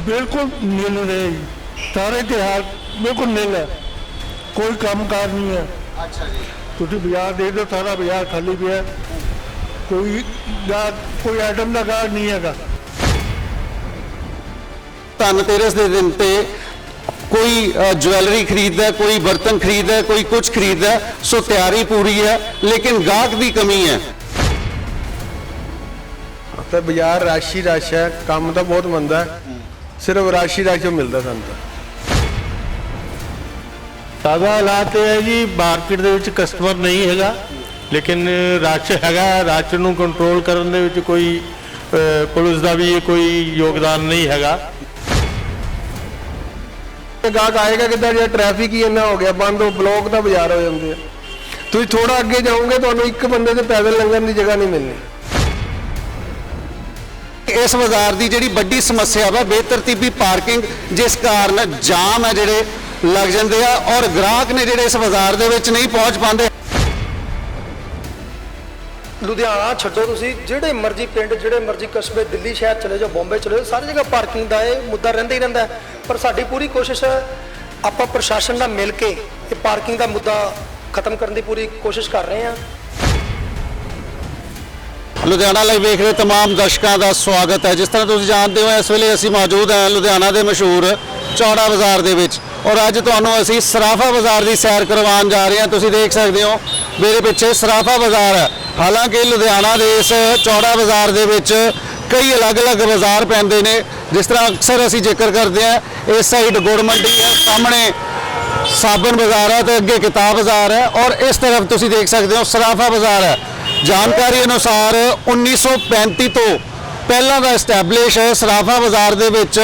बिल्कुल नील रहे जी। सारे त्योहार बिल्कुल नील है, कोई काम कार नहीं है। अच्छा जी। तुझे बाजार दे दो, सारा बाजार खाली पे है, कोई कोई आइटम का गाहक नहीं है। धनतेरस के दिन पे कोई ज्वैलरी खरीदता है, कोई बर्तन खरीदता है, कोई कुछ खरीदता है, सो तैयारी पूरी है, लेकिन गाहक की कमी है। तो बाजार रश ही रश है, काम तो बहुत मंदा है, सिर्फ रश ही रश मिलता सानू। ताज़ा हालात है जी, मार्केट ਦੇ ਵਿੱਚ ਕਸਟਮਰ नहीं हैगा, लेकिन रश हैगा। रश ਨੂੰ ਕੰਟਰੋਲ ਕਰਨ ਦੇ ਵਿੱਚ ਕੋਈ ਪੁਲਿਸ ਦਾ ਵੀ ਕੋਈ ਯੋਗਦਾਨ नहीं हैगा। गाहक आएगा कि ट्रैफिक ही इन्ना हो गया, बंद हो ब्लॉक का बाजार हो जाते हैं। तुम थोड़ा अगे जाओगे तो एक बंदे से पैदल लंघन की जगह नहीं मिलनी। इस बाजार की जी बड़ी समस्या है बेतरतीबी पार्किंग, जिस कारण जाम है जोड़े लग जाते हैं और ग्राहक ने जोड़े इस बाजार के नहीं पहुँच पाते। लुधियाना छड्डो तुसीं जिहड़े मर्जी पिंड जिहड़े मर्जी कस्बे दिल्ली शहर चले जाओ, बॉम्बे चले जाओ, सारी जगह पार्किंग का ये मुद्दा रहिंदा ही रहिंदा है। पर साडी पूरी कोशिश है आपां प्रशासन नाल मिल के ये पार्किंग का मुद्दा खत्म करने की पूरी कोशिश कर रहे हैं। लुधियाना लाइव वेख रहे तमाम दर्शकों का स्वागत है। जिस तरह तुम जानते हो इस वेले असी मौजूद हैं लुधियाना के मशहूर चौड़ा बाजार के विच, और अज तुहानूं असी सराफा बाजार की सैर करवान जा रहे हैं। तुसीं देख सकते हो मेरे पिछे सराफा बाजार है। हालांकि लुधियाना के इस चौड़ा बाजार के विच कई अलग अलग बाजार पैंदे ने, जिस तरह अक्सर असी जिक्र करते हैं इस साइड गुड़ मंडी है, सामने साबन बाजार है, तो अगे किताब बाजार है, और इस तरफ तुसीं देख सकते हो सराफा बाजार है। जानकारी अनुसार 1935 तो पहला का इस्टैबलिश है सराफा बाजार के विच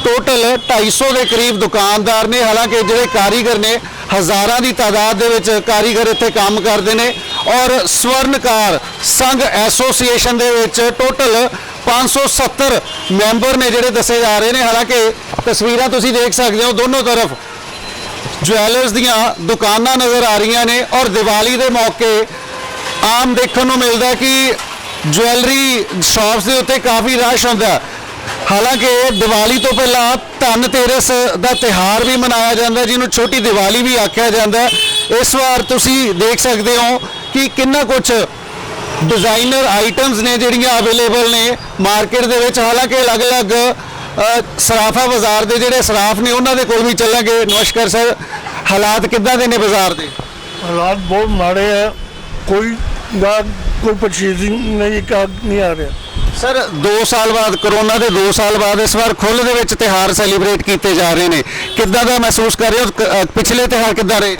टोटल 250 के करीब दुकानदार ने। हालांकि जो कारीगर ने हज़ारों की तादाद दे विच कारीगर इत्थे काम करते हैं, और स्वर्णकार संघ एसोसीएशन दे विच टोटल 570 मैंबर ने जिहड़े दसे जा रहे हैं। हालांकि तस्वीरां तुसीं देख सकते हो दोनों तरफ ज्वैलर्स दियां दुकानां नज़र आ रही ने, और दिवाली के मौके आम देखने को मिलता है कि ज्वैलरी शॉप्स के उत्ते काफ़ी रश होता है। हालांकि दिवाली तो पहला धनतेरस का त्यौहार भी मनाया जाता है, जिन्होंने छोटी दिवाली भी आख्या जाता है। इस बार तुसी देख सकते हो कि कितना कुछ डिजाइनर आइटम्स ने जिहड़ियां अवेलेबल ने मार्केट दे विच। हालांकि अलग अलग सराफा बाजार के जिहड़े सराफ ने उन्होंने कोल भी चलांगे। नमस्कार सर, हालात किद्दां दे ने बाजार दे? हालात बहुत माड़े है, कोई परचेजिंग नहीं आ रहा। सर 2 साल बाद कोरोना के 2 साल बाद इस बार खुल दे विच त्यौहार सैलीब्रेट किए जा रहे हैं, किद्दां दा महसूस कर रहे हो? पिछले त्यौहार किद्दां रहे?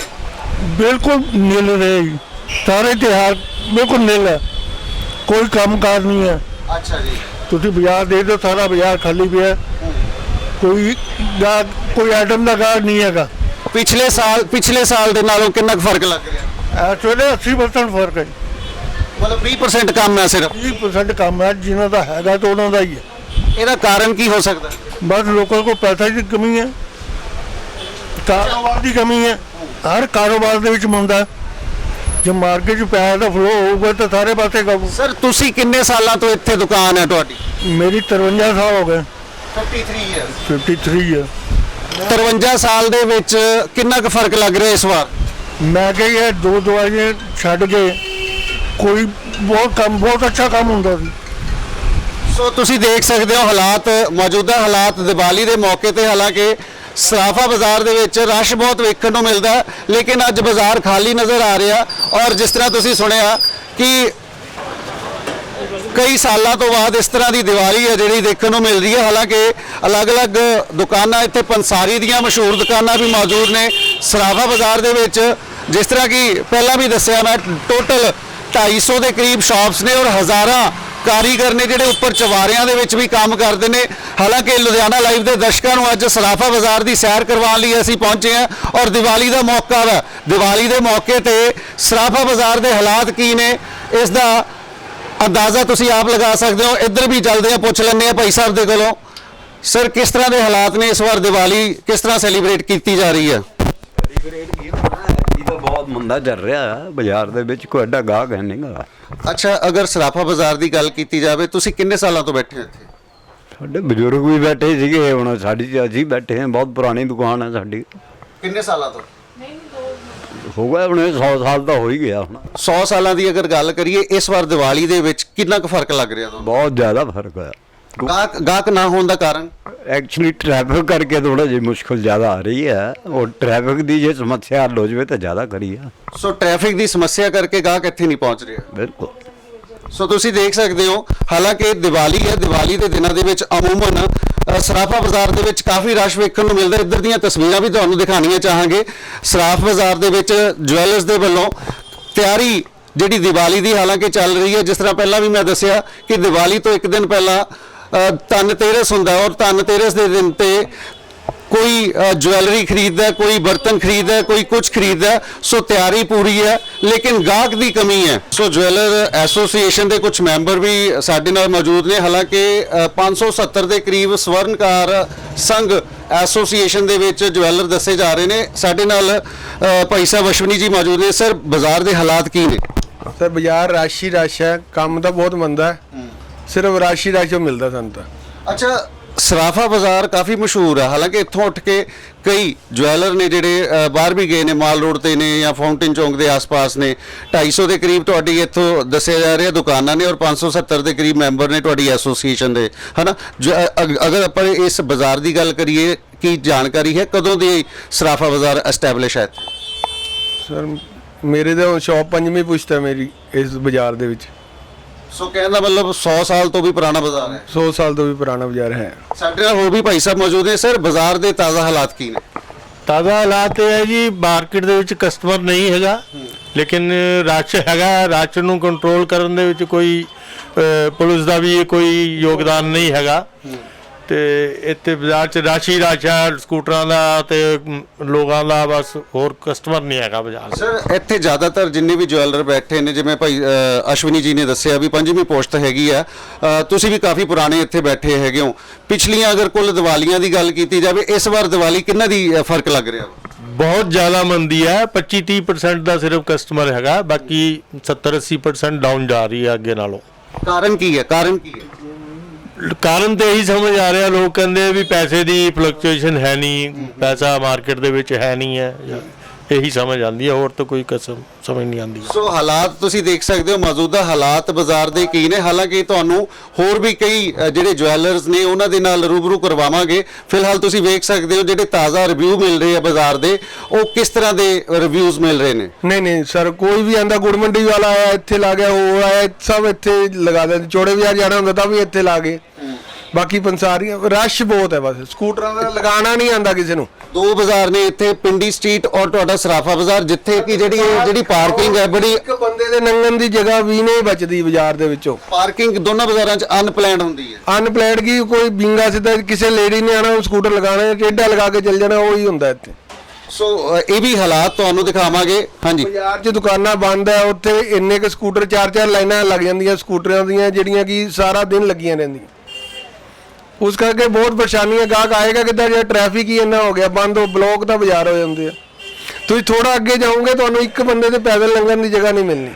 बिल्कुल नील रहे जी, सारे त्योहार बिल्कुल नील है, कोई काम कार नहीं है। अच्छा जी। तुझे बाजार दे दो, सारा बाजार खाली पे है, कोई आइटम का गाहक नहीं है। पिछले साल के नालों कितना फर्क लग रहा? इस वे 80% फर्क है, मतलब 20% कम है, सिर्फ 20% कम है। जिन्हों का है तो उन्हों का ही है। ਇਹਦਾ ਕਾਰਨ ਕੀ ਹੋ ਸਕਦਾ? बस लोगों को पैसा की कमी है, कारोबार की कमी है। हर कारोबार के विच मुंदा जब मार्केट च पैसा का फ्लो होगा तो सारे पासे का। सर ਤੁਸੀਂ ਕਿੰਨੇ ਸਾਲਾਂ ਤੋਂ ਇੱਥੇ ਦੁਕਾਨ ਹੈ ਤੁਹਾਡੀ? मेरी 53 साल हो गए। 53 ਇਅਰਸ। 53 है। 53 ਸਾਲ ਦੇ ਵਿੱਚ ਕਿੰਨਾ ਕੁ ਫਰਕ ਲੱਗ ਰਿਹਾ ਇਸ ਵਾਰ? मैं कही है 2 दवाइयां छड़ के कोई बहुत अच्छा काम होंदा सी। सो ਤੁਸੀਂ देख सकते हो हालात मौजूदा हालात दिवाली के मौके पर। हालांकि सराफा बाजार ਦੇ ਵਿੱਚ रश बहुत वेखਣ ਨੂੰ मिलता है, लेकिन अज बाजार खाली नज़र आ रहा। और जिस तरह तुसी सुनिया कि कई सालों तो बाद इस तरह की दिवाली है जी देखने को मिल रही है। हालांकि अलग अलग दुकाना इतने पंसारी दियाँ मशहूर दुकाना भी मौजूद ने सराफा बाजार के विच। जिस तरह की पहला भी दसिया मैं टोटल 250 के करीब शॉप्स ने, और हज़ारों कारीगर ने जिहड़े उपर चवारियां दे विच भी काम करते हैं। हालांकि लुधियाना लाइव के दर्शकों को अज सराफा बाजार की सैर करवाने लिए असीं पहुंचे हैं, और दिवाली का मौका है। दिवाली के मौके पर सराफा बाजार के हालात की ने इसका अंदाज़ा तुसीं आप लगा सकते हो। इधर भी चलते हैं, पुछ लैंदे हैं भाई साहब के कोलों। सर किस तरह के हालात ने इस बार दिवाली किस तरह सैलीब्रेट की जा रही है? बहुत मंदा चल रहा है बाजार दे विच, कोई एडा गाहक है नहीं गा। अच्छा, अगर सराफा बाजार की गल की जाए, तुसीं किन्ने सालों तो बैठे हो इत्थे? ਸਾਡੇ ਬਜ਼ੁਰਗ ਵੀ ਬੈਠੇ ਸੀਗੇ, ਹੁਣ ਸਾਡੀ ਅਸੀਂ ਬੈਠੇ ਹਾਂ। ਬਹੁਤ ਪੁਰਾਣੀ ਦੁਕਾਨ ਹੈ ਸਾਡੀ। ਕਿੰਨੇ ਸਾਲਾਂ ਤੋਂ? ਹੋ ਗਿਆ ਹੁਣ 100 ਸਾਲ ਤਾਂ ਹੋ ਹੀ ਗਿਆ ਹੁਣ। 100 ਸਾਲਾਂ ਦੀ ਅਗਰ ਗੱਲ ਕਰੀਏ, ਇਸ ਵਾਰ ਦੀਵਾਲੀ ਦੇ ਵਿੱਚ ਕਿੰਨਾ ਕੁ ਫਰਕ ਲੱਗ ਰਿਹਾ ਤੁਹਾਨੂੰ? ਬਹੁਤ ਜ਼ਿਆਦਾ ਫਰਕ ਹੋਇਆ। ਗਾਹਕ ਨਾ ਹੋਣ ਦਾ ਕਾਰਨ? ਐਕਚੁਅਲੀ ਟ੍ਰੈਫਿਕ ਕਰਕੇ ਥੋੜਾ ਜਿਹੀ ਮੁਸ਼ਕਲ ਜ਼ਿਆਦਾ ਆ ਰਹੀ ਹੈ। ਉਹ ਟ੍ਰੈਫਿਕ ਦੀ ਜੇ ਸਮੱਸਿਆ ਹੱਲ ਹੋ ਜਾਵੇ ਤਾਂ ਜ਼ਿਆਦਾ ਖਰੀ ਆ। ਸੋ ਟ੍ਰੈਫਿਕ ਦੀ ਸਮੱਸਿਆ ਕਰਕੇ ਗਾਹਕ ਇੱਥੇ ਨਹੀਂ ਪਹੁੰਚ ਰਿਹਾ। ਬਿਲਕੁਲ। ਸੋ ਤੁਸੀਂ ਦੇਖ ਸਕਦੇ ਹੋ, ਹਾਲਾਂਕਿ ਦੀਵਾਲੀ ਹੈ, ਦੀਵਾਲੀ ਦੇ ਦਿਨਾਂ ਦੇ ਵਿੱਚ ਅਮੂਮਨ ਸਰਾਫਾ ਬਾਜ਼ਾਰ ਦੇ ਵਿੱਚ ਕਾਫੀ ਰਸ਼ ਵੇਖਣ ਨੂੰ ਮਿਲਦਾ। ਇੱਧਰ ਦੀਆਂ ਤਸਵੀਰਾਂ ਵੀ ਤੁਹਾਨੂੰ ਦਿਖਾਉਣੀਆਂ ਚਾਹਾਂਗੇ। ਸਰਾਫ ਬਾਜ਼ਾਰ ਦੇ ਵਿੱਚ ਜਵੈਲਰਸ ਦੇ ਵੱਲੋਂ ਤਿਆਰੀ ਜਿਹੜੀ ਦੀਵਾਲੀ ਦੀ ਹਾਲਾਂਕਿ ਚੱਲ ਰਹੀ ਹੈ। ਜਿਸ ਤਰ੍ਹਾਂ ਪਹਿਲਾਂ ਵੀ ਮੈਂ ਦੱਸਿਆ ਕਿ ਦੀਵਾਲੀ ਤੋਂ ਇੱਕ ਦਿਨ ਪਹਿਲਾਂ ਧਨ ਤੇਰਸ ਹੁੰਦਾ, ਔਰ ਧਨ ਤੇਰਸ ਦੇ ਦਿਨ ਤੇ ਕੋਈ ज्वेलरी खरीदता है, कोई बर्तन खरीदता है, कोई कुछ खरीदता है। सो तैयारी पूरी है, लेकिन गाहक की कमी है। सो ज्वैलर एसोसीएशन के कुछ मैंबर भी साडे नाल मौजूद ने। हालांकि 570 के करीब स्वर्णकार संघ एसोसीएशन ਦੇ ਵਿੱਚ ज्वैलर दसे जा रहे हैं। साडे नाल भाई साहब अश्विनी जी मौजूद ने। सर, बाजार के हालात की ने? ਸਰ ਬਾਜ਼ਾਰ ਰਸ਼ ਹੀ ਰਸ਼ ਹੈ, ਕੰਮ ਤਾਂ ਬਹੁਤ ਮੰਦਾ ਹੈ, ਸਿਰਫ ਰਸ਼ ਹੀ ਰਸ਼ ਮਿਲਦਾ ਸਾਨੂੰ ਤਾਂ। अच्छा, ਸਰਾਫਾ ਬਾਜ਼ਾਰ ਕਾਫੀ ਮਸ਼ਹੂਰ ਹੈ। ਹਾਲਾਂਕਿ ਇੱਥੋਂ ਉੱਠ ਕੇ ਕਈ ਜਵੈਲਰ ਨੇ ਜਿਹੜੇ ਬਾਹਰ ਵੀ ਗਏ ਨੇ, ਮਾਲ ਰੋਡ ਤੇ ਨੇ ਜਾਂ ਫਾਊਂਟੇਨ ਚੌਂਕ ਦੇ ਆਸ-ਪਾਸ ਨੇ। 250 ਦੇ ਕਰੀਬ ਤੁਹਾਡੀ ਇੱਥੋਂ ਦੱਸਿਆ ਜਾ ਰਿਹਾ ਦੁਕਾਨਾਂ ਨੇ, ਔਰ 570 ਦੇ ਕਰੀਬ ਮੈਂਬਰ ਨੇ ਤੁਹਾਡੀ ਐਸੋਸੀਏਸ਼ਨ ਦੇ, ਹਨਾ। ਅਗਰ ਆਪਾਂ ਇਸ ਬਾਜ਼ਾਰ ਦੀ ਗੱਲ ਕਰੀਏ, ਕੀ ਜਾਣਕਾਰੀ ਹੈ ਕਦੋਂ ਦੀ ਸਰਾਫਾ ਬਾਜ਼ਾਰ ਐਸਟੈਬਲਿਸ਼ ਹੈ? ਸਰ ਮੇਰੇ ਤਾਂ ਸ਼ੌਪ ਪੰਜਵੀਂ ਪੁਸ਼ਤ ਹੈ ਮੇਰੀ ਇਸ ਬਾਜ਼ਾਰ ਦੇ ਵਿੱਚ। ਸੋ ਕਹਿਣ ਦਾ ਮਤਲਬ 100 ਸਾਲ ਤੋਂ ਵੀ ਪੁਰਾਣਾ ਬਾਜ਼ਾਰ ਹੈ। 100 ਸਾਲ ਤੋਂ ਵੀ ਪੁਰਾਣਾ ਬਾਜ਼ਾਰ ਹੈ। ਸਾਡੇ ਨਾਲ ਹੋਰ ਵੀ ਭਾਈ ਸਾਹਿਬ ਮੌਜੂਦ ਨੇ। ਸਰ, ਬਾਜ਼ਾਰ ਦੇ ਤਾਜ਼ਾ ਹਾਲਾਤ ਕੀ ਨੇ? ਤਾਜ਼ਾ ਹਾਲਾਤ ਇਹ ਹੈ ਜੀ, ਮਾਰਕੀਟ ਦੇ ਵਿੱਚ ਕਸਟਮਰ ਨਹੀਂ ਹੈਗਾ, ਲੇਕਿਨ ਰਸ਼ ਹੈਗਾ। ਰਸ਼ ਨੂੰ ਕੰਟਰੋਲ ਕਰਨ ਦੇ ਵਿੱਚ ਕੋਈ ਪੁਲਿਸ ਦਾ ਵੀ ਕੋਈ ਯੋਗਦਾਨ ਨਹੀਂ ਹੈਗਾ। ਤੇ ਇੱਥੇ ਬਾਜ਼ਾਰ 'ਚ ਰਸ਼ ਹੀ ਰਸ਼ ਹੈ, ਸਕੂਟਰਾਂ ਦਾ ਤੇ ਲੋਕਾਂ ਦਾ, ਬਸ ਹੋਰ ਕਸਟਮਰ ਨਹੀਂ ਹੈਗਾ ਬਾਜ਼ਾਰ। ਸਰ, ਇੱਥੇ ਜ਼ਿਆਦਾਤਰ ਜਿੰਨੇ ਵੀ ਜਵੈਲਰ ਬੈਠੇ ਨੇ, ਜਿਵੇਂ ਭਾਈ ਅਸ਼ਵਨੀ ਜੀ ਨੇ ਦੱਸਿਆ ਵੀ 5ਵੀਂ ਪੋਸਟ ਹੈਗੀ ਆ, ਤੁਸੀਂ ਵੀ ਕਾਫੀ ਪੁਰਾਣੇ ਇੱਥੇ ਬੈਠੇ ਹੈਗੇ ਹੋ। ਪਿਛਲੀਆਂ ਅਗਰ ਕੁੱਲ ਦੀਵਾਲੀਆਂ ਦੀ ਗੱਲ ਕੀਤੀ ਜਾਵੇ, ਇਸ ਵਾਰ ਦੀਵਾਲੀ ਕਿੰਨਾ ਦੀ ਫਰਕ ਲੱਗ ਰਿਹਾ? ਬਹੁਤ ਜ਼ਿਆਦਾ ਮੰਦੀ ਹੈ। 25-30% ਦਾ ਸਿਰਫ ਕਸਟਮਰ ਹੈਗਾ, ਬਾਕੀ 70-80% ਡਾਊਨ ਜਾ ਰਹੀ ਹੈ ਅੱਗੇ ਨਾਲੋਂ। ਕਾਰਨ ਕੀ ਹੈ? ਕਾਰਨ ਕੀ ਹੈ? ਕਾਰਨ ਤੇ ਇਹੀ ਸਮਝ ਆ ਰਿਹਾ, ਲੋਕ ਕਹਿੰਦੇ ਵੀ ਪੈਸੇ ਦੀ ਫਲਕਚੁਏਸ਼ਨ ਹੈ ਨਹੀਂ, ਪੈਸਾ ਮਾਰਕੀਟ ਦੇ ਵਿੱਚ ਹੈ ਨਹੀਂ ਹੈ, ਇਹੀ ਸਮਝ ਆਉਂਦੀ ਹੈ, ਹੋਰ ਤਾਂ ਕੋਈ ਕਸਮ ਸਮਝ ਨਹੀਂ ਆਉਂਦੀ। ਸੋ ਹਾਲਾਤ ਤੁਸੀਂ ਦੇਖ ਸਕਦੇ ਹੋ, ਮੌਜੂਦਾ ਹਾਲਾਤ ਬਾਜ਼ਾਰ ਦੇ ਕੀ ਨੇ। ਹਾਲਾਂਕਿ ਤੁਹਾਨੂੰ ਹੋਰ ਵੀ ਕਈ ਜਿਹੜੇ ਜਵੈਲਰਸ ਨੇ ਉਹਨਾਂ ਦੇ ਨਾਲ ਰੂਬਰੂ ਕਰਵਾਵਾਂਗੇ। ਫਿਲਹਾਲ ਤੁਸੀਂ ਵੇਖ ਸਕਦੇ ਹੋ ਜਿਹੜੇ ਤਾਜ਼ਾ ਰਿਵਿਊ ਮਿਲ ਰਹੇ ਆ ਬਾਜ਼ਾਰ ਦੇ, ਉਹ ਕਿਸ ਤਰ੍ਹਾਂ ਦੇ ਰਿਵਿਊਜ਼ ਮਿਲ ਰਹੇ ਨੇ। ਨਹੀਂ ਨਹੀਂ ਸਰ, ਕੋਈ ਵੀ ਆਂਦਾ ਗੁੜ ਮੰਡੀ ਵਾਲਾ ਆਇਆ ਇੱਥੇ ਲਾ ਗਿਆ, ਉਹ ਆਇਆ, ਸਭ ਇੱਥੇ ਲਗਾ ਦਿੰਦੇ। ਚੌੜੇ ਬਾਜ਼ਾਰ ਜਾਣਾ ਹੁੰਦਾ ਤਾਂ ਵੀ ਇੱਥੇ ਲਾ ਗਏ। ਬਾਕੀ ਪੰਸਾਰੀਆਂ ਰਸ਼ ਬਹੁਤ ਹੈ, ਬਸ ਸਕੂਟਰਾਂ ਦਾ ਲਗਾਉਣਾ ਨਹੀਂ ਆਂਦਾ ਕਿਸੇ ਨੂੰ। ਦੋ ਬਾਜ਼ਾਰ ਨੇ ਇੱਥੇ, ਪਿੰਡੀ ਸਟਰੀਟ ਔਰ ਤੁਹਾਡਾ ਸਰਾਫਾ ਬਾਜ਼ਾਰ, ਜਿੱਥੇ ਕਿ ਜਿਹੜੀ ਪਾਰਕਿੰਗ ਹੈ ਬੜੀ, ਇੱਕ ਬੰਦੇ ਦੇ ਲੰਘਣ ਦੀ ਜਗ੍ਹਾ ਵੀ ਨਹੀਂ ਬਚਦੀ ਬਾਜ਼ਾਰ ਦੇ ਵਿੱਚੋਂ। ਪਾਰਕਿੰਗ ਦੋਨਾਂ ਬਾਜ਼ਾਰਾਂ 'ਚ ਅਨਪਲੈਨਡ ਹੁੰਦੀ ਹੈ। ਅਨਪਲੈਨਡ ਕੀ, ਕੋਈ ਬਿੰਗਾ ਸਿੱਧਾ ਕਿਸੇ ਲੇਡੀ ਨੇ ਆਣਾ, ਸਕੂਟਰ ਲਗਾਣਾ, ਟੇਢਾ ਲਗਾ ਕੇ ਚੱਲ ਜਾਣਾ, ਉਹੀ ਹੁੰਦਾ ਇੱਥੇ। ਸੋ ਇਹ ਵੀ ਹਾਲਾਤ ਤੁਹਾਨੂੰ ਦਿਖਾਵਾਂਗੇ। ਹਾਂਜੀ, ਬਾਜ਼ਾਰ 'ਚ ਦੁਕਾਨਾਂ ਬੰਦ ਹੈ, ਉੱਥੇ ਇੰਨੇ ਕੁ ਸਕੂਟਰ 4-4 ਲਾਈਨਾਂ ਲੱਗ ਜਾਂਦੀਆਂ ਸਕੂਟਰਾਂ ਦੀਆਂ, ਜਿਹੜੀਆਂ ਕਿ ਸਾਰਾ ਦਿਨ ਲੱਗੀਆਂ ਰਹਿੰਦੀਆਂ। ਉਸ ਕਰਕੇ ਬਹੁਤ ਪਰੇਸ਼ਾਨੀ ਹੈ। ਗਾਹਕ ਆਏਗਾ ਕਿੱਦਾਂ ਜੇ ਟ੍ਰੈਫਿਕ ਹੀ ਇੰਨਾ ਹੋ ਗਿਆ, ਬੰਦ ਹੋ, ਬਲੌਕ ਤਾਂ ਬਾਜ਼ਾਰ ਹੋ ਜਾਂਦੇ ਆ। ਤੁਸੀਂ ਥੋੜਾ ਅੱਗੇ ਜਾਓਗੇ ਤੁਹਾਨੂੰ ਇੱਕ ਬੰਦੇ ਤੇ ਪੈਦਲ ਲੰਘਣ ਦੀ ਜਗ੍ਹਾ ਨਹੀਂ ਮਿਲਣੀ।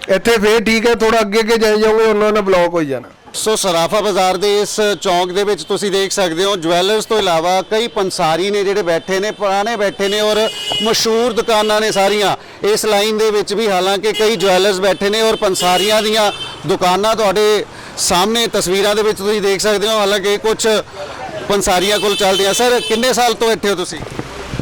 ਇੱਥੇ ਫੇਰ ਠੀਕ ਹੈ, ਥੋੜਾ ਅੱਗੇ ਜਾਈ ਜਾਓਗੇ ਉਹਨਾਂ ਨਾਲ ਬਲੌਕ ਹੋ ਜਾਣਾ। ਸੋ ਸਰਾਫਾ ਬਾਜ਼ਾਰ ਦੇ ਇਸ ਚੌਂਕ ਦੇ ਵਿੱਚ ਤੁਸੀਂ ਦੇਖ ਸਕਦੇ ਹੋ, ਜਵੈਲਰਸ ਤੋਂ ਇਲਾਵਾ ਕਈ ਪੰਸਾਰੀ ਨੇ ਜਿਹੜੇ ਬੈਠੇ ਨੇ, ਪੁਰਾਣੇ ਬੈਠੇ ਨੇ, ਔਰ ਮਸ਼ਹੂਰ ਦੁਕਾਨਾਂ ਨੇ ਸਾਰੀਆਂ ਇਸ ਲਾਈਨ ਦੇ ਵਿੱਚ ਵੀ। ਹਾਲਾਂਕਿ ਕਈ ਜਵੈਲਰਸ ਬੈਠੇ ਨੇ ਔਰ ਪੰਸਾਰੀਆਂ ਦੀਆਂ ਦੁਕਾਨਾਂ ਤੁਹਾਡੇ ਸਾਹਮਣੇ ਤਸਵੀਰਾਂ ਦੇ ਵਿੱਚ ਤੁਸੀਂ ਦੇਖ ਸਕਦੇ ਹੋ। ਹਾਲਾਂਕਿ ਕੁਝ ਪੰਸਾਰੀਆਂ ਕੋਲ ਚੱਲਦੇ ਆ। ਸਰ, ਕਿੰਨੇ ਸਾਲ ਤੋਂ ਇੱਥੇ ਹੋ ਤੁਸੀਂ?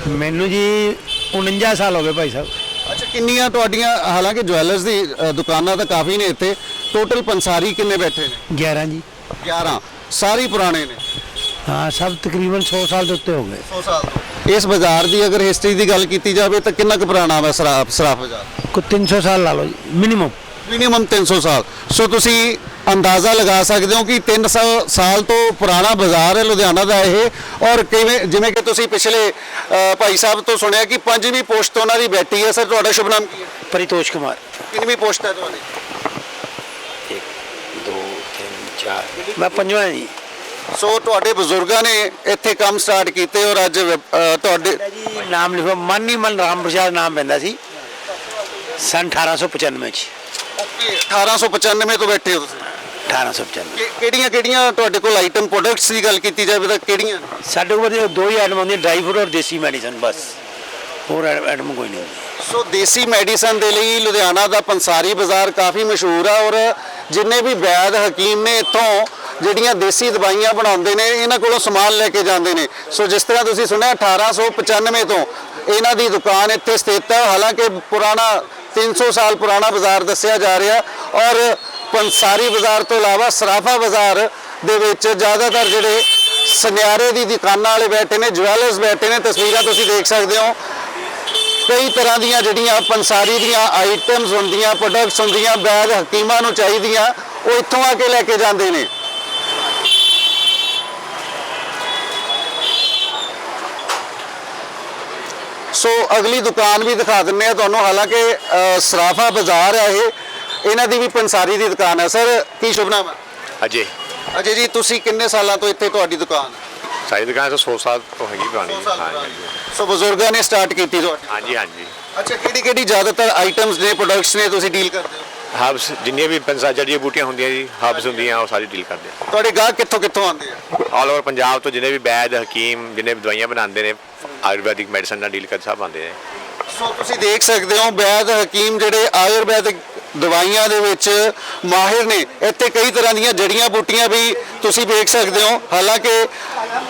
ਮੈਨੂੰ ਜੀ 49 ਸਾਲ ਹੋ ਗਏ ਭਾਈ ਸਾਹਿਬ। ਅੱਛਾ, ਕਿੰਨੀਆਂ ਤੁਹਾਡੀਆਂ, ਹਾਲਾਂਕਿ ਜਵੈਲਰਸ ਦੀ ਦੁਕਾਨਾਂ ਤਾਂ ਕਾਫੀ ਨੇ ਇੱਥੇ, ਟੋਟਲ ਪੰਸਾਰੀ ਕਿੰਨੇ ਬੈਠੇ ਨੇ? 11 ਜੀ। 11 ਸਾਰੇ ਪੁਰਾਣੇ ਨੇ? ਹਾਂ, ਸਭ ਤਕਰੀਬਨ 100 ਸਾਲ ਦੇ ਉੱਤੇ ਹੋ ਗਏ। 100 ਸਾਲ ਤੋਂ। ਇਸ ਬਾਜ਼ਾਰ ਦੀ ਅਗਰ ਹਿਸਟਰੀ ਦੀ ਗੱਲ ਕੀਤੀ ਜਾਵੇ ਤਾਂ ਕਿੰਨਾ ਕੁ ਪੁਰਾਣਾ ਵਾ ਸਰਾਫ ਬਾਜ਼ਾਰ? ਕੋਈ 300 ਸਾਲ ਲਾ ਲਓ ਜੀ ਮਿਨੀਮਮ। ਮਿਨੀਮਮ 300 ਸਾਲ। ਸੋ ਤੁਸੀਂ ਅੰਦਾਜ਼ਾ ਲਗਾ ਸਕਦੇ ਹੋ ਕਿ 300 ਸਾਲ ਤੋਂ ਪੁਰਾਣਾ ਬਾਜ਼ਾਰ ਹੈ ਲੁਧਿਆਣਾ ਦਾ ਇਹ। ਔਰ ਕਿਵੇਂ, ਜਿਵੇਂ ਕਿ ਤੁਸੀਂ ਪਿਛਲੇ ਭਾਈ ਸਾਹਿਬ ਤੋਂ ਸੁਣਿਆ ਕਿ 5ਵੀਂ ਪੋਸਟ ਤੋਂ ਉਹਨਾਂ ਦੀ ਬੈਠੀ ਹੈ। ਸਰ, ਤੁਹਾਡਾ ਸ਼ੁਭ ਨਾਮ ਕੀ ਹੈ? परितोष कुमार। ਕਿੰਨਵੀਂ ਪੋਸਟ ਹੈ ਤੁਹਾਡੀ? 1 2 3 4 मैं 5वां जी। ਸੋ ਤੁਹਾਡੇ ਬਜ਼ੁਰਗਾਂ ਨੇ ਇੱਥੇ ਕੰਮ ਸਟਾਰਟ ਕੀਤੇ ਔਰ ਅੱਜ ਤੁਹਾਡੇ जी नाम लिखो मन ही मन राम प्रसाद नाम पैंदा सी सन 1895 ਚ। 1895 ਤੋਂ ਬੈਠੇ ਹੋ ਤੁਸੀਂ? 1895 ਕਿਹੜੀਆਂ ਕਿਹੜੀਆਂ ਤੁਹਾਡੇ ਕੋਲ ਆਈਟਮ ਪ੍ਰੋਡਕਟਸ ਦੀ ਗੱਲ ਕੀਤੀ ਜਾਵੇ ਤਾਂ ਕਿਹੜੀਆਂ ਸਾਡੇ ਕੋਲ ਦੋ ਹੀ ਆਈਟਮ ਹੁੰਦੀਆਂ, ਡਰਾਈ ਫਰੂਟ ਔਰ ਦੇਸੀ ਮੈਡੀਸਨ, ਬਸ ਹੋਰ ਆਈਟਮ ਕੋਈ ਨਹੀਂ ਹੁੰਦੀ। ਸੋ ਦੇਸੀ ਮੈਡੀਸਨ ਦੇ ਲਈ ਲੁਧਿਆਣਾ ਦਾ ਪੰਸਾਰੀ ਬਾਜ਼ਾਰ ਕਾਫੀ ਮਸ਼ਹੂਰ ਆ ਔਰ ਜਿੰਨੇ ਵੀ ਵੈਦ ਹਕੀਮ ਨੇ ਇੱਥੋਂ ਜਿਹੜੀਆਂ ਦੇਸੀ ਦਵਾਈਆਂ ਬਣਾਉਂਦੇ ਨੇ ਇਹਨਾਂ ਕੋਲੋਂ ਸਮਾਨ ਲੈ ਕੇ ਜਾਂਦੇ ਨੇ। ਸੋ ਜਿਸ ਤਰ੍ਹਾਂ ਤੁਸੀਂ ਸੁਣਿਆ 1895 ਤੋਂ ਇਹਨਾਂ ਦੀ ਦੁਕਾਨ ਇੱਥੇ ਸਥਿਤ ਹੈ। ਹਾਲਾਂਕਿ ਪੁਰਾਣਾ 300 ਸਾਲ ਪੁਰਾਣਾ ਬਾਜ਼ਾਰ ਦੱਸਿਆ ਜਾ ਰਿਹਾ ਔਰ ਪੰਸਾਰੀ ਬਾਜ਼ਾਰ ਤੋਂ ਇਲਾਵਾ ਸਰਾਫਾ ਬਾਜ਼ਾਰ ਦੇ ਵਿੱਚ ਜ਼ਿਆਦਾਤਰ ਜਿਹੜੇ ਸੁਨਿਆਰੇ ਦੀ ਦੁਕਾਨਾਂ ਵਾਲੇ ਬੈਠੇ ਨੇ, ਜਵੈਲਰਸ ਬੈਠੇ ਨੇ। ਤਸਵੀਰਾਂ ਤੁਸੀਂ ਦੇਖ ਸਕਦੇ ਹੋ, ਕਈ ਤਰ੍ਹਾਂ ਦੀਆਂ ਜਿਹੜੀਆਂ ਪੰਸਾਰੀ ਦੀਆਂ ਆਈਟਮਸ ਹੁੰਦੀਆਂ, ਪ੍ਰੋਡਕਟਸ ਹੁੰਦੀਆਂ, ਵੈਦ ਹਕੀਮਾਂ ਨੂੰ ਚਾਹੀਦੀਆਂ, ਉਹ ਇੱਥੋਂ ਆ ਕੇ ਲੈ ਕੇ ਜਾਂਦੇ ਨੇ। ਸੋ ਅਗਲੀ ਦੁਕਾਨ ਵੀ ਦਿਖਾ ਦਿੰਦੇ ਆ ਤੁਹਾਨੂੰ। ਹਾਲਾਂਕਿ ਸਰਾਫਾ ਬਾਜ਼ਾਰ ਹੈ ਇਹ, ਇਹਨਾਂ ਦੀ ਵੀ ਪੰਸਾਰੀ ਦੀ ਦੁਕਾਨ ਹੈ। ਸਰ ਕੀ ਸ਼ੁਭ ਨਾਮ ਹੈ? ਅਜੇ ਅਜੇ ਜੀ, ਤੁਸੀਂ ਕਿੰਨੇ ਸਾਲਾਂ ਤੋਂ ਇੱਥੇ ਤੁਹਾਡੀ ਦੁਕਾਨ ਹੈ? ਸਾਡੀ ਦੁਕਾਨ 100 ਸਾਲ ਤੋਂ ਹੈਗੀ ਪੁਰਾਣੀ। ਸੋ ਬਜ਼ੁਰਗਾਂ ਨੇ ਸਟਾਰਟ ਕੀਤੀ ਤੁਹਾਡੀ? ਹਾਂਜੀ ਹਾਂਜੀ। ਅੱਛਾ, ਕਿਹੜੀ ਕਿਹੜੀ ਜ਼ਿਆਦਾਤਰ ਆਈਟਮਸ ਨੇ, ਪ੍ਰੋਡਕਟਸ ਨੇ ਤੁਸੀਂ ਡੀਲ ਕਰਦੇ ਹੋ? ਹਰਬਸ ਜਿੰਨੀਆਂ ਵੀ ਪੰਸਾਰੀ ਜੜੀਆਂ ਬੂਟੀਆਂ ਹੁੰਦੀਆਂ ਜੀ, ਹਰਬਸ ਹੁੰਦੀਆਂ, ਉਹ ਸਾਰੀ ਡੀਲ ਕਰਦੇ ਆ। ਤੁਹਾਡੇ ਗਾਹਕ ਕਿੱਥੋਂ ਕਿੱਥੋਂ ਆਉਂਦੇ ਆ? ਆਲ ਓਵਰ ਪੰਜਾਬ ਤੋਂ ਜਿੰਨੇ ਵੀ ਵੈਦ ਹਕੀਮ ਜਿੰਨੇ ਵੀ ਦਵਾਈਆਂ ਬਣਾਉਂਦੇ ਨੇ, ਆਯੁਰਵੈਦਿਕ ਮੈਡੀਸਨ ਨਾਲ ਡੀਲ ਕਰ ਸਭ ਆਉਂਦੇ ਨੇ। ਸੋ ਤੁਸੀਂ ਦੇਖ ਸਕਦੇ ਹੋ ਵੈਦ ਹਕੀਮ ਜਿਹੜੇ ਆਯੁਰਵੈਦਿਕ ਦਵਾਈਆਂ ਦੇ ਵਿੱਚ ਮਾਹਿਰ ਨੇ। ਇੱਥੇ ਕਈ ਤਰ੍ਹਾਂ ਦੀਆਂ ਜੜੀਆਂ ਬੂਟੀਆਂ ਵੀ ਤੁਸੀਂ ਵੇਖ ਸਕਦੇ ਹੋ। ਹਾਲਾਂਕਿ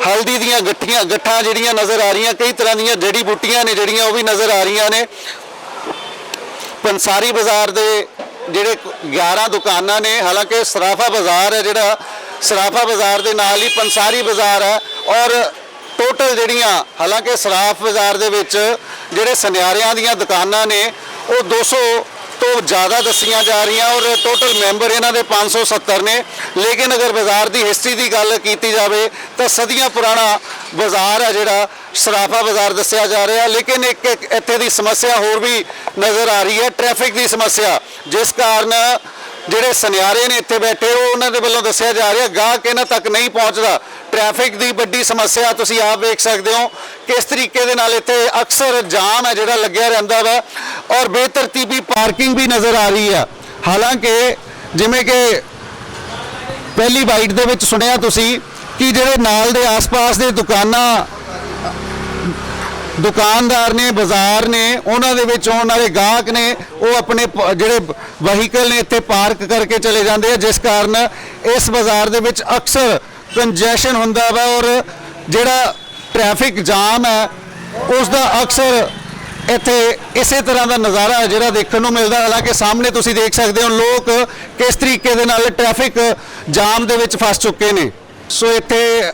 ਹਲਦੀ ਦੀਆਂ ਗੱਠਾਂ ਜਿਹੜੀਆਂ ਨਜ਼ਰ ਆ ਰਹੀਆਂ, ਕਈ ਤਰ੍ਹਾਂ ਦੀਆਂ ਜੜੀ ਬੂਟੀਆਂ ਨੇ ਜਿਹੜੀਆਂ ਉਹ ਵੀ ਨਜ਼ਰ ਆ ਰਹੀਆਂ ਨੇ। ਪੰਸਾਰੀ ਬਾਜ਼ਾਰ ਦੇ ਜਿਹੜੇ 11 ਦੁਕਾਨਾਂ ਨੇ। ਹਾਲਾਂਕਿ ਸਰਾਫਾ ਬਾਜ਼ਾਰ ਹੈ ਜਿਹੜਾ, ਸਰਾਫਾ ਬਾਜ਼ਾਰ ਦੇ ਨਾਲ ਹੀ ਪੰਸਾਰੀ ਬਾਜ਼ਾਰ ਹੈ ਔਰ ਟੋਟਲ ਜਿਹੜੀਆਂ, ਹਾਲਾਂਕਿ ਸਰਾਫ ਬਾਜ਼ਾਰ ਦੇ ਵਿੱਚ ਜਿਹੜੇ ਸੁਨਿਆਰਿਆਂ ਦੀਆਂ ਦੁਕਾਨਾਂ ਨੇ ਉਹ 200 ਤੋਂ ਜ਼ਿਆਦਾ ਦੱਸੀਆਂ ਜਾ ਰਹੀਆਂ ਔਰ ਟੋਟਲ ਮੈਂਬਰ ਇਹਨਾਂ ਦੇ 570 ਨੇ। ਲੇਕਿਨ ਅਗਰ ਬਾਜ਼ਾਰ ਦੀ ਹਿਸਟਰੀ ਦੀ ਗੱਲ ਕੀਤੀ ਜਾਵੇ ਤਾਂ ਸਦੀਆਂ ਪੁਰਾਣਾ ਬਾਜ਼ਾਰ ਹੈ ਜਿਹੜਾ ਸਰਾਫਾ ਬਾਜ਼ਾਰ ਦੱਸਿਆ ਜਾ ਰਿਹਾ। ਲੇਕਿਨ ਇੱਕ ਇੱਥੇ ਦੀ ਸਮੱਸਿਆ ਹੋਰ ਵੀ ਨਜ਼ਰ ਆ ਰਹੀ ਹੈ, ਟ੍ਰੈਫਿਕ ਦੀ ਸਮੱਸਿਆ, ਜਿਸ ਕਾਰਨ ਜਿਹੜੇ ਸੁਨਿਆਰੇ ਨੇ ਇੱਥੇ ਬੈਠੇ ਉਹ ਉਹਨਾਂ ਦੇ ਵੱਲੋਂ ਦੱਸਿਆ ਜਾ ਰਿਹਾ ਗਾਹਕ ਇਹਨਾਂ ਤੱਕ ਨਹੀਂ ਪਹੁੰਚਦਾ। ਟ੍ਰੈਫਿਕ ਦੀ ਵੱਡੀ ਸਮੱਸਿਆ ਤੁਸੀਂ ਆਪ ਵੇਖ ਸਕਦੇ ਹੋ ਕਿਸ ਤਰੀਕੇ ਦੇ ਨਾਲ ਇੱਥੇ ਅਕਸਰ ਜਾਮ ਹੈ ਜਿਹੜਾ ਲੱਗਿਆ ਰਹਿੰਦਾ ਵਾ ਔਰ ਬੇਤਰਤੀਬੀ ਪਾਰਕਿੰਗ ਵੀ ਨਜ਼ਰ ਆ ਰਹੀ ਹੈ। ਹਾਲਾਂਕਿ ਜਿਵੇਂ ਕਿ ਪਹਿਲੀ ਬਾਈਟ ਦੇ ਵਿੱਚ ਸੁਣਿਆ ਤੁਸੀਂ ਕਿ ਜਿਹੜੇ ਨਾਲ ਦੇ ਆਸ-ਪਾਸ ਦੇ ਦੁਕਾਨਦਾਰ ਨੇ, ਬਾਜ਼ਾਰ ਨੇ, ਉਹਨਾਂ ਦੇ ਵਿੱਚ ਆਉਣ ਵਾਲੇ ਗਾਹਕ ਨੇ ਉਹ ਆਪਣੇ ਜਿਹੜੇ ਵਹੀਕਲ ਨੇ ਇੱਥੇ ਪਾਰਕ ਕਰਕੇ ਚਲੇ ਜਾਂਦੇ ਆ, ਜਿਸ ਕਾਰਨ ਇਸ ਬਾਜ਼ਾਰ ਦੇ ਵਿੱਚ ਅਕਸਰ ਕੰਜੈਸ਼ਨ ਹੁੰਦਾ ਵਾ ਔਰ ਜਿਹੜਾ ਟ੍ਰੈਫਿਕ ਜਾਮ ਹੈ ਉਸ ਦਾ ਅਕਸਰ ਇੱਥੇ ਇਸੇ ਤਰ੍ਹਾਂ ਦਾ ਨਜ਼ਾਰਾ ਜਿਹੜਾ ਦੇਖਣ ਨੂੰ ਮਿਲਦਾ। ਹਾਲਾਂਕਿ ਸਾਹਮਣੇ ਤੁਸੀਂ ਦੇਖ ਸਕਦੇ ਹੋ ਲੋਕ ਕਿਸ ਤਰੀਕੇ ਦੇ ਨਾਲ ਟ੍ਰੈਫਿਕ ਜਾਮ ਦੇ ਵਿੱਚ ਫਸ ਚੁੱਕੇ ਨੇ। ਸੋ ਇੱਥੇ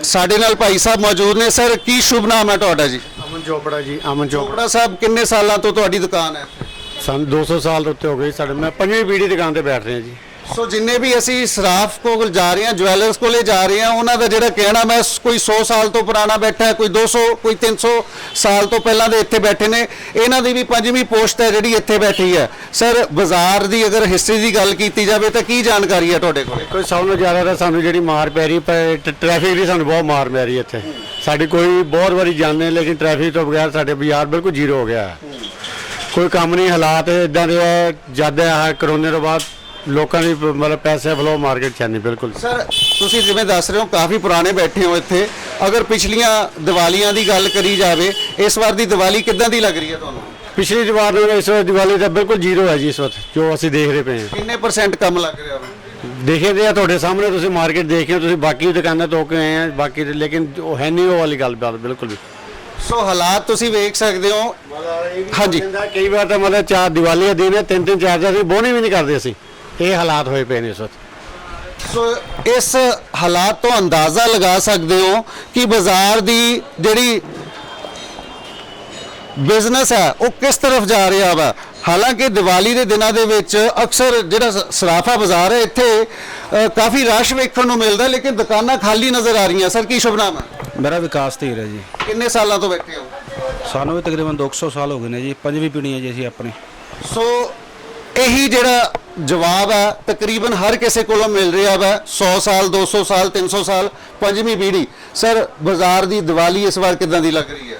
ਸਾਡੇ ਨਾਲ ਭਾਈ ਸਾਹਿਬ ਮੌਜੂਦ ਨੇ। ਸਰ ਕੀ ਸ਼ੁਭ ਨਾਮ ਹੈ ਤੁਹਾਡਾ ਜੀ? ਅਮਨ ਚੋਪੜਾ ਜੀ। ਅਮਨ ਚੋਪੜਾ ਸਾਹਿਬ, ਕਿੰਨੇ ਸਾਲਾਂ ਤੋਂ ਤੁਹਾਡੀ ਦੁਕਾਨ ਹੈ? ਸਾਨੂੰ 200 ਸਾਲ ਦੇ ਉੱਤੇ ਹੋ ਗਏ ਸਾਡੇ। ਮੈਂ 5ਵੀਂ ਪੀੜ੍ਹੀ ਦੁਕਾਨ ਤੇ ਬੈਠ ਰਿਹਾ ਜੀ। ਸੋ ਜਿੰਨੇ ਵੀ ਅਸੀਂ ਸਰਾਫ ਕੋਲ ਜਾ ਰਹੇ ਹਾਂ, ਜਵੈਲਰਸ ਕੋਲੇ ਜਾ ਰਹੇ ਹਾਂ, ਉਹਨਾਂ ਦਾ ਜਿਹੜਾ ਕਹਿਣਾ ਮੈਂ ਕੋਈ 100 ਸਾਲ ਤੋਂ ਪੁਰਾਣਾ ਬੈਠਾ ਹੈ, ਕੋਈ 200, ਕੋਈ 300 ਸਾਲ ਤੋਂ ਪਹਿਲਾਂ ਦੇ ਇੱਥੇ ਬੈਠੇ ਨੇ। ਇਹਨਾਂ ਦੀ ਵੀ 5ਵੀਂ ਪੋਸਟ ਹੈ ਜਿਹੜੀ ਇੱਥੇ ਬੈਠੀ ਹੈ। ਸਰ ਬਾਜ਼ਾਰ ਦੀ ਅਗਰ ਹਿਸਟਰੀ ਦੀ ਗੱਲ ਕੀਤੀ ਜਾਵੇ ਤਾਂ ਕੀ ਜਾਣਕਾਰੀ ਹੈ ਤੁਹਾਡੇ ਕੋਲ? ਕੋਈ ਸਭ ਤੋਂ ਜ਼ਿਆਦਾ ਤਾਂ ਸਾਨੂੰ ਜਿਹੜੀ ਮਾਰ ਪੈ ਰਹੀ ਟ੍ਰੈਫਿਕ ਦੀ, ਸਾਨੂੰ ਬਹੁਤ ਮਾਰ ਪੈ ਰਹੀ ਇੱਥੇ। ਸਾਡੀ ਕੋਈ ਬਹੁਤ ਵਾਰੀ ਜਾਂਦੇ ਲੇਕਿਨ ਟ੍ਰੈਫਿਕ ਤੋਂ ਬਗੈਰ ਸਾਡੇ ਬਾਜ਼ਾਰ ਬਿਲਕੁਲ ਜ਼ੀਰੋ ਹੋ ਗਿਆ। ਕੋਈ ਕੰਮ ਨਹੀਂ, ਹਾਲਾਤ ਇਦਾਂ ਦੇ ਆ ਜਦ ਆਹ ਕਰੋਨੇ ਤੋਂ ਬਾਅਦ ਲੋਕਾਂ ਦੀ ਮਤਲਬ ਪੈਸੇ ਫਲੋ ਮਾਰਕੀਟ 'ਚ ਨਹੀਂ ਬਿਲਕੁਲ। ਸਰ ਤੁਸੀਂ ਜਿਵੇਂ ਦੱਸ ਰਹੇ ਹੋ ਕਾਫੀ ਪੁਰਾਣੇ ਬੈਠੇ ਹੋ ਇੱਥੇ, ਅਗਰ ਪਿਛਲੀਆਂ ਦੀਵਾਲੀਆਂ ਦੀ ਗੱਲ ਕਰੀ ਜਾਵੇ ਇਸ ਵਾਰ ਦੀ ਦੀਵਾਲੀ ਕਿੱਦਾਂ ਦੀ ਲੱਗ ਰਹੀ ਹੈ ਤੁਹਾਨੂੰ? ਪਿਛਲੀ ਦੀਵਾਰ ਨੂੰ ਇਸ ਵਾਰ ਦੀਵਾਲੀ ਤਾਂ ਬਿਲਕੁਲ ਜ਼ੀਰੋ ਹੈ ਜੀ ਇਸ ਵਕਤ ਜੋ ਅਸੀਂ ਦੇਖਦੇ ਪਏ ਹਾਂ। ਕਿੰਨੇ % ਕਮ ਲੱਗ ਰਿਹਾ ਵਾ? ਦੇਖਦੇ ਆ ਤੁਹਾਡੇ ਸਾਹਮਣੇ, ਤੁਸੀਂ ਮਾਰਕੀਟ ਦੇਖਿਓ, ਤੁਸੀਂ ਬਾਕੀ ਦੁਕਾਨਾਂ ਤੋਂ ਕੇ ਆਏ ਆ ਬਾਕੀ ਲੇਕਿਨ ਉਹ ਹੈ ਨਹੀਂ ਉਹ ਵਾਲੀ ਗੱਲਬਾਤ ਬਿਲਕੁਲ ਵੀ। ਸੋ ਹਾਲਾਤ ਤੁਸੀਂ ਵੇਖ ਸਕਦੇ ਹੋ। ਹਾਂਜੀ, ਕਈ ਵਾਰ ਤਾਂ ਮਤਲਬ 4 ਦੀਵਾਲੀ ਦੇ ਦਿਨ 3-3 4 ਅਸੀਂ ਬੋਨੀ ਵੀ ਨਹੀਂ ਕਰਦੇ ਅਸੀਂ। ਇਹ ਹਾਲਾਤ ਹੋਏ ਪਏ ਨੇ ਇਸ ਵਕਤ। ਸੋ ਇਸ ਹਾਲਾਤ ਤੋਂ ਅੰਦਾਜ਼ਾ ਲਗਾ ਸਕਦੇ ਹੋ ਕਿ ਬਾਜ਼ਾਰ ਦੀ ਜਿਹੜੀ ਬਿਜ਼ਨਸ ਹੈ ਉਹ ਕਿਸ ਤਰਫ ਜਾ ਰਿਹਾ ਵਾ। ਹਾਲਾਂਕਿ ਦੀਵਾਲੀ ਦੇ ਦਿਨਾਂ ਦੇ ਵਿੱਚ ਅਕਸਰ ਜਿਹੜਾ ਸਰਾਫਾ ਬਾਜ਼ਾਰ ਹੈ ਇੱਥੇ ਕਾਫੀ ਰਸ਼ ਵੇਖਣ ਨੂੰ ਮਿਲਦਾ ਲੇਕਿਨ ਦੁਕਾਨਾਂ ਖਾਲੀ ਨਜ਼ਰ ਆ ਰਹੀਆਂ। ਸਰ ਕੀ ਸ਼ੁਭ ਨਾਮ ਹੈ? ਮੇਰਾ ਵਿਕਾਸ ਧੀਰ ਹੈ ਜੀ। ਕਿੰਨੇ ਸਾਲਾਂ ਤੋਂ ਬੈਠੇ ਹੋ? ਸਾਨੂੰ ਵੀ ਤਕਰੀਬਨ 200 ਸਾਲ ਹੋ ਗਏ ਨੇ ਜੀ। 5ਵੀਂ ਪੀੜ੍ਹੀ ਹੈ ਜੀ ਅਸੀਂ ਆਪਣੀ। ਸੋ ਇਹੀ ਜਿਹੜਾ ਜਵਾਬ ਹੈ ਤਕਰੀਬਨ ਹਰ ਕਿਸੇ ਕੋਲੋਂ ਮਿਲ ਰਿਹਾ ਵਾ। 100 ਸਾਲ, 200 ਸਾਲ, 300 ਸਾਲ, 5ਵੀਂ ਪੀੜ੍ਹੀ। ਸਰ ਬਾਜ਼ਾਰ ਦੀ ਦੀਵਾਲੀ ਇਸ ਵਾਰ ਕਿੱਦਾਂ ਦੀ ਲੱਗ ਰਹੀ ਹੈ?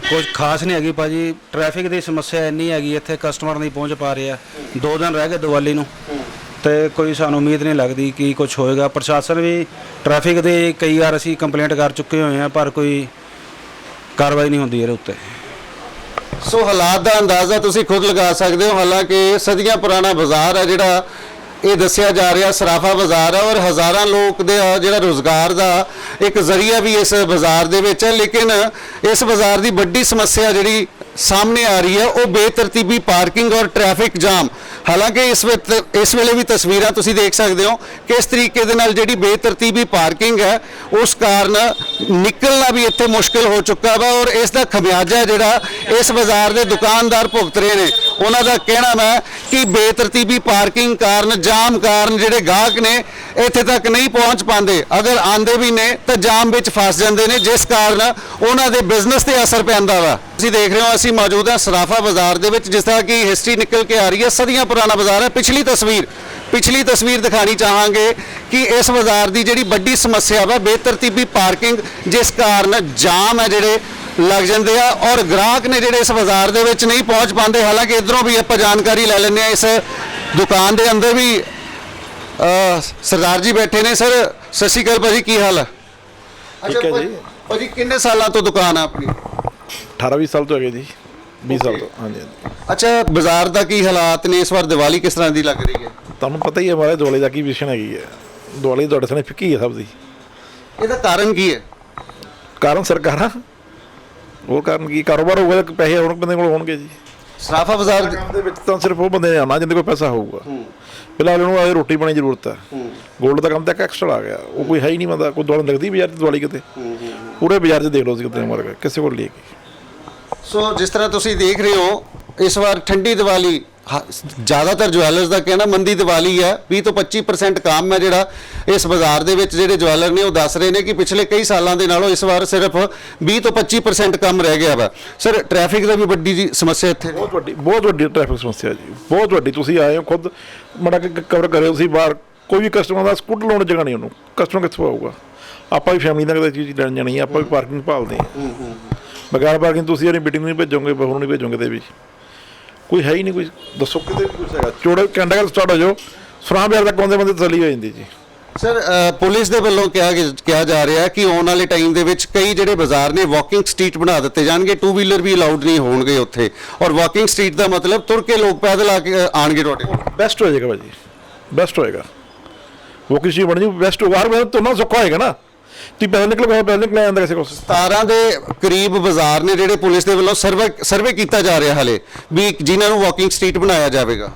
ਕੁਝ ਖਾਸ ਨਹੀਂ ਹੈਗੀ ਭਾਜੀ। ਟ੍ਰੈਫਿਕ ਦੀ ਸਮੱਸਿਆ ਇੰਨੀ ਹੈਗੀ ਇੱਥੇ, ਕਸਟਮਰ ਨਹੀਂ ਪਹੁੰਚ ਪਾ ਰਿਹਾ। 2 ਦਿਨ ਰਹਿ ਗਏ ਦੀਵਾਲੀ ਨੂੰ ਤੇ ਕੋਈ ਸਾਨੂੰ ਉਮੀਦ ਨਹੀਂ ਲੱਗਦੀ ਕਿ ਕੁਝ ਹੋਏਗਾ। ਪ੍ਰਸ਼ਾਸਨ ਵੀ ਟ੍ਰੈਫਿਕ ਦੇ ਕਈ ਵਾਰ ਅਸੀਂ ਕੰਪਲੇਂਟ ਕਰ ਚੁੱਕੇ ਹੋਏ ਹਾਂ, ਪਰ ਕੋਈ ਕਾਰਵਾਈ ਨਹੀਂ ਹੁੰਦੀ ਇਹਦੇ ਉੱਤੇ। ਸੋ ਹਾਲਾਤ ਦਾ ਅੰਦਾਜ਼ਾ ਤੁਸੀਂ ਖੁਦ ਲਗਾ ਸਕਦੇ ਹੋ। ਹਾਲਾਂਕਿ ਸਦੀਆਂ ਪੁਰਾਣਾ ਬਾਜ਼ਾਰ ਹੈ ਜਿਹੜਾ ਇਹ ਦੱਸਿਆ ਜਾ ਰਿਹਾ ਸਰਾਫਾ ਬਾਜ਼ਾਰ ਹੈ, ਔਰ ਹਜ਼ਾਰਾਂ ਲੋਕ ਦੇ ਜਿਹੜਾ ਰੋਜ਼ਗਾਰ ਦਾ ਇੱਕ ਜ਼ਰੀਆ ਵੀ ਇਸ ਬਾਜ਼ਾਰ ਦੇ ਵਿੱਚ ਹੈ। ਲੇਕਿਨ ਇਸ ਬਾਜ਼ਾਰ ਦੀ ਵੱਡੀ ਸਮੱਸਿਆ ਜਿਹੜੀ ਸਾਹਮਣੇ ਆ ਰਹੀ ਹੈ ਉਹ ਬੇਤਰਤੀਬੀ ਪਾਰਕਿੰਗ ਔਰ ਟ੍ਰੈਫਿਕ ਜਾਮ। ਹਾਲਾਂਕਿ ਇਸ ਵੇਲੇ ਵੀ ਤਸਵੀਰਾਂ ਤੁਸੀਂ ਦੇਖ ਸਕਦੇ ਹੋ ਕਿਸ ਤਰੀਕੇ ਦੇ ਨਾਲ ਜਿਹੜੀ ਬੇਤਰਤੀਬੀ ਪਾਰਕਿੰਗ ਹੈ ਉਸ ਕਾਰਨ ਨਿਕਲਣਾ ਵੀ ਇੱਥੇ ਮੁਸ਼ਕਿਲ ਹੋ ਚੁੱਕਾ ਵਾ, ਔਰ ਇਸ ਦਾ ਖਮਿਆਜਾ ਜਿਹੜਾ ਇਸ ਬਾਜ਼ਾਰ ਦੇ ਦੁਕਾਨਦਾਰ ਭੁਗਤ ਰਹੇ ਨੇ। ਉਹਨਾਂ ਦਾ ਕਹਿਣਾ ਹੈ ਕਿ ਬੇਤਰਤੀਬੀ ਪਾਰਕਿੰਗ ਕਾਰਨ, ਜਾਮ ਕਾਰਨ ਜਿਹੜੇ ਗਾਹਕ ਨੇ ਇੱਥੇ ਤੱਕ ਨਹੀਂ ਪਹੁੰਚ ਪਾਉਂਦੇ, ਅਗਰ ਆਂਦੇ ਵੀ ਨੇ ਤਾਂ ਜਾਮ ਵਿੱਚ ਫਸ ਜਾਂਦੇ ਨੇ, ਜਿਸ ਕਾਰਨ ਉਹਨਾਂ ਦੇ ਬਿਜ਼ਨਸ ਤੇ ਅਸਰ ਪੈਂਦਾ ਵਾ। ਤੁਸੀਂ ਦੇਖ ਰਹੇ ਹੋ ਅਸੀਂ ਮੌਜੂਦ ਹਾਂ ਸਰਾਫਾ ਬਾਜ਼ਾਰ ਦੇ ਵਿੱਚ, ਜਿਸ ਤਰ੍ਹਾਂ ਕਿ ਹਿਸਟਰੀ ਨਿਕਲ ਕੇ ਆ ਰਹੀ ਹੈ। ਸਦੀਆਂ ਪੁਰਾਣਾ ਬਾਜ਼ਾਰ ਹੈ। ਪਿਛਲੀ ਤਸਵੀਰ ਦਿਖਾਣੀ ਚਾਹਾਂਗੇ ਕਿ ਇਸ ਬਾਜ਼ਾਰ ਦੀ ਜਿਹੜੀ ਵੱਡੀ ਸਮੱਸਿਆ ਵਾ ਬੇਤਰਤੀਬੀ ਪਾਰਕਿੰਗ, ਜਿਸ ਕਾਰਨ ਜਾਮ ਹੈ ਜਿਹੜੇ ਲੱਗ ਜਾਂਦੇ ਆ ਔਰ ਗ੍ਰਾਹਕ ਨੇ ਜਿਹੜੇ ਇਸ ਬਾਜ਼ਾਰ ਦੇ ਵਿੱਚ ਨਹੀਂ ਪਹੁੰਚ ਪਾਉਂਦੇ। ਹਾਲਾਂਕਿ ਇਧਰੋਂ ਵੀ ਆਪਾਂ ਜਾਣਕਾਰੀ ਲੈ ਲੈਂਦੇ ਆ। ਇਸ ਦੁਕਾਨ ਦੇ ਅੰਦਰ ਵੀ ਸਰਦਾਰ ਜੀ ਬੈਠੇ ਨੇ। ਸਰ ਸਤਿ ਸ਼੍ਰੀ ਅਕਾਲ ਭਾਜੀ, ਕੀ ਹਾਲ ਹੈ? ਠੀਕ ਹੈ ਜੀ। ਭਾਜੀ ਕਿੰਨੇ ਸਾਲਾਂ ਤੋਂ ਦੁਕਾਨ ਹੈ ਆਪਣੀ? 18-20 ਸਾਲ ਤੋਂ ਹੈਗੇ ਜੀ, 20 ਸਾਲ ਤੋਂ। ਹਾਂਜੀ ਹਾਂਜੀ। ਅੱਛਾ, ਬਾਜ਼ਾਰ ਦਾ ਕੀ ਹਾਲਾਤ ਨੇ ਇਸ ਵਾਰ? ਦੀਵਾਲੀ ਕਿਸ ਤਰ੍ਹਾਂ ਦੀ ਲੱਗ ਰਹੀ ਹੈ? ਤੁਹਾਨੂੰ ਪਤਾ ਹੀ ਹੈ ਮਾਰੇ ਦਿਵਾਲੀ ਦਾ ਕੀ ਵਿਸ਼ਨ ਹੈਗੀ ਹੈ। ਦਿਵਾਲੀ ਤੁਹਾਡੇ ਸਾਹਮਣੇ ਫਿੱਕੀ ਹੈ ਸਭ ਦੀ। ਇਹਦਾ ਕਾਰਨ ਕੀ ਹੈ? ਕਾਰਨ ਸਰਕਾਰਾਂ, ਹੋਰ ਕਾਰਨ ਕੀ? ਕਾਰੋਬਾਰ ਹੋਊਗਾ ਤਾਂ ਪੈਸੇ ਹੋਰ ਬੰਦੇ ਕੋਲ ਹੋਣਗੇ ਜੀ। ਸਰਾਫਾ ਬਾਜ਼ਾਰ ਦੇ ਵਿੱਚ ਤਾਂ ਸਿਰਫ ਉਹ ਬੰਦੇ ਨੇ ਆਉਣਾ ਜਿਹਦੇ ਕੋਲ ਪੈਸਾ ਹੋਊਗਾ। ਫਿਲਹਾਲ ਉਹਨੂੰ ਆਏ ਰੋਟੀ ਪਾਣੀ ਜ਼ਰੂਰਤ ਹੈ। ਗੋਲਡ ਦਾ ਕੰਮ ਤਾਂ ਇੱਕ ਐਕਸਟਰਾ ਆ ਗਿਆ, ਉਹ ਕੋਈ ਹੈ ਹੀ ਨਹੀਂ ਬੰਦਾ। ਕੋਈ ਦੌੜ ਲੱਗਦੀ ਬਾਜ਼ਾਰ 'ਚ ਦਿਵਾਲੀ ਕਿਤੇ, ਪੂਰੇ ਬਾਜ਼ਾਰ 'ਚ ਦੇਖ ਲਓ ਤੁਸੀਂ ਕਿਤੇ ਮਰ ਗਿਆ ਕਿਸੇ ਕੋਲ ਲੈ ਕੇ। ਸੋ ਜਿਸ ਤਰ੍ਹਾਂ ਤੁਸੀਂ ਦੇਖ ਰਹੇ ਹੋ ਇਸ ਵਾਰ ਠੰਡੀ ਦੀਵਾਲੀ, ਜ਼ਿਆਦਾਤਰ ਜਵੈਲਰਸ ਦਾ ਕਹਿਣਾ ਮੰਦੀ ਦੀਵਾਲੀ ਹੈ। 20 ਤੋਂ 25% ਕੰਮ ਹੈ ਜਿਹੜਾ ਇਸ ਬਾਜ਼ਾਰ ਦੇ ਵਿੱਚ ਜਿਹੜੇ ਜਵੈਲਰ ਨੇ ਉਹ ਦੱਸ ਰਹੇ ਨੇ ਕਿ ਪਿਛਲੇ ਕਈ ਸਾਲਾਂ ਦੇ ਨਾਲੋਂ ਇਸ ਵਾਰ ਸਿਰਫ 20 ਤੋਂ 25% ਕੰਮ ਰਹਿ ਗਿਆ ਵਾ। ਸਰ ਟ੍ਰੈਫਿਕ ਦਾ ਵੀ ਵੱਡੀ ਜੀ ਸਮੱਸਿਆ ਇੱਥੇ? ਬਹੁਤ ਵੱਡੀ ਟ੍ਰੈਫਿਕ ਸਮੱਸਿਆ ਜੀ, ਬਹੁਤ ਵੱਡੀ। ਤੁਸੀਂ ਆਏ ਹੋ ਖੁਦ ਮਾੜਾ ਕਵਰ ਕਰਿਓ ਤੁਸੀਂ ਬਾਹਰ, ਕੋਈ ਵੀ ਕਸਟਮਰ ਦਾ ਸਕੂਟਰ ਲਾਉਣ ਜਗ੍ਹਾ ਨਹੀਂ ਉਹਨੂੰ। ਕਸਟਮਰ ਕਿੱਥੋਂ ਆਊਗਾ? ਆਪਾਂ ਵੀ ਫੈਮਿਲੀ ਨਾਲ ਕਦੇ ਚੀਜ਼ ਲੈਣ ਜਾਣੀ ਹੈ, ਆਪਾਂ ਵੀ ਪਾਰਕਿੰਗ ਭਾਲਦੇ ਹਾਂ। ਬਗੈਰ ਪਾਰਕਿੰਗ ਤੁਸੀਂ ਆਪਣੀ ਬੇਟੀ ਨੂੰ ਨਹੀਂ ਭੇਜੋਗੇ, ਬਹੂ ਨੂੰ ਨਹੀਂ ਭੇਜੋਗੇ, ਤੇ ਵੀ ਕੋਈ ਹੈ ਹੀ ਨਹੀਂ। ਕੋਈ ਦੱਸੋ ਕਿਤੇ ਵੀ ਕੁਛ ਹੈਗਾ? ਚੋੜੇ ਕੈਂਡਾ ਸਟਾਰਟ ਹੋ ਜਾਓ, ਸੁਰਾਂ ਬਾਜ਼ਾਰ ਤੱਕ ਆਉਂਦੇ ਬੰਦੇ ਤਸੱਲੀ ਹੋ ਜਾਂਦੀ ਜੀ। ਸਰ ਪੁਲਿਸ ਦੇ ਵੱਲੋਂ ਕਿਹਾ ਜਾ ਰਿਹਾ ਕਿ ਆਉਣ ਵਾਲੇ ਟਾਈਮ ਦੇ ਵਿੱਚ ਕਈ ਜਿਹੜੇ ਬਾਜ਼ਾਰ ਨੇ ਵਾਕਿੰਗ ਸਟਰੀਟ ਬਣਾ ਦਿੱਤੇ ਜਾਣਗੇ, 2 ਵੀਲਰ ਵੀ ਅਲਾਉਡ ਨਹੀਂ ਹੋਣਗੇ ਉੱਥੇ। ਔਰ ਵਾਕਿੰਗ ਸਟਰੀਟ ਦਾ ਮਤਲਬ ਤੁਰ ਕੇ ਲੋਕ ਪੈਦਲ ਆ ਕੇ ਆਣਗੇ ਤੁਹਾਡੇ ਕੋਲ। ਬੈਸਟ ਹੋ ਜਾਏਗਾ ਭਾਜੀ, ਬੈਸਟ ਹੋਏਗਾ। ਵਾਕਿੰਗ ਸਟਰੀਟ ਬਣ ਜੀ, ਬੈਸਟ ਹੋਗਾ। ਹਰ ਤੁਰਨਾ ਸੌਖਾ ਹੋਏਗਾ ਨਾ। ਤੁਸੀਂ ਪੈਦਲ ਨਿਕਲੋ, ਪੈਦਲ ਨਿਕਲਿਆ ਜਾਂਦਾ ਕਿਸੇ ਕੋਲ। 17 ਦੇ ਕਰੀਬ ਬਾਜ਼ਾਰ ਨੇ ਜਿਹੜੇ ਪੁਲਿਸ ਦੇ ਵੱਲੋਂ ਸਰਵੇ ਕੀਤਾ ਜਾ ਰਿਹਾ ਹਾਲੇ ਵੀ ਜਿਨ੍ਹਾਂ ਨੂੰ ਵਾਕਿੰਗ ਸਟਰੀਟ ਬਣਾਇਆ ਜਾਵੇਗਾ।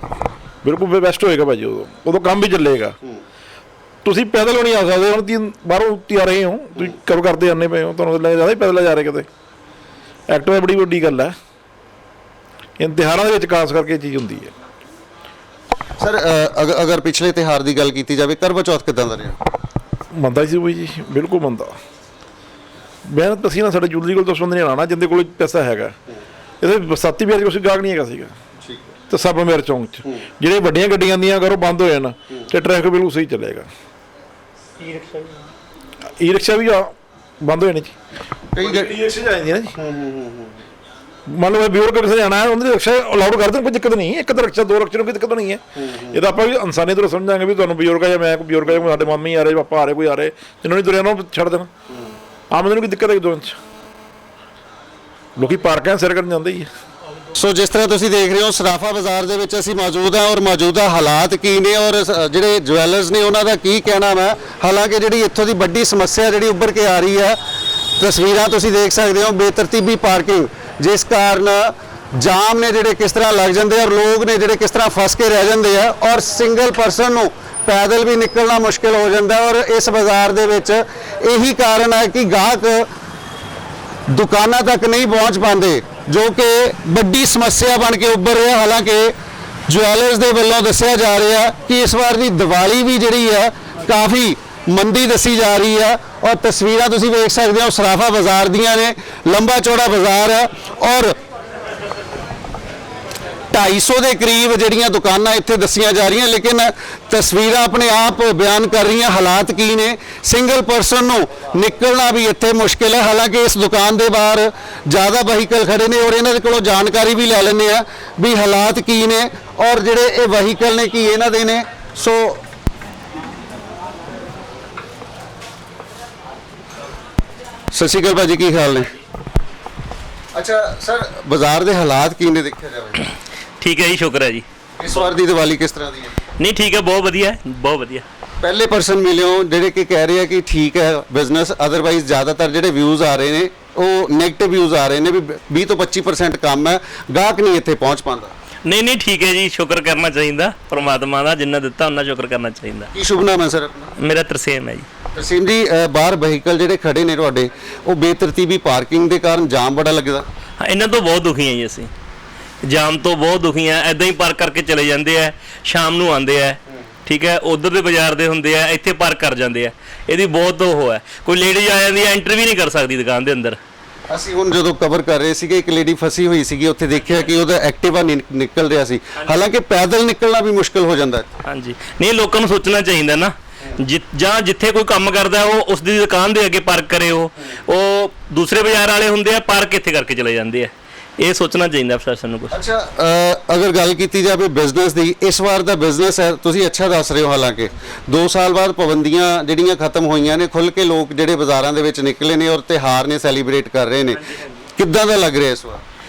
ਬਿਲਕੁਲ ਬੈਸਟ ਹੋਏਗਾ ਭਾਜੀ। ਉਦੋਂ ਕੰਮ ਵੀ ਚੱਲੇਗਾ। ਤੁਸੀਂ ਪੈਦਲ ਨਹੀਂ ਆ ਸਕਦੇ। ਹੁਣ ਤੁਸੀਂ ਬਾਹਰੋਂ ਆ ਰਹੇ ਹੋ, ਤੁਸੀਂ ਕਵਰ ਕਰਦੇ ਆਨੇ ਪਏ ਹੋ, ਤੁਹਾਨੂੰ ਲੈ ਜਾਂਦਾ ਹੀ ਪੈਦਲ ਜਾ ਰਹੇ ਕਿਤੇ। ਐਕਟਿਵਾ ਬੜੀ ਵੱਡੀ ਗੱਲ ਹੈ। ਤਿਉਹਾਰਾਂ ਦੇ ਵਿੱਚ ਖਾਸ ਕਰਕੇ ਇਹ ਚੀਜ਼ ਹੁੰਦੀ ਹੈ। ਸਰ ਅਗਰ ਪਿਛਲੇ ਤਿਉਹਾਰ ਦੀ ਗੱਲ ਕੀਤੀ ਜਾਵੇ, ਕਰਵਾ ਚੌਥ ਕਿੱਦਾਂ ਦਾ ਰਿਹਾ? ਮੰਦਾ ਹੀ ਸੀ ਬਈ ਜੀ, ਬਿਲਕੁਲ ਮੰਦਾ। ਮਿਹਨਤ ਅਸੀਂ ਨਾ ਸਾਡੇ ਜੁਲਦੀ ਕੋਲ ਤਾਂ ਬੰਦੇ ਨੇ ਆਉਣਾ ਜਿੰਦੇ ਕੋਲ ਪੈਸਾ ਹੈਗਾ। ਇਹਦੇ ਬਰਸਾਤੀ ਵਿਆਜ ਕੁਛ ਗਾਹਕ ਨਹੀਂ ਹੈਗਾ ਸੀਗਾ। ਤੇ ਸਭ ਮੇਰੇ ਚੌਂਕ 'ਚ ਜਿਹੜੇ ਵੱਡੀਆਂ ਗੱਡੀਆਂ ਆਉਂਦੀਆਂ ਅਗਰ ਉਹ ਬੰਦ ਹੋ ਜਾਣ ਤੇ ਟ੍ਰੈਫਿਕ ਬਿਲਕੁਲ ਸਹੀ ਚੱਲੇਗਾ। ਈ ਰਿਕਸ਼ਾ ਵੀ ਬੰਦ ਹੋ ਜਾਣੇ ਜੀ। ਕਈ ਗੱਡੀ ਰਿਕਸ਼ਾ ਜਾਂਦੀਆਂ ਜੀ। ਮੰਨ ਲਓ ਬਜ਼ੁਰਗ ਕਿਸੇ ਜਾਣਾ ਹੈ, ਉਹਦੇ ਰਿਕਸ਼ਾ ਅਲਾਉਡ ਕਰ ਦੇਣ, ਕੋਈ ਦਿੱਕਤ ਨਹੀਂ। ਇੱਕ ਤਾਂ ਰਿਕਸ਼ਾ, 2 ਰਿਕਸ਼ੇ ਨੂੰ ਕੋਈ ਦਿੱਕਤ ਨਹੀਂ ਹੈ। ਇਹ ਤਾਂ ਆਪਾਂ ਵੀ ਇਨਸਾਨੀਅਤ ਤੋਂ ਸਮਝਾਂਗੇ ਵੀ ਤੁਹਾਨੂੰ ਬਜ਼ੁਰਗ ਆ ਜਾਂ ਮੈਂ ਕੋਈ ਬਜ਼ੁਰਗ ਆ, ਸਾਡੇ ਮਾਮੀ ਆ ਰਹੇ, ਪਾਪਾ ਆ ਰਹੇ, ਕੋਈ ਆ ਰਹੇ, ਜਿਹਨਾਂ ਨੂੰ ਤੁਰਿਆ ਨੂੰ ਛੱਡ ਦੇਣਾ। ਆਮ ਬੰਦੇ ਨੂੰ ਕੋਈ ਦਿੱਕਤ ਹੈ? 2 ਇੰਚ ਲੋਕੀ ਪਾਰਕਾਂ ਸਿਰ ਕਰਨ ਜਾਂਦੇ ਹੀ ਹੈ। ਸੋ ਜਿਸ ਤਰ੍ਹਾਂ ਤੁਸੀਂ ਦੇਖ ਰਹੇ ਹੋ ਸਰਾਫਾ ਬਾਜ਼ਾਰ ਦੇ ਵਿੱਚ ਅਸੀਂ ਮੌਜੂਦ ਹਾਂ ਔਰ ਮੌਜੂਦਾ ਹਾਲਾਤ ਕੀ ਨੇ ਔਰ ਜਿਹੜੇ ਜਵੈਲਰਸ ਨੇ ਉਹਨਾਂ ਦਾ ਕੀ ਕਹਿਣਾ ਹੈ। ਹਾਲਾਂਕਿ ਜਿਹੜੀ ਇੱਥੋਂ ਦੀ ਵੱਡੀ ਸਮੱਸਿਆ ਜਿਹੜੀ ਉੱਭਰ ਕੇ ਆ ਰਹੀ ਹੈ, ਤਸਵੀਰਾਂ ਤੁਸੀਂ ਦੇਖ ਸਕਦੇ ਹੋ, ਬੇਤਰਤੀਬੀ ਪਾਰਕਿੰਗ, ਜਿਸ ਕਾਰਨ ਜਾਮ ਨੇ ਜਿਹੜੇ ਕਿਸ ਤਰ੍ਹਾਂ ਲੱਗ ਜਾਂਦੇ ਔਰ ਲੋਕ ਨੇ ਜਿਹੜੇ ਕਿਸ ਤਰ੍ਹਾਂ ਫਸ ਕੇ ਰਹਿ ਜਾਂਦੇ ਆ ਔਰ ਸਿੰਗਲ ਪਰਸਨ ਨੂੰ ਪੈਦਲ ਵੀ ਨਿਕਲਣਾ ਮੁਸ਼ਕਿਲ ਹੋ ਜਾਂਦਾ। ਔਰ ਇਸ ਬਾਜ਼ਾਰ ਦੇ ਵਿੱਚ ਇਹੀ ਕਾਰਨ ਹੈ ਕਿ ਗਾਹਕ ਦੁਕਾਨਾਂ ਤੱਕ ਨਹੀਂ ਪਹੁੰਚ ਪਾਉਂਦੇ, ਜੋ ਕਿ ਵੱਡੀ ਸਮੱਸਿਆ ਬਣ ਕੇ ਉੱਭਰ ਰਿਹਾ। ਹਾਲਾਂਕਿ ਜਵੈਲਰਸ ਦੇ ਵੱਲੋਂ ਦੱਸਿਆ ਜਾ ਰਿਹਾ ਕਿ ਇਸ ਵਾਰ ਦੀ ਦੀਵਾਲੀ ਵੀ ਜਿਹੜੀ ਹੈ ਕਾਫੀ ਮੰਦੀ ਦੱਸੀ ਜਾ ਰਹੀ ਹੈ। ਔਰ ਤਸਵੀਰਾਂ ਤੁਸੀਂ ਵੇਖ ਸਕਦੇ ਹੋ ਸਰਾਫਾ ਬਾਜ਼ਾਰ ਦੀਆਂ ਨੇ। ਲੰਬਾ ਚੌੜਾ ਬਾਜ਼ਾਰ ਹੈ ਔਰ 250 ਦੇ ਕਰੀਬ ਜਿਹੜੀਆਂ ਦੁਕਾਨਾਂ ਇੱਥੇ ਦੱਸੀਆਂ ਜਾ ਰਹੀਆਂ, ਲੇਕਿਨ ਤਸਵੀਰਾਂ ਆਪਣੇ ਆਪ ਬਿਆਨ ਕਰ ਰਹੀਆਂ ਹਾਲਾਤ ਕੀ ਨੇ। ਸਿੰਗਲ ਪਰਸਨ ਨੂੰ ਨਿਕਲਣਾ ਵੀ ਇੱਥੇ ਮੁਸ਼ਕਿਲ ਹੈ। ਹਾਲਾਂਕਿ ਇਸ ਦੁਕਾਨ ਦੇ ਬਾਹਰ ਜ਼ਿਆਦਾ ਵਹੀਕਲ ਖੜੇ ਨੇ ਔਰ ਇਹਨਾਂ ਦੇ ਕੋਲੋਂ ਜਾਣਕਾਰੀ ਵੀ ਲੈ ਲੈਂਦੇ ਆ ਵੀ ਹਾਲਾਤ ਕੀ ਨੇ ਔਰ ਜਿਹੜੇ ਇਹ ਵਹੀਕਲ ਨੇ ਕੀ ਇਹਨਾਂ ਦੇ ਨੇ ਸੋ ਸਤਿ ਸ਼੍ਰੀ ਅਕਾਲ ਭਾਜੀ, ਕੀ ਖਿਆਲ ਨੇ? ਅੱਛਾ ਸਰ, ਬਾਜ਼ਾਰ ਦੇ ਹਾਲਾਤ ਕੀ ਨੇ ਦੇਖਿਆ ਜਾਵੇ? ਠੀਕ ਹੈ ਜੀ, ਸ਼ੁਕਰ ਹੈ ਜੀ। ਇਸ ਵਾਰ ਦੀ ਦੀਵਾਲੀ ਕਿਸ ਤਰ੍ਹਾਂ ਦੀ ਹੈ? ਨਹੀਂ ਠੀਕ ਹੈ, ਬਹੁਤ ਵਧੀਆ ਹੈ, ਬਹੁਤ ਵਧੀਆ। ਪਹਿਲੇ ਪਰਸਨ ਮਿਲਿਓ ਜਿਹੜੇ ਕਿ ਕਹਿ ਰਹੇ ਆ ਕਿ ਠੀਕ ਹੈ ਬਿਜ਼ਨਸ, ਅਦਰਵਾਈਜ਼ ਜ਼ਿਆਦਾਤਰ ਜਿਹੜੇ ਵਿਊਜ਼ ਆ ਰਹੇ ਨੇ ਉਹ ਨੈਗੇਟਿਵ ਵਿਊਜ਼ ਆ ਰਹੇ ਨੇ ਵੀ 20 ਤੋਂ 25% ਕੰਮ ਹੈ, ਗਾਹਕ ਨਹੀਂ ਇੱਥੇ ਪਹੁੰਚ ਪਾਉਂਦਾ। ਨਹੀਂ ਠੀਕ ਹੈ ਜੀ, ਸ਼ੁਕਰ ਕਰਨਾ ਚਾਹੀਦਾ ਪਰਮਾਤਮਾ ਦਾ, ਜਿੰਨਾ ਦਿੱਤਾ ਉਹਨਾਂ ਸ਼ੁਕਰ ਕਰਨਾ ਚਾਹੀਦਾ। ਕੀ ਸ਼ੁਭ ਨਾਮ ਹੈ ਸਰ ਆਪਣਾ? ਮੇਰਾ ਤਰਸੇਮ ਹੈ ਜੀ। ਤਰਸੇਮ ਜੀ, ਬਾਹਰ ਵਹੀਕਲ ਜਿਹੜੇ ਖੜੇ ਨੇ ਤੁਹਾਡੇ, ਉਹ ਬੇਤਰਤੀਬੀ ਪਾਰਕਿੰਗ ਦੇ ਕਾਰਨ ਜਾਮ ਬੜਾ ਲੱਗਦਾ। ਹਾਂ, ਇਹਨਾਂ ਤੋਂ ਬਹੁਤ ਦੁਖੀ ਹਾਂ ਜੀ ਅਸੀਂ, ਜਾਮ ਤੋਂ ਬਹੁਤ ਦੁਖੀ ਹਾਂ। ਐਦਾਂ ਹੀ ਪਾਰਕ ਕਰਕੇ ਚਲੇ ਜਾਂਦੇ ਆ, ਸ਼ਾਮ ਨੂੰ ਆਉਂਦੇ ਆ, ਠੀਕ ਹੈ, ਉਧਰ ਦੇ ਬਾਜ਼ਾਰ ਦੇ ਹੁੰਦੇ ਆ, ਇੱਥੇ ਪਾਰਕ ਕਰ ਜਾਂਦੇ ਆ। ਇਹਦੀ ਬਹੁਤ ਉਹ ਹੈ, ਕੋਈ ਲੇਡੀਜ਼ ਆ ਜਾਂਦੀ ਹੈ, ਐਂਟਰ ਵੀ ਨਹੀਂ ਕਰ ਸਕਦੀ ਦੁਕਾਨ ਦੇ ਅੰਦਰ। ਅਸੀਂ ਹੁਣ ਜਦੋਂ ਕਵਰ ਕਰ ਰਹੇ ਸੀਗੇ, ਇੱਕ ਲੇਡੀ ਫਸੀ ਹੋਈ ਸੀਗੀ, ਉੱਥੇ ਦੇਖਿਆ ਕਿ ਉਹਦਾ ਐਕਟਿਵਾ ਨਿਕਲ ਰਿਹਾ ਸੀ, ਹਾਲਾਂਕਿ ਪੈਦਲ ਨਿਕਲਣਾ ਵੀ ਮੁਸ਼ਕਲ ਹੋ ਜਾਂਦਾ ਹੈ। ਹਾਂਜੀ, ਨਹੀਂ ਲੋਕਾਂ ਨੂੰ ਸੋਚਣਾ ਚਾਹੀਦਾ ਨਾ, ਜਾਂ ਜਿੱਥੇ ਕੋਈ ਕੰਮ ਕਰਦਾ ਉਹ ਉਸ ਦੀ ਦੁਕਾਨ ਦੇ ਅੱਗੇ ਪਾਰਕ ਕਰੇ। ਉਹ ਦੂਸਰੇ ਬਾਜ਼ਾਰ ਵਾਲੇ ਹੁੰਦੇ ਆ, ਪਾਰਕ ਇੱਥੇ ਕਰਕੇ ਚਲੇ ਜਾਂਦੇ ਆ। ਇਹ ਸੋਚਣਾ ਚਾਹੀਦਾ ਪ੍ਰਸ਼ਾਸਨ ਨੂੰ ਕੁਝ। ਅੱਛਾ, ਅਗਰ ਗੱਲ ਕੀਤੀ ਜਾਵੇ ਬਿਜ਼ਨਸ ਦੀ, ਇਸ ਵਾਰ ਦਾ ਬਿਜ਼ਨਸ ਹੈ, ਤੁਸੀਂ ਅੱਛਾ ਦੱਸ ਰਹੇ ਹੋ, ਹਾਲਾਂਕਿ 2 ਸਾਲ ਬਾਅਦ ਪਾਬੰਦੀਆਂ ਜਿਹੜੀਆਂ ਖਤਮ ਹੋਈਆਂ ਨੇ, ਖੁੱਲ੍ਹ ਕੇ ਲੋਕ ਜਿਹੜੇ ਬਾਜ਼ਾਰਾਂ ਦੇ ਵਿੱਚ ਨਿਕਲੇ ਨੇ ਔਰ ਤਿਉਹਾਰ ਨੇ ਸੈਲੀਬ੍ਰੇਟ ਕਰ ਰਹੇ ਨੇ, ਕਿੱਦਾਂ ਦਾ ਲੱਗ ਰਿਹਾ ਇਸ ਵਾਰ?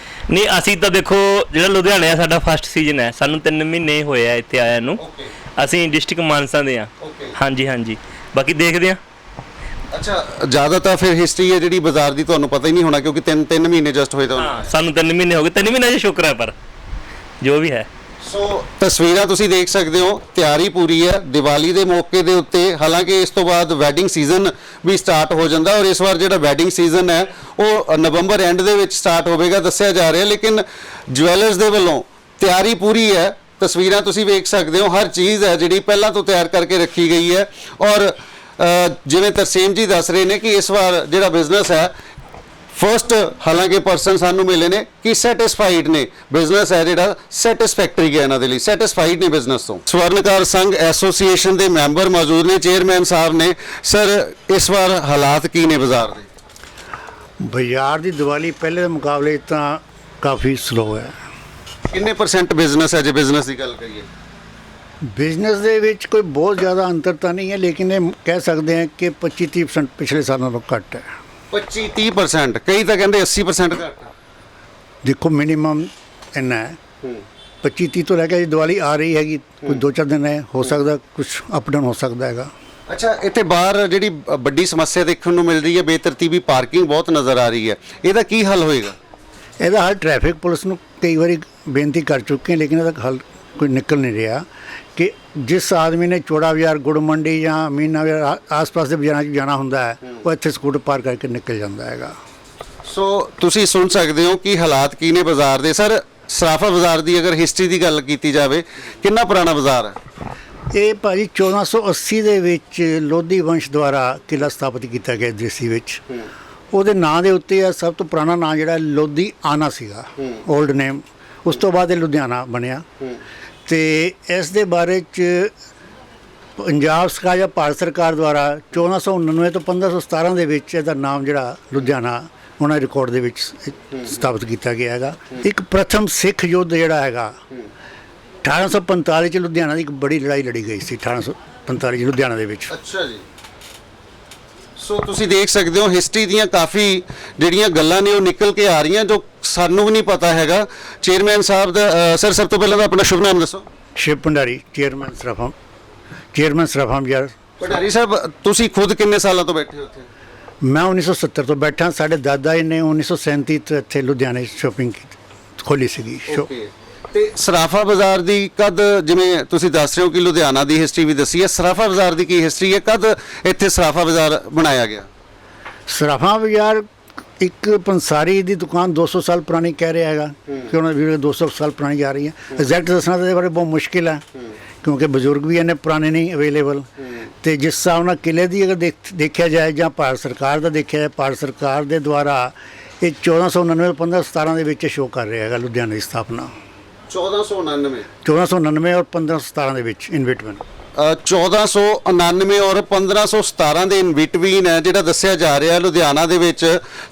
ਨਹੀਂ ਅਸੀਂ ਤਾਂ ਦੇਖੋ, ਜਿਹੜਾ ਲੁਧਿਆਣੇ ਆ ਸਾਡਾ ਫਸਟ ਸੀਜ਼ਨ ਹੈ, ਸਾਨੂੰ 3 ਮਹੀਨੇ ਹੋਏ ਆ ਇੱਥੇ ਆਇਆ ਨੂੰ। ਅਸੀਂ ਡਿਸਟ੍ਰਿਕਟ ਮਾਨਸਾ ਦੇ ਆ। ਹਾਂਜੀ, ਬਾਕੀ ਦੇਖਦੇ ਆ। ਅੱਛਾ, ਜ਼ਿਆਦਾਤਰ ਫਿਰ ਹਿਸਟਰੀ ਹੈ ਜਿਹੜੀ ਬਾਜ਼ਾਰ ਦੀ ਤੁਹਾਨੂੰ ਪਤਾ ਹੀ ਨਹੀਂ ਹੋਣਾ, ਕਿਉਂਕਿ 3 ਮਹੀਨੇ ਜਸਟ ਹੋਏ ਤਾਂ। ਹਾਂ, ਸਾਨੂੰ 3 ਮਹੀਨੇ ਹੋ ਗਏ, 3 ਮਹੀਨੇ 'ਚ ਸ਼ੁਕਰ ਹੈ, ਪਰ ਜੋ ਵੀ ਹੈ। ਸੋ ਤਸਵੀਰਾਂ ਤੁਸੀਂ ਦੇਖ ਸਕਦੇ ਹੋ, ਤਿਆਰੀ ਪੂਰੀ ਹੈ ਦੀਵਾਲੀ ਦੇ ਮੌਕੇ ਦੇ ਉੱਤੇ। ਹਾਲਾਂਕਿ ਇਸ ਤੋਂ ਬਾਅਦ ਵੈਡਿੰਗ ਸੀਜ਼ਨ ਵੀ ਸਟਾਰਟ ਹੋ ਜਾਂਦਾ, ਔਰ ਇਸ ਵਾਰ ਜਿਹੜਾ ਵੈਡਿੰਗ ਸੀਜ਼ਨ ਹੈ ਉਹ ਨਵੰਬਰ ਐਂਡ ਦੇ ਵਿੱਚ ਸਟਾਰਟ ਹੋਵੇਗਾ ਦੱਸਿਆ ਜਾ ਰਿਹਾ, ਲੇਕਿਨ ਜਵੈਲਰਸ ਦੇ ਵੱਲੋਂ ਤਿਆਰੀ ਪੂਰੀ ਹੈ। ਤਸਵੀਰਾਂ ਤੁਸੀਂ ਵੇਖ ਸਕਦੇ ਹੋ, ਹਰ ਚੀਜ਼ ਹੈ ਜਿਹੜੀ ਪਹਿਲਾਂ ਤੋਂ ਤਿਆਰ ਕਰਕੇ ਰੱਖੀ ਗਈ ਹੈ। ਔਰ ਜਿਵੇਂ ਤਰਸੇਮ ਜੀ ਦੱਸ ਰਹੇ ਨੇ ਕਿ ਇਸ ਵਾਰ ਜਿਹੜਾ ਬਿਜ਼ਨਸ ਹੈ, ਫਸਟ ਹਾਲਾਂਕਿ ਪਰਸਨ ਸਾਨੂੰ ਮਿਲੇ ਨੇ ਕਿ ਸੈਟੀਸਫਾਈਡ ਨੇ, ਬਿਜ਼ਨਸ ਹੈ ਜਿਹੜਾ ਸੈਟੀਸਫੈਕਟਰੀ ਹੈ ਇਹਨਾਂ ਦੇ ਲਈ, ਸੈਟੀਸਫਾਈਡ ਨੇ ਬਿਜ਼ਨਸ ਤੋਂ। ਸਵਰਨਕਾਰ ਸੰਘ ਐਸੋਸੀਏਸ਼ਨ ਦੇ ਮੈਂਬਰ ਮੌਜੂਦ ਨੇ, ਚੇਅਰਮੈਨ ਸਾਹਿਬ ਨੇ। ਸਰ, ਇਸ ਵਾਰ ਹਾਲਾਤ ਕੀ ਨੇ ਬਾਜ਼ਾਰ ਦੇ? ਬਾਜ਼ਾਰ ਦੀ ਦੀਵਾਲੀ ਪਹਿਲੇ ਦੇ ਮੁਕਾਬਲੇ ਤਾਂ ਕਾਫੀ ਸਲੋ ਹੈ। ਕਿੰਨੇ % ਬਿਜ਼ਨਸ ਹੈ ਜੇ ਬਿਜ਼ਨਸ ਦੀ ਗੱਲ ਕਰੀਏ? ਬਿਜ਼ਨਸ ਦੇ ਵਿੱਚ ਕੋਈ ਬਹੁਤ ਜ਼ਿਆਦਾ ਅੰਤਰ ਤਾਂ ਨਹੀਂ ਹੈ, ਲੇਕਿਨ ਇਹ ਕਹਿ ਸਕਦੇ ਹਾਂ ਕਿ 25-30% ਪਿਛਲੇ ਸਾਲ ਨਾਲੋਂ ਘੱਟ ਹੈ। 25-30%, ਕਈ ਤਾਂ ਕਹਿੰਦੇ 80% ਘੱਟ। ਦੇਖੋ ਮਿਨੀਮਮ ਇੰਨਾ ਹੈ, 25-30 ਤੋਂ ਲੈ ਕੇ ਦੀਵਾਲੀ ਆ ਰਹੀ ਹੈਗੀ, ਕੋਈ 2-4 ਦਿਨ ਹੈ, ਹੋ ਸਕਦਾ ਕੁਝ ਅਪ ਡਾਊਨ ਹੋ ਸਕਦਾ ਹੈਗਾ। ਅੱਛਾ, ਇੱਥੇ ਬਾਹਰ ਜਿਹੜੀ ਵੱਡੀ ਸਮੱਸਿਆ ਦੇਖਣ ਨੂੰ ਮਿਲ ਰਹੀ ਹੈ, ਬੇਤਰਤੀਬੀ ਪਾਰਕਿੰਗ ਬਹੁਤ ਨਜ਼ਰ ਆ ਰਹੀ ਹੈ, ਇਹਦਾ ਕੀ ਹੱਲ ਹੋਏਗਾ? ਇਹਦਾ ਹੱਲ ਟ੍ਰੈਫਿਕ ਪੁਲਿਸ ਨੂੰ ਕਈ ਵਾਰੀ ਬੇਨਤੀ ਕਰ ਚੁੱਕੇ ਹਾਂ, ਲੇਕਿਨ ਇਹਦਾ ਹੱਲ ਕੋਈ ਨਿਕਲ ਨਹੀਂ ਰਿਹਾ ਕਿ ਜਿਸ ਆਦਮੀ ਨੇ ਚੋੜਾ ਬਾਜ਼ਾਰ, ਗੁੜ ਮੰਡੀ ਜਾਂ ਮੀਨਾ ਬਾਜ਼ਾਰ ਆਸ-ਪਾਸ ਦੇ ਬਾਜ਼ਾਰਾਂ 'ਚ ਜਾਣਾ ਹੁੰਦਾ ਹੈ, ਉਹ ਇੱਥੇ ਸਕੂਟਰ ਪਾਰਕ ਕਰਕੇ ਨਿਕਲ ਜਾਂਦਾ ਹੈਗਾ। ਸੋ ਤੁਸੀਂ ਸੁਣ ਸਕਦੇ ਹੋ ਕਿ ਹਾਲਾਤ ਕੀ ਨੇ ਬਾਜ਼ਾਰ ਦੇ। ਸਰ, ਸਰਾਫਾ ਬਾਜ਼ਾਰ ਦੀ ਅਗਰ ਹਿਸਟਰੀ ਦੀ ਗੱਲ ਕੀਤੀ ਜਾਵੇ, ਕਿੰਨਾ ਪੁਰਾਣਾ ਬਾਜ਼ਾਰ ਹੈ? ਇਹ ਭਾਜੀ 1480 ਦੇ ਵਿੱਚ ਲੋਧੀ ਵੰਸ਼ ਦੁਆਰਾ ਕਿਲ੍ਹਾ ਸਥਾਪਿਤ ਕੀਤਾ ਗਿਆ ਦੇਸੀ ਵਿੱਚ। ਉਹਦੇ ਨਾਂ ਦੇ ਉੱਤੇ ਆ, ਸਭ ਤੋਂ ਪੁਰਾਣਾ ਨਾਂ ਜਿਹੜਾ ਲੋਧੀ ਆਨਾ ਸੀਗਾ, 올ਡ ਨੇਮ। ਉਸ ਤੋਂ ਬਾਅਦ ਇਹ ਲੁਧਿਆਣਾ ਬਣਿਆ। ਤੇ ਇਸ ਦੇ ਬਾਰੇ 'ਚ ਪੰਜਾਬ ਸਰਕਾਰ ਜਾਂ ਭਾਰਤ ਸਰਕਾਰ ਦੁਆਰਾ 1499 ਤੋਂ 1517 ਦੇ ਵਿੱਚ ਇਹਦਾ ਨਾਮ ਜਿਹੜਾ ਲੁਧਿਆਣਾ ਉਹਨਾਂ ਰਿਕਾਰਡ ਦੇ ਵਿੱਚ ਸਥਾਪਿਤ ਕੀਤਾ ਗਿਆ ਹੈਗਾ। ਇੱਕ ਪ੍ਰਥਮ ਸਿੱਖ ਯੁੱਧ ਜਿਹੜਾ ਹੈਗਾ 1845 'ਚ ਲੁਧਿਆਣਾ ਦੀ ਇੱਕ ਬੜੀ ਲੜਾਈ ਲੜੀ ਗਈ ਸੀ, 1845 ਲੁਧਿਆਣਾ ਦੇ ਵਿੱਚ। ਅੱਛਾ ਜੀ। ਸੋ ਤੁਸੀਂ ਦੇਖ ਸਕਦੇ ਹੋ ਹਿਸਟਰੀ ਦੀਆਂ ਕਾਫੀ ਜਿਹੜੀਆਂ ਗੱਲਾਂ ਨੇ ਉਹ ਨਿਕਲ ਕੇ ਆ ਰਹੀਆਂ, ਜੋ ਸਾਨੂੰ ਵੀ ਨਹੀਂ ਪਤਾ ਹੈਗਾ। ਚੇਅਰਮੈਨ ਸਾਹਿਬ ਦਾ ਸਰ, ਸਭ ਤੋਂ ਪਹਿਲਾਂ ਤਾਂ ਆਪਣਾ ਸ਼ੁਭ ਨਾਮ ਦੱਸੋ। ਸ਼ਿਵ ਭੰਡਾਰੀ, ਚੇਅਰਮੈਨ ਸਰਾਫਾ ਬਾਜ਼ਾਰ। ਭੰਡਾਰੀ ਸਾਹਿਬ, ਤੁਸੀਂ ਖੁਦ ਕਿੰਨੇ ਸਾਲਾਂ ਤੋਂ ਬੈਠੇ ਹੋ ਇੱਥੇ? ਮੈਂ 1970 ਤੋਂ ਬੈਠਾ। ਸਾਡੇ ਦਾਦਾ ਜੀ ਨੇ 1937 ਤੋਂ ਇੱਥੇ ਲੁਧਿਆਣੇ ਸ਼ੋਪਿੰਗ ਖੋਲੀ ਸੀਗੀ। ਤੇ ਸਰਾਫਾ ਬਾਜ਼ਾਰ ਦੀ ਕਦ, ਜਿਵੇਂ ਤੁਸੀਂ ਦੱਸ ਰਹੇ ਹੋ ਕਿ ਲੁਧਿਆਣਾ ਦੀ ਹਿਸਟਰੀ ਵੀ ਦੱਸੀ ਹੈ, ਸਰਾਫਾ ਬਾਜ਼ਾਰ ਦੀ ਕੀ ਹਿਸਟਰੀ ਹੈ? ਕਦ ਇੱਥੇ ਸਰਾਫਾ ਬਾਜ਼ਾਰ ਬਣਾਇਆ ਗਿਆ? ਸਰਾਫਾ ਬਾਜ਼ਾਰ ਇੱਕ ਪੰਸਾਰੀ ਦੀ ਦੁਕਾਨ 200 ਸਾਲ ਪੁਰਾਣੀ ਕਹਿ ਰਿਹਾ ਹੈਗਾ ਕਿ ਉਹਨਾਂ ਦੀ 200 ਸਾਲ ਪੁਰਾਣੀ ਜਾ ਰਹੀ ਹੈ। ਐਗਜ਼ੈਕਟ ਦੱਸਣਾ ਤਾਂ ਇਹਦੇ ਬਾਰੇ ਬਹੁਤ ਮੁਸ਼ਕਿਲ ਹੈ, ਕਿਉਂਕਿ ਬਜ਼ੁਰਗ ਵੀ ਇਹਨੇ ਪੁਰਾਣੇ ਨਹੀਂ ਅਵੇਲੇਬਲ। ਤੇ ਜਿਸ ਹਿਸਾਬ ਨਾਲ ਕਿਲ੍ਹੇ ਦੀ ਅਗਰ ਦੇਖਿਆ ਜਾਏ ਜਾਂ ਭਾਰਤ ਸਰਕਾਰ ਦਾ ਦੇਖਿਆ ਜਾਏ, ਭਾਰਤ ਸਰਕਾਰ ਦੇ ਦੁਆਰਾ ਇਹ 1499 1517 ਦੇ ਵਿੱਚ ਸ਼ੋਅ ਕਰ ਰਿਹਾ ਹੈਗਾ ਲੁਧਿਆਣਾ ਦੀ ਸਥਾਪਨਾ। 1499 1499 ਔਰ 1517 ਦੇ ਵਿੱਚ ਇਨ ਬਿਟਵੀਨ। 1499 ਔਰ 1517 ਦੇ ਇਨ ਬਿਟਵੀਨ ਹੈ ਜਿਹੜਾ ਦੱਸਿਆ ਜਾ ਰਿਹਾ ਲੁਧਿਆਣਾ ਦੇ ਵਿੱਚ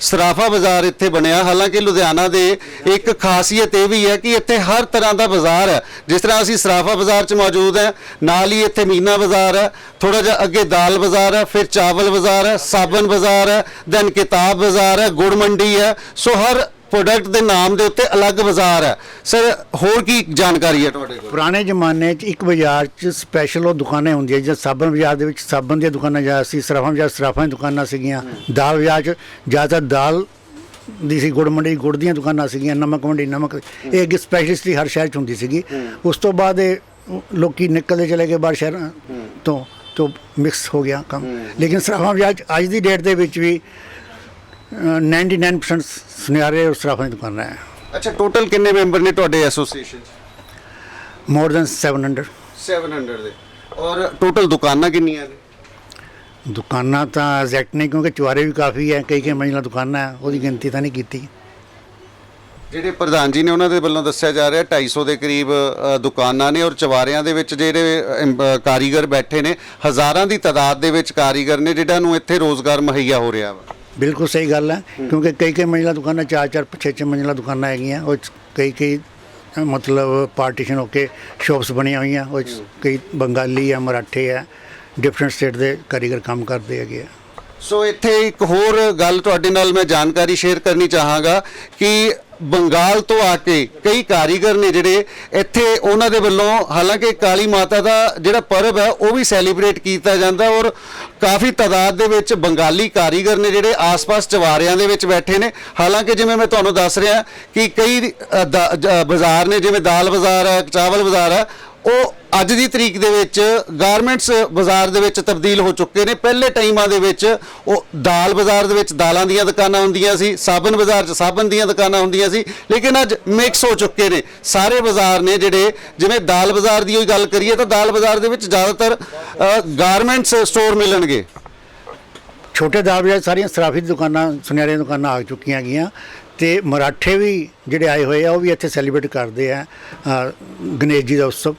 ਸਰਾਫਾ ਬਾਜ਼ਾਰ ਇੱਥੇ ਬਣਿਆ। ਹਾਲਾਂਕਿ ਲੁਧਿਆਣਾ ਦੇ ਇੱਕ ਖਾਸੀਅਤ ਇਹ ਵੀ ਹੈ ਕਿ ਇੱਥੇ ਹਰ ਤਰ੍ਹਾਂ ਦਾ ਬਾਜ਼ਾਰ ਹੈ। ਜਿਸ ਤਰ੍ਹਾਂ ਅਸੀਂ ਸਰਾਫਾ ਬਾਜ਼ਾਰ 'ਚ ਮੌਜੂਦ ਹੈ, ਨਾਲ ਹੀ ਇੱਥੇ ਮੀਨਾ ਬਾਜ਼ਾਰ ਹੈ, ਥੋੜਾ ਜਿਹਾ ਅੱਗੇ ਦਾਲ ਬਾਜ਼ਾਰ ਹੈ, ਫਿਰ ਚਾਵਲ ਬਾਜ਼ਾਰ ਹੈ, ਸਾਬਣ ਬਾਜ਼ਾਰ ਹੈ, ਦੈਨ ਕਿਤਾਬ ਬਾਜ਼ਾਰ ਹੈ, ਗੁੜ ਮੰਡੀ ਹੈ। ਸੋ ਹਰ ਪ੍ਰੋਡਕਟ ਦੇ ਨਾਮ ਦੇ ਉੱਤੇ ਅਲੱਗ ਬਾਜ਼ਾਰ ਹੈ। ਸਰ ਹੋਰ ਕੀ ਜਾਣਕਾਰੀ ਹੈ ਤੁਹਾਡੇ ਕੋਲ? ਪੁਰਾਣੇ ਜ਼ਮਾਨੇ 'ਚ ਇੱਕ ਬਾਜ਼ਾਰ 'ਚ ਸਪੈਸ਼ਲ ਉਹ ਦੁਕਾਨਾਂ ਹੁੰਦੀਆਂ, ਜਿਵੇਂ ਸਾਬਣ ਬਾਜ਼ਾਰ ਦੇ ਵਿੱਚ ਸਾਬਣ ਦੀਆਂ ਦੁਕਾਨਾਂ ਜ਼ਿਆਦਾ ਸੀ, ਸਰਾਫਾ ਬਾਜ਼ਾਰ ਸਰਾਫਾਂ ਦੀਆਂ ਦੁਕਾਨਾਂ ਸੀਗੀਆਂ, ਦਾਲ ਬਾਜ਼ਾਰ 'ਚ ਜ਼ਿਆਦਾ ਦਾਲ ਦੀ ਸੀ, ਗੁੜ ਮੰਡੀ ਗੁੜ ਦੀਆਂ ਦੁਕਾਨਾਂ ਸੀਗੀਆਂ, ਨਮਕ ਮੰਡੀ ਨਮਕ, ਇਹ ਅੱਗੇ ਸਪੈਸ਼ਲਿਸਟਲੀ ਹਰ ਸ਼ਹਿਰ 'ਚ ਹੁੰਦੀ ਸੀਗੀ। ਉਸ ਤੋਂ ਬਾਅਦ ਇਹ ਲੋਕੀ ਨਿਕਲਦੇ ਚਲੇ ਗਏ ਬਾਹਰ ਸ਼ਹਿਰਾਂ ਤੋਂ ਮਿਕਸ ਹੋ ਗਿਆ ਕੰਮ। ਲੇਕਿਨ ਸਰਾਫਾ ਬਾਜ਼ਾਰ 'ਚ ਅੱਜ ਦੀ ਡੇਟ ਦੇ ਵਿੱਚ ਵੀ 99% ਸੁਨਿਆਰੇ ਔਰ ਸਰਾਫਾਂ ਦੀ ਦੁਕਾਨਾਂ ਹੈ। ਅੱਛਾ, ਟੋਟਲ ਕਿੰਨੇ ਮੈਂਬਰ ਨੇ ਤੁਹਾਡੇ ਐਸੋਸੀਏਸ਼ਨ 'ਚ? ਮੋਰ ਦੈਨ 700 ਦੇ। ਔਰ ਟੋਟਲ ਦੁਕਾਨਾਂ ਕਿੰਨੀਆਂ ਨੇ? ਦੁਕਾਨਾਂ ਤਾਂ ਐਗਜ਼ੈਕਟ ਨਹੀਂ, ਕਿਉਂਕਿ ਚੁਆਰੇ ਵੀ ਕਾਫੀ ਹੈ, ਕਈ ਮੰਜ਼ਿਲਾਂ ਦੁਕਾਨਾਂ ਹੈ, ਉਹਦੀ ਗਿਣਤੀ ਤਾਂ ਨਹੀਂ ਕੀਤੀ। ਜਿਹੜੇ ਪ੍ਰਧਾਨ ਜੀ ਨੇ ਉਹਨਾਂ ਦੇ ਵੱਲੋਂ ਦੱਸਿਆ ਜਾ ਰਿਹਾ 250 ਦੇ ਕਰੀਬ ਦੁਕਾਨਾਂ ਨੇ, ਔਰ ਚਵਾਰਿਆਂ ਦੇ ਵਿੱਚ ਜਿਹੜੇ ਕਾਰੀਗਰ ਬੈਠੇ ਨੇ, ਹਜ਼ਾਰਾਂ ਦੀ ਤਾਦਾਦ ਦੇ ਵਿੱਚ ਕਾਰੀਗਰ ਨੇ ਜਿਹਨਾਂ ਨੂੰ ਇੱਥੇ ਰੋਜ਼ਗਾਰ ਮੁਹੱਈਆ ਹੋ ਰਿਹਾ ਵਾ। ਬਿਲਕੁਲ ਸਹੀ ਗੱਲ ਹੈ, ਕਿਉਂਕਿ ਕਈ ਮੰਜ਼ਿਲਾਂ ਦੁਕਾਨਾਂ 4-4 6-6 ਮੰਜ਼ਿਲਾਂ ਦੁਕਾਨਾਂ ਹੈਗੀਆਂ, ਉਹ 'ਚ ਕਈ ਮਤਲਬ ਪਾਰਟੀਸ਼ਨ ਹੋ ਕੇ ਸ਼ੋਪਸ ਬਣੀਆਂ ਹੋਈਆਂ, ਉਹ 'ਚ ਕਈ ਬੰਗਾਲੀ ਆ, ਮਰਾਠੇ ਆ, ਡਿਫਰੈਂਟ ਸਟੇਟ ਦੇ ਕਾਰੀਗਰ ਕੰਮ ਕਰਦੇ ਹੈਗੇ ਆ। ਸੋ ਇੱਥੇ ਇੱਕ ਹੋਰ ਗੱਲ ਤੁਹਾਡੇ ਨਾਲ ਮੈਂ ਜਾਣਕਾਰੀ ਸ਼ੇਅਰ ਕਰਨੀ ਚਾਹਾਂਗਾ ਕਿ ਬੰਗਾਲ ਤੋਂ ਆ ਕੇ ਕਈ ਕਾਰੀਗਰ ਨੇ ਜਿਹੜੇ ਇੱਥੇ, ਉਹਨਾਂ ਦੇ ਵੱਲੋਂ ਹਾਲਾਂਕਿ ਕਾਲੀ ਮਾਤਾ ਦਾ ਜਿਹੜਾ ਪਰਬ ਹੈ ਉਹ ਵੀ ਸੈਲੀਬ੍ਰੇਟ ਕੀਤਾ ਜਾਂਦਾ, ਔਰ ਕਾਫੀ ਤਾਦਾਦ ਦੇ ਵਿੱਚ ਬੰਗਾਲੀ ਕਾਰੀਗਰ ਨੇ ਜਿਹੜੇ ਆਸ-ਪਾਸ ਚਵਾਰਿਆਂ ਦੇ ਵਿੱਚ ਬੈਠੇ ਨੇ। ਹਾਲਾਂਕਿ ਜਿਵੇਂ ਮੈਂ ਤੁਹਾਨੂੰ ਦੱਸ ਰਿਹਾ ਕਿ ਕਈ ਬਾਜ਼ਾਰ ਨੇ, ਜਿਵੇਂ ਦਾਲ ਬਾਜ਼ਾਰ ਹੈ, ਚਾਵਲ ਬਾਜ਼ਾਰ ਹੈ, ਉਹ ਅੱਜ ਦੀ ਤਰੀਕ ਦੇ ਵਿੱਚ ਗਾਰਮੈਂਟਸ ਬਾਜ਼ਾਰ ਦੇ ਵਿੱਚ ਤਬਦੀਲ ਹੋ ਚੁੱਕੇ ਨੇ। ਪਹਿਲੇ ਟਾਈਮਾਂ ਦੇ ਵਿੱਚ ਉਹ ਦਾਲ ਬਾਜ਼ਾਰ ਦੇ ਵਿੱਚ ਦਾਲਾਂ ਦੀਆਂ ਦੁਕਾਨਾਂ ਹੁੰਦੀਆਂ ਸੀ, ਸਾਬਣ ਬਾਜ਼ਾਰ 'ਚ ਸਾਬਣ ਦੀਆਂ ਦੁਕਾਨਾਂ ਹੁੰਦੀਆਂ ਸੀ, ਲੇਕਿਨ ਅੱਜ ਮਿਕਸ ਹੋ ਚੁੱਕੇ ਨੇ ਸਾਰੇ ਬਾਜ਼ਾਰ ਨੇ ਜਿਹੜੇ। ਜਿਵੇਂ ਦਾਲ ਬਾਜ਼ਾਰ ਦੀ ਹੋਈ ਗੱਲ ਕਰੀਏ ਤਾਂ ਦਾਲ ਬਾਜ਼ਾਰ ਦੇ ਵਿੱਚ ਜ਼ਿਆਦਾਤਰ ਗਾਰਮੈਂਟਸ ਸਟੋਰ ਮਿਲਣਗੇ। ਛੋਟੇ ਦਾਲ ਬਾਜ਼ਾਰ ਸਾਰੀਆਂ ਸਰਾਫੀ ਦੁਕਾਨਾਂ, ਸੁਨਿਆਰੀਆਂ ਦੁਕਾਨਾਂ ਆ ਚੁੱਕੀਆਂ ਗਈਆਂ, ਤੇ ਮਰਾਠੇ ਵੀ ਜਿਹੜੇ ਆਏ ਹੋਏ ਆ ਉਹ ਵੀ ਇੱਥੇ ਸੈਲੀਬ੍ਰੇਟ ਕਰਦੇ ਆ ਗਣੇਸ਼ ਜੀ ਦਾ ਉਤਸਵ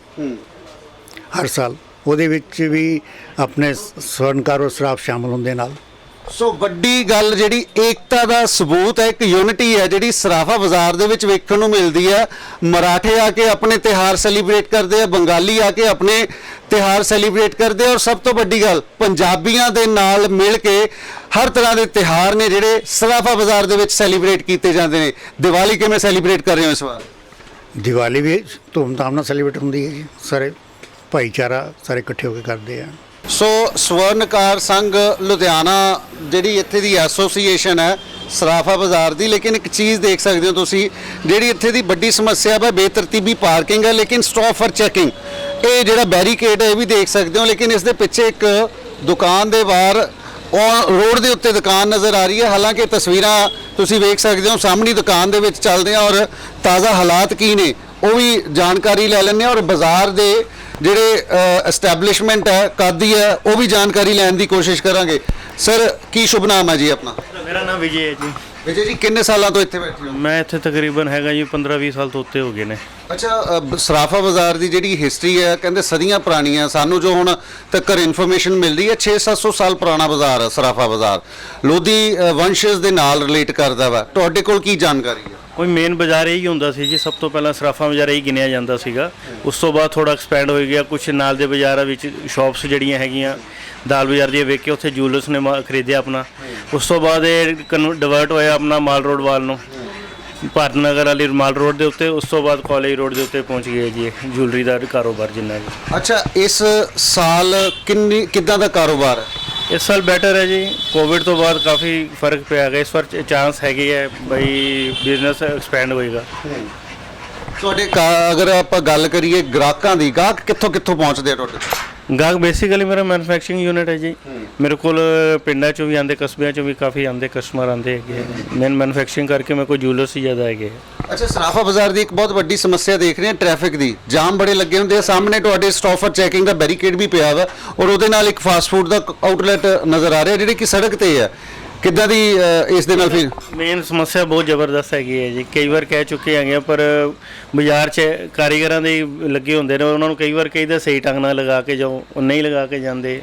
ਹਰ ਸਾਲ, ਉਹਦੇ ਵਿੱਚ ਵੀ ਆਪਣੇ ਸਵਰਨਕਾਰ ਔਰ ਸਰਾਫ ਸ਼ਾਮਲ ਹੁੰਦੇ ਨਾਲ। ਸੋ ਵੱਡੀ ਗੱਲ ਜਿਹੜੀ ਏਕਤਾ ਦਾ ਸਬੂਤ ਹੈ, ਇੱਕ ਯੂਨਿਟੀ ਹੈ ਜਿਹੜੀ ਸਰਾਫਾ ਬਾਜ਼ਾਰ ਦੇ ਵਿੱਚ ਵੇਖਣ ਨੂੰ ਮਿਲਦੀ ਹੈ। ਮਰਾਠੇ ਆ ਕੇ ਆਪਣੇ ਤਿਉਹਾਰ ਸੈਲੀਬ੍ਰੇਟ ਕਰਦੇ ਆ, ਬੰਗਾਲੀ ਆ ਕੇ ਆਪਣੇ ਤਿਉਹਾਰ ਸੈਲੀਬ੍ਰੇਟ ਕਰਦੇ ਆ, ਔਰ ਸਭ ਤੋਂ ਵੱਡੀ ਗੱਲ ਪੰਜਾਬੀਆਂ ਦੇ ਨਾਲ ਮਿਲ ਕੇ ਹਰ ਤਰ੍ਹਾਂ ਦੇ ਤਿਉਹਾਰ ਨੇ ਜਿਹੜੇ ਸਰਾਫਾ ਬਾਜ਼ਾਰ ਦੇ ਵਿੱਚ ਸੈਲੀਬ੍ਰੇਟ ਕੀਤੇ ਜਾਂਦੇ ਨੇ। ਦੀਵਾਲੀ ਕਿਵੇਂ ਸੈਲੀਬ੍ਰੇਟ ਕਰ ਰਹੇ ਹੋ ਇਸ ਵਾਰ? ਦੀਵਾਲੀ ਵੀ ਧੂਮਧਾਮ ਨਾਲ ਸੈਲੀਬ੍ਰੇਟ ਹੁੰਦੀ ਹੈ ਜੀ, ਸਾਰੇ ਭਾਈਚਾਰਾ ਸਾਰੇ ਇਕੱਠੇ ਹੋ ਕੇ ਕਰਦੇ ਆ। ਸੋ ਸਵਰਨਕਾਰ ਸੰਘ ਲੁਧਿਆਣਾ ਜਿਹੜੀ ਇੱਥੇ ਦੀ ਐਸੋਸੀਏਸ਼ਨ ਹੈ ਸਰਾਫਾ ਬਾਜ਼ਾਰ ਦੀ, ਲੇਕਿਨ ਇੱਕ ਚੀਜ਼ ਦੇਖ ਸਕਦੇ ਹੋ ਤੁਸੀਂ, ਜਿਹੜੀ ਇੱਥੇ ਦੀ ਵੱਡੀ ਸਮੱਸਿਆ ਹੈ ਬੇਤਰਤੀਬੀ ਪਾਰਕਿੰਗ ਹੈ, ਲੇਕਿਨ ਸਟਾਪ ਫॉर ਚੈਕਿੰਗ, ਇਹ ਜਿਹੜਾ ਬੈਰੀਕੇਡ ਹੈ ਇਹ ਵੀ ਦੇਖ ਸਕਦੇ ਹੋ। ਲੇਕਿਨ ਇਸ ਦੇ ਪਿੱਛੇ ਇੱਕ ਦੁਕਾਨ ਦੇ ਬਾਹਰ ਰੋਡ ਦੇ ਉੱਤੇ ਦੁਕਾਨ ਨਜ਼ਰ ਆ ਰਹੀ ਹੈ। ਹਾਲਾਂਕਿ ਤਸਵੀਰਾਂ ਤੁਸੀਂ ਵੇਖ ਸਕਦੇ ਹੋ, ਸਾਹਮਣੀ ਦੁਕਾਨ ਦੇ ਵਿੱਚ ਚੱਲਦੇ ਆ ਔਰ ਤਾਜ਼ਾ ਹਾਲਾਤ ਕੀ ਨੇ ਉਹ ਵੀ ਜਾਣਕਾਰੀ ਲੈ ਲੈਂਦੇ ਹਾਂ, ਔਰ ਬਾਜ਼ਾਰ ਦੇ ਜਿਹੜੇ ਐਸਟੈਬਲਿਸ਼ਮੈਂਟ ਹੈ ਕਾਦੀ ਹੈ ਉਹ ਵੀ ਜਾਣਕਾਰੀ ਲੈਣ ਦੀ ਕੋਸ਼ਿਸ਼ ਕਰਾਂਗੇ। ਸਰ ਕੀ ਸ਼ੁਭ ਨਾਮ ਹੈ ਜੀ ਆਪਣਾ? ਮੇਰਾ ਨਾਮ ਵਿਜੇ ਹੈ ਜੀ। ਵਿਜੇ ਜੀ ਕਿੰਨੇ ਸਾਲਾਂ ਤੋਂ ਇੱਥੇ ਬੈਠੇ ਹੋ? ਮੈਂ ਇੱਥੇ ਤਕਰੀਬਨ ਹੈਗਾ ਜੀ 15-20 ਸਾਲ ਤੋਂ ਉੱਤੇ ਹੋ ਗਏ ਨੇ। ਅੱਛਾ, ਸਰਾਫਾ ਬਾਜ਼ਾਰ ਦੀ ਜਿਹੜੀ ਹਿਸਟਰੀ ਹੈ ਕਹਿੰਦੇ ਸਦੀਆਂ ਪੁਰਾਣੀ ਹੈ, ਸਾਨੂੰ ਜੋ ਹੁਣ ਤੱਕ ਇਨਫੋਰਮੇਸ਼ਨ ਮਿਲਦੀ ਹੈ 600-700 ਸਾਲ ਪੁਰਾਣਾ ਬਾਜ਼ਾਰ ਹੈ ਸਰਾਫਾ ਬਾਜ਼ਾਰ, ਲੋਧੀ ਵੰਸ਼ਜ ਦੇ ਨਾਲ ਰਿਲੇਟ ਕਰਦਾ ਵਾ। ਤੁਹਾਡੇ ਕੋਲ ਕੀ ਜਾਣਕਾਰੀ ਹੈ? ਕੋਈ ਮੇਨ ਬਾਜ਼ਾਰ ਇਹੀ ਹੁੰਦਾ ਸੀ ਜੀ, ਸਭ ਤੋਂ ਪਹਿਲਾਂ ਸਰਾਫਾ ਬਾਜ਼ਾਰ ਹੀ ਗਿਣਿਆ ਜਾਂਦਾ ਸੀਗਾ। ਉਸ ਤੋਂ ਬਾਅਦ ਥੋੜਾ ਐਕਸਪੈਂਡ ਹੋ ਗਿਆ, ਕੁਝ ਨਾਲ ਦੇ ਬਾਜ਼ਾਰਾਂ ਵਿੱਚ ਸ਼ਾਪਸ ਜਿਹੜੀਆਂ ਹੈਗੀਆਂ ਦਾਲ ਬਾਜ਼ਾਰ ਦੀਆਂ ਵੇਖ ਕੇ ਉੱਥੇ ਜੂਲਰਸ ਨੇ ਖਰੀਦਿਆ ਆਪਣਾ। ਉਸ ਤੋਂ ਬਾਅਦ ਇਹ ਡਿਵਰਟ ਹੋਇਆ ਆਪਣਾ ਮਾਲ ਰੋਡ ਵੱਲ ਨੂੰ, ਭਾਰਤ ਨਗਰ ਵਾਲੀ ਮਾਲ ਰੋਡ ਦੇ ਉੱਤੇ। ਉਸ ਤੋਂ ਬਾਅਦ ਕਾਲਜ ਰੋਡ ਦੇ ਉੱਤੇ ਪਹੁੰਚ ਗਏ ਜੀ ਜੁਐਲਰੀ ਦਾ ਕਾਰੋਬਾਰ ਜਿੰਨਾ ਵੀ। ਅੱਛਾ, ਇਸ ਸਾਲ ਕਿੱਦਾਂ ਦਾ ਕਾਰੋਬਾਰ ਹੈ? ਇਸ ਸਾਲ ਬੈਟਰ ਹੈ ਜੀ, ਕੋਵਿਡ ਤੋਂ ਬਾਅਦ ਕਾਫੀ ਫਰਕ ਪਿਆ ਗਿਆ। ਇਸ ਵਾਰ ਚਾਂਸ ਹੈਗੇ ਹੈ ਬਈ ਬਿਜ਼ਨਸ ਐਕਸਪੈਂਡ ਹੋਏਗਾ। ਤੁਹਾਡੇ ਅਗਰ ਆਪਾਂ ਗੱਲ ਕਰੀਏ ਗ੍ਰਾਹਕਾਂ ਦੀ, ਗਾਹਕ ਕਿੱਥੋਂ ਕਿੱਥੋਂ ਪਹੁੰਚਦੇ ਆ ਤੁਹਾਡੇ? ਗਾਹਕ ਬੇਸਿਕਲੀ ਮੇਰਾ ਮੈਨੂਫੈਕਚਰਿੰਗ ਯੂਨਿਟ ਹੈ ਜੀ। ਮੇਰੇ ਕੋਲ ਪਿੰਡਾਂ 'ਚੋਂ ਵੀ ਆਉਂਦੇ, ਕਸਬਿਆਂ 'ਚੋਂ ਵੀ ਕਾਫੀ ਆਉਂਦੇ ਕਸਟਮਰ ਆਉਂਦੇ ਹੈਗੇ। ਮੈਂ ਮੈਨੂਫੈਕਚਰਿੰਗ ਕਰਕੇ ਮੇਰੇ ਕੋਲ ਜੂਲਰਸ ਹੀ ਜ਼ਿਆਦਾ ਹੈਗੇ। ਅੱਛਾ, ਸਰਾਫਾ ਬਾਜ਼ਾਰ ਦੀ ਇੱਕ ਬਹੁਤ ਵੱਡੀ ਸਮੱਸਿਆ ਦੇਖ ਰਹੇ ਹਾਂ ਟ੍ਰੈਫਿਕ ਦੀ, ਜਾਮ ਬੜੇ ਲੱਗੇ ਹੁੰਦੇ ਆ। ਸਾਹਮਣੇ ਤੁਹਾਡੇ ਸਟਾਪ ਫॉर ਚੈਕਿੰਗ ਦਾ ਬੈਰੀਕੇਡ ਵੀ ਪਿਆ ਵਾ, ਔਰ ਉਹਦੇ ਨਾਲ ਇੱਕ ਫਾਸਟ ਫੂਡ ਦਾ ਆਊਟਲੈਟ ਨਜ਼ਰ ਆ ਰਿਹਾ ਜਿਹੜੀ ਕਿ ਸੜਕ ਤੇ ਹੈ। ਕਿੱਦਾਂ ਦੀ ਇਸ ਦੇ ਨਾਲ ਫਿਰ ਮੇਨ ਸਮੱਸਿਆ ਬਹੁਤ ਜ਼ਬਰਦਸਤ ਹੈਗੀ ਹੈ ਜੀ। ਕਈ ਵਾਰ ਕਹਿ ਚੁੱਕੇ ਹੈਗੇ ਆ, ਪਰ ਬਾਜ਼ਾਰ 'ਚ ਕਾਰੀਗਰਾਂ ਦੇ ਲੱਗੇ ਹੁੰਦੇ ਨੇ, ਉਹਨਾਂ ਨੂੰ ਕਈ ਵਾਰ ਕਹੀਦਾ ਸਹੀ ਢੰਗ ਨਾਲ ਲਗਾ ਕੇ ਜਾਓ, ਉਹ ਨਹੀਂ ਲਗਾ ਕੇ ਜਾਂਦੇ,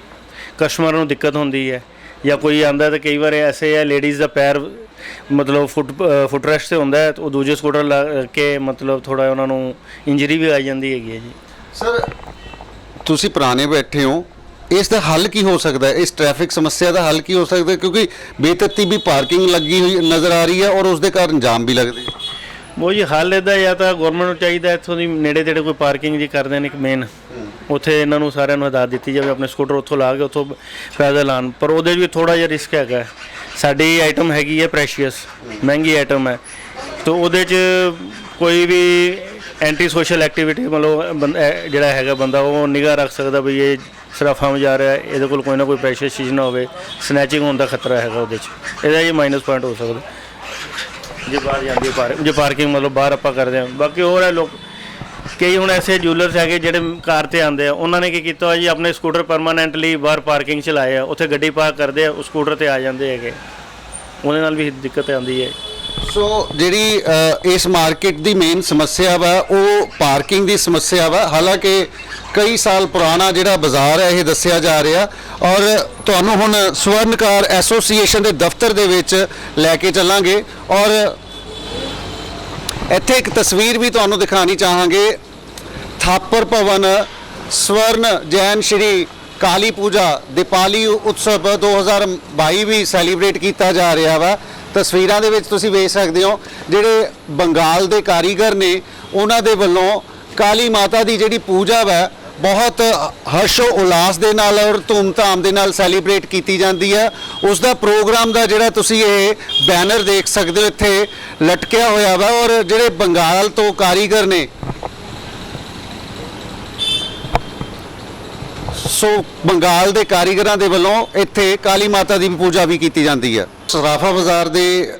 ਕਸਟਮਰ ਨੂੰ ਦਿੱਕਤ ਹੁੰਦੀ ਹੈ। ਜਾਂ ਕੋਈ ਆਂਦਾ ਤਾਂ ਕਈ ਵਾਰ ਐਸੇ ਹੈ ਲੇਡੀਜ਼ ਦਾ ਪੈਰ ਮਤਲਬ ਫੁੱਟ ਰੈਸਟ 'ਤੇ ਹੁੰਦਾ ਹੈ, ਉਹ ਦੂਜੇ ਸਕੂਟਰ ਲਾ ਕੇ ਮਤਲਬ ਥੋੜ੍ਹਾ ਉਹਨਾਂ ਨੂੰ ਇੰਜਰੀ ਵੀ ਆ ਜਾਂਦੀ ਹੈਗੀ ਹੈ ਜੀ। ਸਰ ਤੁਸੀਂ ਪੁਰਾਣੇ ਬੈਠੇ ਹੋ, ਇਸ ਦਾ ਹੱਲ ਕੀ ਹੋ ਸਕਦਾ ਹੈ? ਇਸ ਟ੍ਰੈਫਿਕ ਸਮੱਸਿਆ ਦਾ ਹੱਲ ਕੀ ਹੋ ਸਕਦਾ ਹੈ? ਕਿਉਂਕਿ ਬੇਤਰਤੀਬੀ ਪਾਰਕਿੰਗ ਲੱਗੀ ਹੋਈ ਨਜ਼ਰ ਆ ਰਹੀ ਹੈ ਔਰ ਉਸ ਦੇ ਕਾਰਨ ਜਾਮ ਵੀ ਲੱਗਦੇ। ਉਹ ਜੀ ਹੱਲ ਇੱਦਾਂ ਜਾਂ ਤਾਂ ਗੌਰਮੈਂਟ ਨੂੰ ਚਾਹੀਦਾ ਇੱਥੋਂ ਦੀ ਨੇੜੇ ਤੇੜੇ ਕੋਈ ਪਾਰਕਿੰਗ ਜੀ ਕਰ ਦੇਣ ਇੱਕ ਮੇਨ, ਉੱਥੇ ਇਹਨਾਂ ਨੂੰ ਸਾਰਿਆਂ ਨੂੰ ਹਦਾਇਤ ਦਿੱਤੀ ਜਾਵੇ ਆਪਣੇ ਸਕੂਟਰ ਉੱਥੋਂ ਲਾ ਕੇ ਉੱਥੋਂ ਪੈਦਲ ਆਉਣ। ਪਰ ਉਹਦੇ 'ਚ ਵੀ ਥੋੜ੍ਹਾ ਜਿਹਾ ਰਿਸਕ ਹੈਗਾ। ਸਾਡੀ ਆਈਟਮ ਹੈਗੀ ਹੈ ਪ੍ਰੈਸ਼ੀਅਸ, ਮਹਿੰਗੀ ਆਈਟਮ ਹੈ, ਤਾਂ ਉਹਦੇ 'ਚ ਕੋਈ ਵੀ ਐਂਟੀ ਸੋਸ਼ਲ ਐਕਟੀਵਿਟੀ ਮਤਲਬ ਜਿਹੜਾ ਹੈਗਾ ਬੰਦਾ ਉਹ ਨਿਗਾਹ ਰੱਖ ਸਕਦਾ ਵੀ ਇਹ ਸਰਾਫਾਂ ਵਿੱਚ ਜਾ ਰਿਹਾ, ਇਹਦੇ ਕੋਲ ਕੋਈ ਨਾ ਕੋਈ ਪ੍ਰੈਸ਼ੀਅਸ ਚੀਜ਼ ਨਾ ਹੋਵੇ, ਸਨੈਚਿੰਗ ਹੋਣ ਦਾ ਖਤਰਾ ਹੈਗਾ ਉਹਦੇ 'ਚ। ਇਹਦਾ ਇਹ ਮਾਈਨਸ ਪੁਆਇੰਟ ਹੋ ਸਕਦਾ ਜੇ ਬਾਹਰ ਜਾਂਦੀ ਹੈ ਜੇ ਪਾਰਕਿੰਗ ਮਤਲਬ ਬਾਹਰ ਆਪਾਂ ਕਰਦੇ ਹਾਂ। ਬਾਕੀ ਹੋਰ ਹੈ ਲੋਕ ਕਈ ਹੁਣ ਐਸੇ ਜੂਲਰਸ ਹੈਗੇ ਜਿਹੜੇ ਕਾਰ 'ਤੇ ਆਉਂਦੇ ਆ, ਉਹਨਾਂ ਨੇ ਕੀ ਕੀਤਾ ਹੋਇਆ ਜੀ ਆਪਣੇ ਸਕੂਟਰ ਪਰਮਾਨੈਂਟਲੀ ਬਾਹਰ ਪਾਰਕਿੰਗ 'ਚ ਲਾਏ ਆ, ਉੱਥੇ ਗੱਡੀ ਪਾਰਕ ਕਰਦੇ ਆ, ਉਹ ਸਕੂਟਰ 'ਤੇ ਆ ਜਾਂਦੇ ਹੈਗੇ, ਉਹਦੇ ਨਾਲ ਵੀ ਦਿੱਕਤ ਆਉਂਦੀ ਹੈ। ਸੋ ਜਿਹੜੀ ਇਸ ਮਾਰਕੀਟ ਦੀ ਮੇਨ ਸਮੱਸਿਆ ਵਾ ਉਹ ਪਾਰਕਿੰਗ ਦੀ ਸਮੱਸਿਆ ਵਾ। ਹਾਲਾਂਕਿ ਕਈ ਸਾਲ ਪੁਰਾਣਾ ਜਿਹੜਾ ਬਾਜ਼ਾਰ ਹੈ ਇਹ ਦੱਸਿਆ ਜਾ ਰਿਹਾ, ਔਰ ਤੁਹਾਨੂੰ ਹੁਣ ਸਵਰਨਕਾਰ ਐਸੋਸੀਏਸ਼ਨ ਦੇ ਦਫ਼ਤਰ ਦੇ ਵਿੱਚ ਲੈ ਕੇ ਚੱਲਾਂਗੇ ਔਰ ਇੱਥੇ ਇੱਕ ਤਸਵੀਰ ਵੀ ਤੁਹਾਨੂੰ ਦਿਖਾਣੀ ਚਾਹਾਂਗੇ। ਥਾਪਰ ਭਵਨ ਸਵਰਨ ਜੈਨ ਸ਼੍ਰੀ ਕਾਲੀ ਪੂਜਾ ਦੀਪਾਲੀ ਉਤਸਵ 2022 ਵੀ ਸੈਲੀਬ੍ਰੇਟ ਕੀਤਾ ਜਾ ਰਿਹਾ ਵਾ। ਤਸਵੀਰਾਂ ਦੇ ਵਿੱਚ ਤੁਸੀਂ ਵੇਖ ਸਕਦੇ ਹੋ ਜਿਹੜੇ ਬੰਗਾਲ ਦੇ ਕਾਰੀਗਰ ਨੇ ਉਹਨਾਂ ਦੇ ਵੱਲੋਂ ਕਾਲੀ ਮਾਤਾ ਦੀ ਜਿਹੜੀ ਪੂਜਾ ਵਾ ਬਹੁਤ ਹਰਸ਼ੋ ਉਲਾਸ ਦੇ ਨਾਲ ਔਰ ਧੂਮਧਾਮ ਦੇ ਨਾਲ ਸੈਲੀਬ੍ਰੇਟ ਕੀਤੀ ਜਾਂਦੀ ਹੈ। ਉਸ ਦਾ ਪ੍ਰੋਗਰਾਮ ਦਾ ਜਿਹੜਾ ਤੁਸੀਂ ਇਹ ਬੈਨਰ ਦੇਖ ਸਕਦੇ ਹੋ ਇੱਥੇ ਲਟਕਿਆ ਹੋਇਆ ਵਾ, ਔਰ ਜਿਹੜੇ ਬੰਗਾਲ ਤੋਂ ਕਾਰੀਗਰ ਨੇ ਸੋ ਬੰਗਾਲ ਦੇ ਕਾਰੀਗਰਾਂ ਦੇ ਵੱਲੋਂ ਇੱਥੇ ਕਾਲੀ ਮਾਤਾ ਦੀ ਪੂਜਾ ਵੀ ਕੀਤੀ ਜਾਂਦੀ ਹੈ। ਸਰਾਫਾ ਬਾਜ਼ਾਰ ਦੇ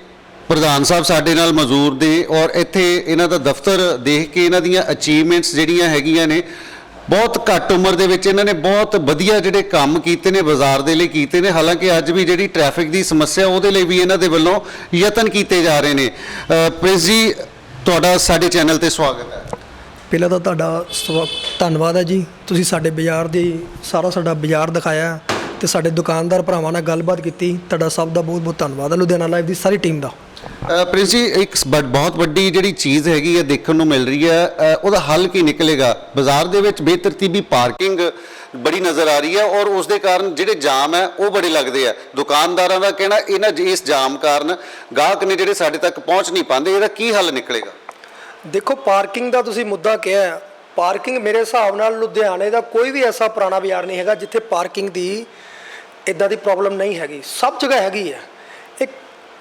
ਪ੍ਰਧਾਨ ਸਾਹਿਬ ਸਾਡੇ ਨਾਲ ਮੌਜੂਦ ਨੇ ਔਰ ਇੱਥੇ ਇਹਨਾਂ ਦਾ ਦਫ਼ਤਰ ਦੇਖ ਕੇ ਇਹਨਾਂ ਦੀਆਂ ਅਚੀਵਮੈਂਟਸ ਜਿਹੜੀਆਂ ਹੈਗੀਆਂ ਨੇ, ਬਹੁਤ ਘੱਟ ਉਮਰ ਦੇ ਵਿੱਚ ਇਹਨਾਂ ਨੇ ਬਹੁਤ ਵਧੀਆ ਜਿਹੜੇ ਕੰਮ ਕੀਤੇ ਨੇ ਬਾਜ਼ਾਰ ਦੇ ਲਈ ਕੀਤੇ ਨੇ। ਹਾਲਾਂਕਿ ਅੱਜ ਵੀ ਜਿਹੜੀ ਟ੍ਰੈਫਿਕ ਦੀ ਸਮੱਸਿਆ ਉਹਦੇ ਲਈ ਵੀ ਇਹਨਾਂ ਦੇ ਵੱਲੋਂ ਯਤਨ ਕੀਤੇ ਜਾ ਰਹੇ ਨੇ। ਪ੍ਰਿੰਸ ਜੀ ਤੁਹਾਡਾ ਸਾਡੇ ਚੈਨਲ ਤੇ ਸਵਾਗਤ ਹੈ। ਪਹਿਲਾਂ ਤਾਂ ਤੁਹਾਡਾ ਧੰਨਵਾਦ ਹੈ ਜੀ, ਤੁਸੀਂ ਸਾਡੇ ਬਾਜ਼ਾਰ ਦੀ ਸਾਡਾ ਬਾਜ਼ਾਰ ਦਿਖਾਇਆ ਤੇ ਸਾਡੇ ਦੁਕਾਨਦਾਰ ਭਰਾਵਾਂ ਨਾਲ ਗੱਲਬਾਤ ਕੀਤੀ, ਤੁਹਾਡਾ ਸਭ ਦਾ ਬਹੁਤ ਬਹੁਤ ਧੰਨਵਾਦ ਹੈ ਲੁਧਿਆਣਾ ਲਾਈਵ ਦੀ ਸਾਰੀ ਟੀਮ ਦਾ। ਪ੍ਰਿੰਸ ਜੀ ਇੱਕ ਬਹੁਤ ਵੱਡੀ ਜਿਹੜੀ ਚੀਜ਼ ਹੈਗੀ ਹੈ ਦੇਖਣ ਨੂੰ ਮਿਲ ਰਹੀ ਹੈ, ਉਹਦਾ ਹੱਲ ਕੀ ਨਿਕਲੇਗਾ? ਬਾਜ਼ਾਰ ਦੇ ਵਿੱਚ ਬੇਤਰਤੀਬੀ ਪਾਰਕਿੰਗ ਬੜੀ ਨਜ਼ਰ ਆ ਰਹੀ ਹੈ ਔਰ ਉਸ ਦੇ ਕਾਰਨ ਜਿਹੜੇ ਜਾਮ ਹੈ ਉਹ ਬੜੇ ਲੱਗਦੇ ਆ। ਦੁਕਾਨਦਾਰਾਂ ਦਾ ਕਹਿਣਾ ਇਸ ਜਾਮ ਕਾਰਨ ਗਾਹਕ ਨੇ ਜਿਹੜੇ ਸਾਡੇ ਤੱਕ ਪਹੁੰਚ ਨਹੀਂ ਪਾਉਂਦੇ, ਇਹਦਾ ਕੀ ਹੱਲ ਨਿਕਲੇਗਾ? ਦੇਖੋ ਪਾਰਕਿੰਗ ਦਾ ਤੁਸੀਂ ਮੁੱਦਾ ਕਿਹਾ, ਪਾਰਕਿੰਗ ਮੇਰੇ ਹਿਸਾਬ ਨਾਲ ਲੁਧਿਆਣੇ ਦਾ ਕੋਈ ਵੀ ਐਸਾ ਪੁਰਾਣਾ ਬਾਜ਼ਾਰ ਨਹੀਂ ਹੈਗਾ ਜਿੱਥੇ ਪਾਰਕਿੰਗ ਦੀ ਇਦਾਂ ਦੀ ਪ੍ਰੋਬਲਮ ਨਹੀਂ ਹੈਗੀ, ਸਭ ਜਗ੍ਹਾ ਹੈਗੀ ਹੈ। ਇੱਕ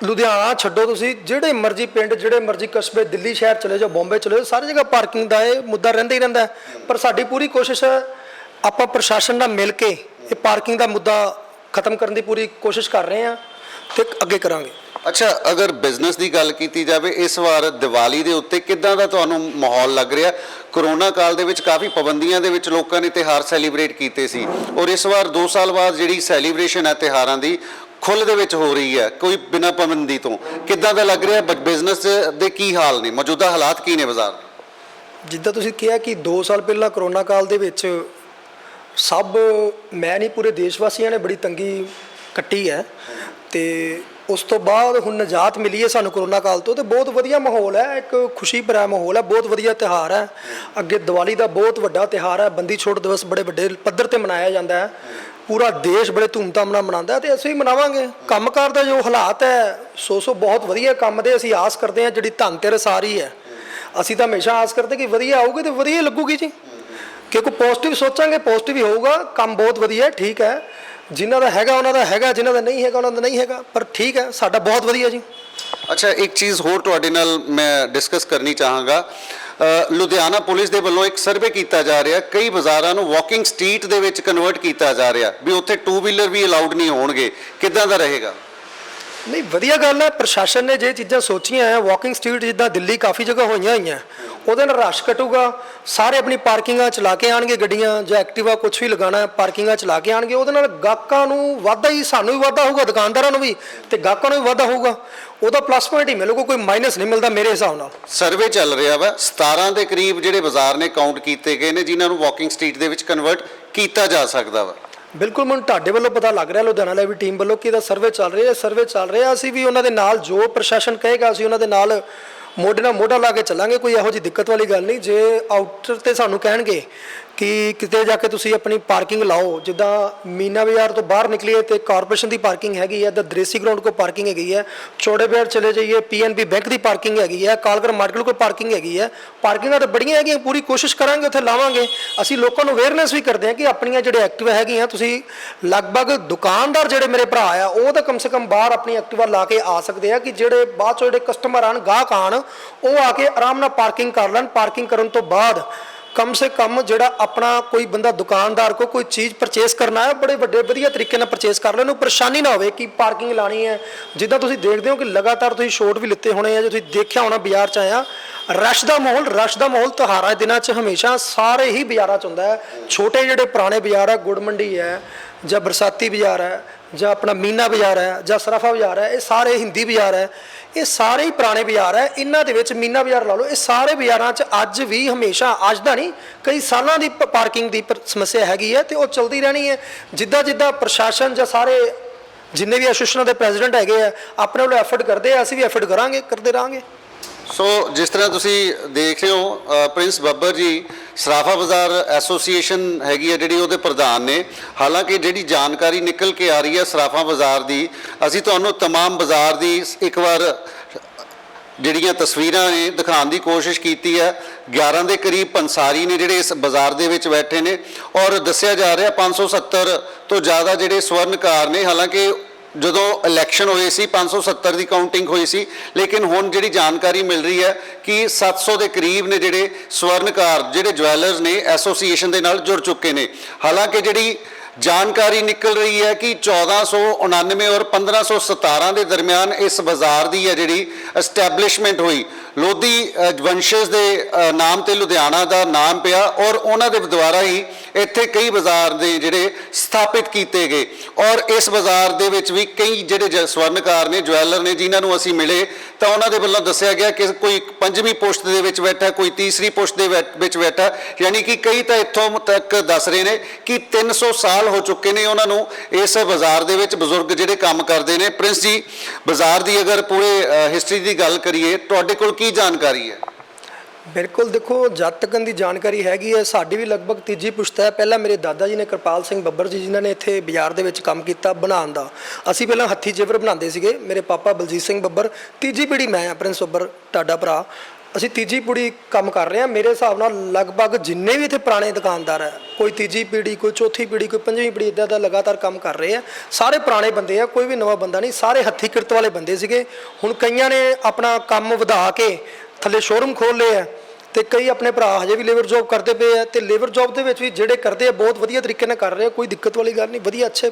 ਲੁਧਿਆਣਾ ਛੱਡੋ, ਤੁਸੀਂ ਜਿਹੜੇ ਮਰਜ਼ੀ ਪਿੰਡ ਜਿਹੜੇ ਮਰਜ਼ੀ ਕਸਬੇ ਦਿੱਲੀ ਸ਼ਹਿਰ ਚਲੇ ਜਾਓ, ਬੰਬੇ ਚਲੇ ਜਾਓ, ਸਾਰੀ ਜਗ੍ਹਾ ਪਾਰਕਿੰਗ ਦਾ ਇਹ ਮੁੱਦਾ ਰਹਿੰਦਾ ਹੀ ਰਹਿੰਦਾ। ਪਰ ਸਾਡੀ ਪੂਰੀ ਕੋਸ਼ਿਸ਼ ਹੈ ਆਪਾਂ ਪ੍ਰਸ਼ਾਸਨ ਨਾਲ ਮਿਲ ਕੇ ਇਹ ਪਾਰਕਿੰਗ ਦਾ ਮੁੱਦਾ ਖਤਮ ਕਰਨ ਦੀ ਪੂਰੀ ਕੋਸ਼ਿਸ਼ ਕਰ ਰਹੇ ਹਾਂ ਤੇ ਅੱਗੇ ਕਰਾਂਗੇ। ਅੱਛਾ, ਅਗਰ ਬਿਜ਼ਨਸ ਦੀ ਗੱਲ ਕੀਤੀ ਜਾਵੇ, ਇਸ ਵਾਰ ਦੀਵਾਲੀ ਦੇ ਉੱਤੇ ਕਿੱਦਾਂ ਦਾ ਤੁਹਾਨੂੰ ਮਾਹੌਲ ਲੱਗ ਰਿਹਾ? ਕਰੋਨਾ ਕਾਲ ਦੇ ਵਿੱਚ ਕਾਫੀ ਪਾਬੰਦੀਆਂ ਦੇ ਵਿੱਚ ਲੋਕਾਂ ਨੇ ਤਿਉਹਾਰ ਸੈਲੀਬ੍ਰੇਟ ਕੀਤੇ ਸੀ ਔਰ ਇਸ ਵਾਰ 2 ਸਾਲ ਬਾਅਦ ਜਿਹੜੀ ਸੈਲੀਬ੍ਰੇਸ਼ਨ ਹੈ ਤਿਉਹਾਰਾਂ ਦੀ ਖੁੱਲ੍ਹ ਦੇ ਵਿੱਚ ਹੋ ਰਹੀ ਹੈ, ਕੋਈ ਬਿਨਾਂ ਪਾਬੰਦੀ ਤੋਂ। ਕਿੱਦਾਂ ਦਾ ਲੱਗ ਰਿਹਾ? ਬਿਜ਼ਨਸ ਦੇ ਕੀ ਹਾਲ ਨੇ, ਮੌਜੂਦਾ ਹਾਲਾਤ ਕੀ ਨੇ ਬਾਜ਼ਾਰ? ਜਿੱਦਾਂ ਤੁਸੀਂ ਕਿਹਾ ਕਿ 2 ਸਾਲ ਪਹਿਲਾਂ ਕਰੋਨਾ ਕਾਲ ਦੇ ਵਿੱਚ ਮੈਂ ਨਹੀਂ ਪੂਰੇ ਦੇਸ਼ ਵਾਸੀਆਂ ਨੇ ਬੜੀ ਤੰਗੀ ਕੱਟੀ ਹੈ ਤੇ ਉਸ ਤੋਂ ਬਾਅਦ ਹੁਣ ਨਜਾਤ ਮਿਲੀ ਹੈ ਸਾਨੂੰ ਕਰੋਨਾ ਕਾਲ ਤੋਂ, ਤੇ ਬਹੁਤ ਵਧੀਆ ਮਾਹੌਲ ਹੈ, ਇੱਕ ਖੁਸ਼ੀ ਭਰਿਆ ਮਾਹੌਲ ਹੈ, ਬਹੁਤ ਵਧੀਆ ਤਿਉਹਾਰ ਹੈ। ਅੱਗੇ ਦੀਵਾਲੀ ਦਾ ਬਹੁਤ ਵੱਡਾ ਤਿਉਹਾਰ ਹੈ, ਬੰਦੀ ਛੋੜ ਦਿਵਸ ਬੜੇ ਵੱਡੇ ਪੱਧਰ ਤੇ ਮਨਾਇਆ ਜਾਂਦਾ ਹੈ, ਪੂਰਾ ਦੇਸ਼ ਬੜੇ ਧੂਮਧਾਮ ਨਾਲ ਮਨਾਉਂਦਾ ਤੇ ਅਸੀਂ ਵੀ ਮਨਾਵਾਂਗੇ। ਕੰਮਕਾਰ ਦਾ ਜੋ ਹਾਲਾਤ ਹੈ ਸੋ ਬਹੁਤ ਵਧੀਆ ਕੰਮ ਦੇ, ਅਸੀਂ ਆਸ ਕਰਦੇ ਹਾਂ ਜਿਹੜੀ ਧਨਤੇਰਸ ਆ ਰਹੀ ਹੈ, ਅਸੀਂ ਤਾਂ ਹਮੇਸ਼ਾ ਆਸ ਕਰਦੇ ਕਿ ਵਧੀਆ ਆਊਗੀ ਤੇ ਵਧੀਆ ਲੱਗੂਗੀ ਜੀ, ਕਿਉਂਕਿ ਪੋਜ਼ਿਟਿਵ ਸੋਚਾਂਗੇ ਪੋਜ਼ਿਟਿਵ ਹੀ ਹੋਊਗਾ। ਕੰਮ ਬਹੁਤ ਵਧੀਆ ਠੀਕ ਹੈ, ਜਿਨ੍ਹਾਂ ਦਾ ਹੈਗਾ ਉਹਨਾਂ ਦਾ ਹੈਗਾ, ਜਿਨ੍ਹਾਂ ਦਾ ਨਹੀਂ ਹੈਗਾ ਉਹਨਾਂ ਦਾ ਨਹੀਂ ਹੈਗਾ, ਪਰ ਠੀਕ ਹੈ, ਸਾਡਾ ਬਹੁਤ ਵਧੀਆ ਜੀ। ਅੱਛਾ, ਇੱਕ ਚੀਜ਼ ਹੋਰ ਤੁਹਾਡੇ ਨਾਲ ਮੈਂ ਡਿਸਕਸ ਕਰਨੀ ਚਾਹਾਂਗਾ। ਲੁਧਿਆਣਾ ਪੁਲਿਸ ਦੇ ਵੱਲੋਂ ਇੱਕ ਸਰਵੇ ਕੀਤਾ ਜਾ ਰਿਹਾ, ਕਈ ਬਾਜ਼ਾਰਾਂ ਨੂੰ ਵਾਕਿੰਗ ਸਟਰੀਟ ਦੇ ਵਿੱਚ ਕਨਵਰਟ ਕੀਤਾ ਜਾ ਰਿਹਾ ਵੀ ਉੱਥੇ 2 ਵੀਲਰ ਵੀ ਅਲਾਉਡ ਨਹੀਂ ਹੋਣਗੇ, ਕਿੱਦਾਂ ਦਾ ਰਹੇਗਾ? ਨਹੀਂ, ਵਧੀਆ ਗੱਲ ਹੈ, ਪ੍ਰਸ਼ਾਸਨ ਨੇ ਜੇ ਚੀਜ਼ਾਂ ਸੋਚੀਆਂ ਹੈ, ਵਾਕਿੰਗ ਸਟਰੀਟ ਜਿੱਦਾਂ ਦਿੱਲੀ ਕਾਫੀ ਜਗ੍ਹਾ ਹੋਈਆਂ ਉਹਦੇ ਨਾਲ ਰਸ਼ ਘਟੂਗਾ, ਸਾਰੇ ਆਪਣੀ ਪਾਰਕਿੰਗਾਂ ਚਲਾ ਕੇ ਆਣਗੇ, ਗੱਡੀਆਂ ਜਾਂ ਐਕਟਿਵਾ ਕੁਝ ਵੀ ਲਗਾਉਣਾ ਪਾਰਕਿੰਗਾਂ ਚਲਾ ਕੇ ਆਣਗੇ। ਉਹਦੇ ਨਾਲ ਗਾਹਕਾਂ ਨੂੰ ਵਾਧਾ ਹੀ, ਸਾਨੂੰ ਵੀ ਵਾਧਾ ਹੋਊਗਾ, ਦੁਕਾਨਦਾਰਾਂ ਨੂੰ ਵੀ, ਤੇ ਗਾਹਕਾਂ ਨੂੰ ਵੀ ਵਾਧਾ ਹੋਊਗਾ। ਉਹਦਾ ਪਲੱਸ ਪੁਆਇੰਟ ਹੀ ਮਿਲੂਗਾ, ਕੋਈ ਮਾਈਨਸ ਨਹੀਂ ਮਿਲਦਾ ਮੇਰੇ ਹਿਸਾਬ ਨਾਲ। ਸਰਵੇ ਚੱਲ ਰਿਹਾ ਵਾ 17 ਦੇ ਕਰੀਬ ਜਿਹੜੇ ਬਾਜ਼ਾਰ ਨੇ ਕਾਊਂਟ ਕੀਤੇ ਗਏ ਨੇ ਜਿਨ੍ਹਾਂ ਨੂੰ ਵਾਕਿੰਗ ਸਟਰੀਟ ਦੇ ਵਿੱਚ ਕਨਵਰਟ ਕੀਤਾ ਜਾ ਸਕਦਾ ਵਾ। ਬਿਲਕੁਲ ਮੈਨੂੰ ਤੁਹਾਡੇ ਵੱਲੋਂ ਪਤਾ ਲੱਗ ਰਿਹਾ, ਲੁਧਿਆਣਾ ਲੈਵੀ ਟੀਮ ਵੱਲੋਂ, ਕਿ ਇਹਦਾ ਸਰਵੇ ਚੱਲ ਰਿਹਾ। ਅਸੀਂ ਵੀ ਉਹਨਾਂ ਦੇ ਨਾਲ, ਜੋ ਪ੍ਰਸ਼ਾਸਨ ਕਹੇਗਾ ਅਸੀਂ ਉਹਨਾਂ ਦੇ ਨਾਲ ਮੋਢੇ ਨਾਲ ਮੋਢਾ ਲਾ ਕੇ ਚੱਲਾਂਗੇ। ਕੋਈ ਇਹੋ ਜਿਹੀ ਦਿੱਕਤ ਵਾਲੀ ਗੱਲ ਨਹੀਂ। ਜੇ ਆਊਟਰ ਤੇ ਸਾਨੂੰ ਕਹਿਣਗੇ ਕਿ ਕਿਤੇ ਜਾ ਕੇ ਤੁਸੀਂ ਆਪਣੀ ਪਾਰਕਿੰਗ ਲਾਓ, ਜਿੱਦਾਂ ਮੀਨਾ ਬਾਜ਼ਾਰ ਤੋਂ ਬਾਹਰ ਨਿਕਲੀਏ ਤੇ ਕਾਰਪੋਰੇਸ਼ਨ ਦੀ ਪਾਰਕਿੰਗ ਹੈਗੀ ਹੈ, ਇੱਧਰ ਦ੍ਰੇਸੀ ਗਰਾਊਂਡ ਕੋਲ ਪਾਰਕਿੰਗ ਹੈਗੀ ਹੈ, ਚੌੜੇ ਬਾਜ਼ਾਰ ਚਲੇ ਜਾਈਏ PNB ਬੈਂਕ ਦੀ ਪਾਰਕਿੰਗ ਹੈਗੀ ਹੈ, ਕਾਲਗਰ ਮਾਰਕੀਟ ਕੋਲ ਪਾਰਕਿੰਗ ਹੈਗੀ ਹੈ। ਪਾਰਕਿੰਗਾਂ ਤਾਂ ਬੜੀਆਂ ਹੈਗੀਆਂ, ਪੂਰੀ ਕੋਸ਼ਿਸ਼ ਕਰਾਂਗੇ ਉੱਥੇ ਲਾਵਾਂਗੇ। ਅਸੀਂ ਲੋਕਾਂ ਨੂੰ ਅਵੇਅਰਨੈਸ ਵੀ ਕਰਦੇ ਹਾਂ ਕਿ ਆਪਣੀਆਂ ਜਿਹੜੇ ਐਕਟਿਵਾ ਹੈਗੀਆਂ, ਤੁਸੀਂ ਲਗਭਗ ਦੁਕਾਨਦਾਰ ਜਿਹੜੇ ਮੇਰੇ ਭਰਾ ਆ ਉਹ ਤਾਂ ਕਮ ਸੇ ਕਮ ਬਾਹਰ ਆਪਣੀ ਐਕਟਿਵਾ ਲਾ ਕੇ ਆ ਸਕਦੇ ਆ, ਕਿ ਜਿਹੜੇ ਬਾਅਦ ਚੋਂ ਜਿਹੜੇ ਕਸਟਮਰ ਆਣ, ਗਾਹਕ ਆਣ, ਉਹ ਆ ਕੇ ਆਰਾਮ ਨਾਲ ਪਾਰਕਿੰਗ ਕਰ ਲੈਣ। ਪਾਰਕਿੰਗ ਕਰਨ ਤੋਂ ਬਾਅਦ ਕਮ ਸੇ ਕਮ ਜਿਹੜਾ ਆਪਣਾ ਕੋਈ ਬੰਦਾ ਦੁਕਾਨਦਾਰ ਕੋ ਕੋਈ ਚੀਜ਼ ਪਰਚੇਸ ਕਰਨਾ ਹੈ, ਬੜੇ ਵੱਡੇ ਵਧੀਆ ਤਰੀਕੇ ਨਾਲ ਪਰਚੇਸ ਕਰ ਲੈਣ, ਪਰੇਸ਼ਾਨੀ ਨਾ ਹੋਵੇ ਕਿ ਪਾਰਕਿੰਗ ਲਾਣੀ ਹੈ। ਜਿੱਦਾਂ ਤੁਸੀਂ ਦੇਖਦੇ ਹੋ ਕਿ ਲਗਾਤਾਰ ਤੁਸੀਂ ਸ਼ੋਟ ਵੀ ਲਿੱਤੇ ਹੋਣੇ ਆ, ਜੇ ਤੁਸੀਂ ਦੇਖਿਆ ਹੋਣਾ ਬਾਜ਼ਾਰ 'ਚ ਆਇਆ ਰਸ਼ ਦਾ ਮਾਹੌਲ ਤਿਉਹਾਰਾਂ ਦਿਨਾਂ 'ਚ ਹਮੇਸ਼ਾ ਸਾਰੇ ਹੀ ਬਾਜ਼ਾਰਾਂ 'ਚ ਹੁੰਦਾ ਹੈ। ਛੋਟੇ ਜਿਹੜੇ ਪੁਰਾਣੇ ਬਾਜ਼ਾਰ ਹੈ, ਗੁੜ ਮੰਡੀ ਹੈ ਜਾਂ ਬਰਸਾਤੀ ਬਾਜ਼ਾਰ ਹੈ ਜਾਂ ਆਪਣਾ ਮੀਨਾ ਬਾਜ਼ਾਰ ਹੈ ਜਾਂ ਸਰਾਫਾ ਬਾਜ਼ਾਰ ਹੈ, ਇਹ ਸਾਰੇ ਹਿੰਦੀ ਬਾਜ਼ਾਰ ਹੈ, ਇਹ ਸਾਰੇ ਹੀ ਪੁਰਾਣੇ ਬਾਜ਼ਾਰ ਹੈ। ਇਹਨਾਂ ਦੇ ਵਿੱਚ ਮੀਨਾ ਬਾਜ਼ਾਰ ਲਾ ਲਓ, ਇਹ ਸਾਰੇ ਬਾਜ਼ਾਰਾਂ 'ਚ ਅੱਜ ਵੀ ਹਮੇਸ਼ਾ, ਅੱਜ ਦਾ ਨਹੀਂ ਕਈ ਸਾਲਾਂ ਦੀ ਪਾਰਕਿੰਗ ਦੀ ਸਮੱਸਿਆ ਹੈਗੀ ਹੈ, ਤੇ ਉਹ ਚਲਦੀ ਰਹਿਣੀ ਹੈ। ਜਿੱਦਾਂ ਪ੍ਰਸ਼ਾਸਨ ਜਾਂ ਸਾਰੇ ਜਿੰਨੇ ਵੀ ਐਸੋਸੀਏਸ਼ਨਾਂ ਦੇ ਪ੍ਰੈਜ਼ੀਡੈਂਟ ਹੈਗੇ ਆ ਆਪਣੇ ਵੱਲੋਂ ਐਫਰਟ ਕਰਦੇ ਆ, ਅਸੀਂ ਵੀ ਐਫਰਟ ਕਰਦੇ ਰਹਾਂਗੇ। ਸੋ ਜਿਸ ਤਰ੍ਹਾਂ ਤੁਸੀਂ ਦੇਖ ਰਹੇ ਹੋ ਪ੍ਰਿੰਸ ਬੱਬਰ ਜੀ ਸਰਾਫਾ ਬਾਜ਼ਾਰ ਐਸੋਸੀਏਸ਼ਨ ਹੈਗੀ ਹੈ ਜਿਹੜੀ, ਉਹਦੇ ਪ੍ਰਧਾਨ ਨੇ। ਹਾਲਾਂਕਿ ਜਿਹੜੀ ਜਾਣਕਾਰੀ ਨਿਕਲ ਕੇ ਆ ਰਹੀ ਹੈ ਸਰਾਫਾ ਬਾਜ਼ਾਰ ਦੀ, ਅਸੀਂ ਤੁਹਾਨੂੰ तमाम ਬਾਜ਼ਾਰ ਦੀ ਇੱਕ ਵਾਰ ਜਿਹੜੀਆਂ ਤਸਵੀਰਾਂ ਨੇ ਦਿਖਾਉਣ ਦੀ ਕੋਸ਼ਿਸ਼ ਕੀਤੀ ਹੈ। 11 ਦੇ ਕਰੀਬ ਪੰਸਾਰੀ ਨੇ ਜਿਹੜੇ ਇਸ ਬਾਜ਼ਾਰ ਦੇ ਵਿੱਚ ਬੈਠੇ ਨੇ, ਔਰ ਦੱਸਿਆ ਜਾ ਰਿਹਾ 570 ਤੋਂ ਜ਼ਿਆਦਾ ਜਿਹੜੇ ਸਵਰਨਕਾਰ ਨੇ। ਹਾਲਾਂਕਿ ਜਦੋਂ ਇਲੈਕਸ਼ਨ ਹੋਏ ਸੀ 570 ਦੀ ਕਾਊਂਟਿੰਗ ਹੋਈ ਸੀ, ਲੇਕਿਨ ਹੁਣ ਜਿਹੜੀ ਜਾਣਕਾਰੀ ਮਿਲ ਰਹੀ ਹੈ ਕਿ 700 ਦੇ ਕਰੀਬ ਨੇ ਜਿਹੜੇ ਸਵਰਨਕਾਰ, ਜਿਹੜੇ ਜਵੈਲਰਸ ਨੇ ਐਸੋਸੀਏਸ਼ਨ ਦੇ ਨਾਲ ਜੁੜ ਚੁੱਕੇ ਨੇ। ਹਾਲਾਂਕਿ ਜਿਹੜੀ ਜਾਣਕਾਰੀ ਨਿਕਲ ਰਹੀ ਹੈ ਕਿ 1499 ਔਰ 1517 ਦੇ ਦਰਮਿਆਨ ਇਸ ਬਾਜ਼ਾਰ ਦੀ ਹੈ ਜਿਹੜੀ ਐਸਟੈਬਲਿਸ਼ਮੈਂਟ ਹੋਈ। ਲੋਧੀ ਵੰਸ਼ਜ ਦੇ ਨਾਮ ਤੇ ਲੁਧਿਆਣਾ ਦਾ ਨਾਮ ਪਿਆ, ਔਰ ਉਹਨਾਂ ਦੇ ਦੁਆਰਾ ਹੀ ਇੱਥੇ ਕਈ ਬਾਜ਼ਾਰ ਦੇ ਜਿਹੜੇ ਸਥਾਪਿਤ ਕੀਤੇ ਗਏ। ਔਰ ਇਸ ਬਾਜ਼ਾਰ ਦੇ ਵਿੱਚ ਵੀ ਕਈ ਜਿਹੜੇ ਸਵਰਨਕਾਰ ਨੇ, ਜਵੈਲਰ ਨੇ, ਜਿਨ੍ਹਾਂ ਨੂੰ ਅਸੀਂ ਮਿਲੇ ਤਾਂ ਉਹਨਾਂ ਦੇ ਵੱਲੋਂ ਦੱਸਿਆ ਗਿਆ ਕਿ ਕੋਈ 5ਵੀਂ ਪੁਸ਼ਤ ਦੇ ਵਿੱਚ ਬੈਠਾ, ਕੋਈ 3ਰੀ ਪੁਸ਼ਤ ਦੇ ਵਿੱਚ ਬੈਠਾ, ਯਾਨੀ ਕਿ ਕਈ ਤਾਂ ਇੱਥੋਂ ਤੱਕ ਦੱਸ ਰਹੇ ਨੇ ਕਿ 300 ਸਾਲ ਹੋ ਚੁੱਕੇ ਨੇ ਉਹਨਾਂ ਨੂੰ ਇਸ ਬਾਜ਼ਾਰ ਦੇ ਵਿੱਚ ਬਜ਼ੁਰਗ ਜਿਹੜੇ ਕੰਮ ਕਰਦੇ ਨੇ। ਪ੍ਰਿੰਸ ਜੀ, ਬਾਜ਼ਾਰ ਦੀ ਅਗਰ ਪੂਰੇ ਹਿਸਟਰੀ ਦੀ ਗੱਲ ਕਰੀਏ, ਤੁਹਾਡੇ ਕੋਲ ਕੀ ਜਾਣਕਾਰੀ ਹੈ? ਬਿਲਕੁਲ, ਦੇਖੋ ਜਦ ਤੱਕ ਦੀ ਜਾਣਕਾਰੀ ਹੈਗੀ ਹੈ, ਸਾਡੀ ਵੀ ਲਗਭਗ 3ਜੀ ਪੁਸ਼ਤ ਹੈ। ਪਹਿਲਾਂ ਮੇਰੇ ਦਾਦਾ ਜੀ ਨੇ ਕਿਰਪਾਲ ਸਿੰਘ ਬੱਬਰ ਜੀ, ਜਿਨ੍ਹਾਂ ਨੇ ਇੱਥੇ ਬਾਜ਼ਾਰ ਦੇ ਵਿੱਚ ਕੰਮ ਕੀਤਾ ਬਣਾਉਣ ਦਾ। ਅਸੀਂ ਪਹਿਲਾਂ ਹੱਥੀ ਜੇਵਰ ਬਣਾਉਂਦੇ ਸੀਗੇ, ਮੇਰੇ ਪਾਪਾ ਬਲਜੀਤ ਸਿੰਘ ਬੱਬਰ, 3ਜੀ ਪੀੜ੍ਹੀ ਮੈਂ ਆ, ਪ੍ਰਿੰਸ ਬੱਬਰ ਤੁਹਾਡਾ ਭਰਾ, ਅਸੀਂ 3ਜੀ ਪੀੜ੍ਹੀ ਕੰਮ ਕਰ ਰਹੇ ਹਾਂ। ਮੇਰੇ ਹਿਸਾਬ ਨਾਲ ਲਗਭਗ ਜਿੰਨੇ ਵੀ ਇੱਥੇ ਪੁਰਾਣੇ ਦੁਕਾਨਦਾਰ ਹੈ, ਕੋਈ 3ਜੀ ਪੀੜ੍ਹੀ, ਕੋਈ 4ਥੀ ਪੀੜ੍ਹੀ, ਕੋਈ 5ਵੀਂ ਪੀੜ੍ਹੀ, ਇੱਦਾਂ ਦਾ ਲਗਾਤਾਰ ਕੰਮ ਕਰ ਰਹੇ ਆ। ਸਾਰੇ ਪੁਰਾਣੇ ਬੰਦੇ ਆ, ਕੋਈ ਵੀ ਨਵਾਂ ਬੰਦਾ ਨਹੀਂ, ਸਾਰੇ ਹੱਥੀਂ ਕਿਰਤ ਵਾਲੇ ਬੰਦੇ ਸੀਗੇ। ਹੁਣ ਕਈਆਂ ਨੇ ਆਪਣਾ ਕੰਮ ਵਧਾ ਕੇ ਥੱਲੇ ਸ਼ੋਰੂਮ ਖੋਲ੍ਹ ਲਏ ਆ, ਤੇ ਕਈ ਆਪਣੇ ਭਰਾ ਹਜੇ ਵੀ ਲੇਬਰ ਜੋਬ ਕਰਦੇ ਪਏ ਆ, ਤੇ ਲੇਬਰ ਜੋਬ ਦੇ ਵਿੱਚ ਵੀ ਜਿਹੜੇ ਕਰਦੇ ਆ ਬਹੁਤ ਵਧੀਆ ਤਰੀਕੇ ਨਾਲ ਕਰ ਰਹੇ ਆ, ਕੋਈ ਦਿੱਕਤ ਵਾਲੀ ਗੱਲ ਨਹੀਂ। ਵਧੀਆ, ਅੱਛੇ,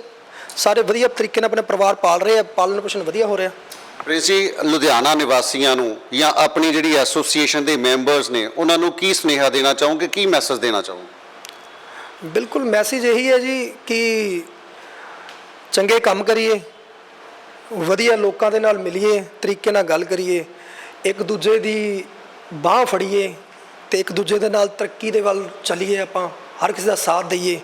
ਸਾਰੇ ਵਧੀਆ ਤਰੀਕੇ ਨਾਲ ਆਪਣੇ ਪਰਿਵਾਰ ਪਾਲ ਰਹੇ ਆ, ਪਾਲਣ ਪੋਸ਼ਣ ਵਧੀਆ ਹੋ ਰਿਹਾ। ਪ੍ਰਿੰਸ ਜੀ, ਲੁਧਿਆਣਾ ਨਿਵਾਸੀਆਂ ਨੂੰ ਜਾਂ ਆਪਣੀ ਜਿਹੜੀ ਐਸੋਸੀਏਸ਼ਨ ਦੇ ਮੈਂਬਰਸ ਨੇ ਉਹਨਾਂ ਨੂੰ ਕੀ ਸੁਨੇਹਾ ਦੇਣਾ ਚਾਹੋਗੇ, ਕੀ ਮੈਸੇਜ ਦੇਣਾ ਚਾਹੋਗੇ? ਬਿਲਕੁਲ ਮੈਸੇਜ ਇਹੀ ਹੈ ਜੀ ਕਿ ਚੰਗੇ ਕੰਮ ਕਰੀਏ, ਵਧੀਆ ਲੋਕਾਂ ਦੇ ਨਾਲ ਮਿਲੀਏ, ਤਰੀਕੇ ਨਾਲ ਗੱਲ ਕਰੀਏ, ਇੱਕ ਦੂਜੇ ਦੀ ਬਾਂਹ ਫੜੀਏ ਤੇ ਇੱਕ ਦੂਜੇ ਦੇ ਨਾਲ ਤਰੱਕੀ ਦੇ ਵੱਲ ਚੱਲੀਏ। ਆਪਾਂ ਹਰ ਕਿਸੇ ਦਾ ਸਾਥ ਦਈਏ,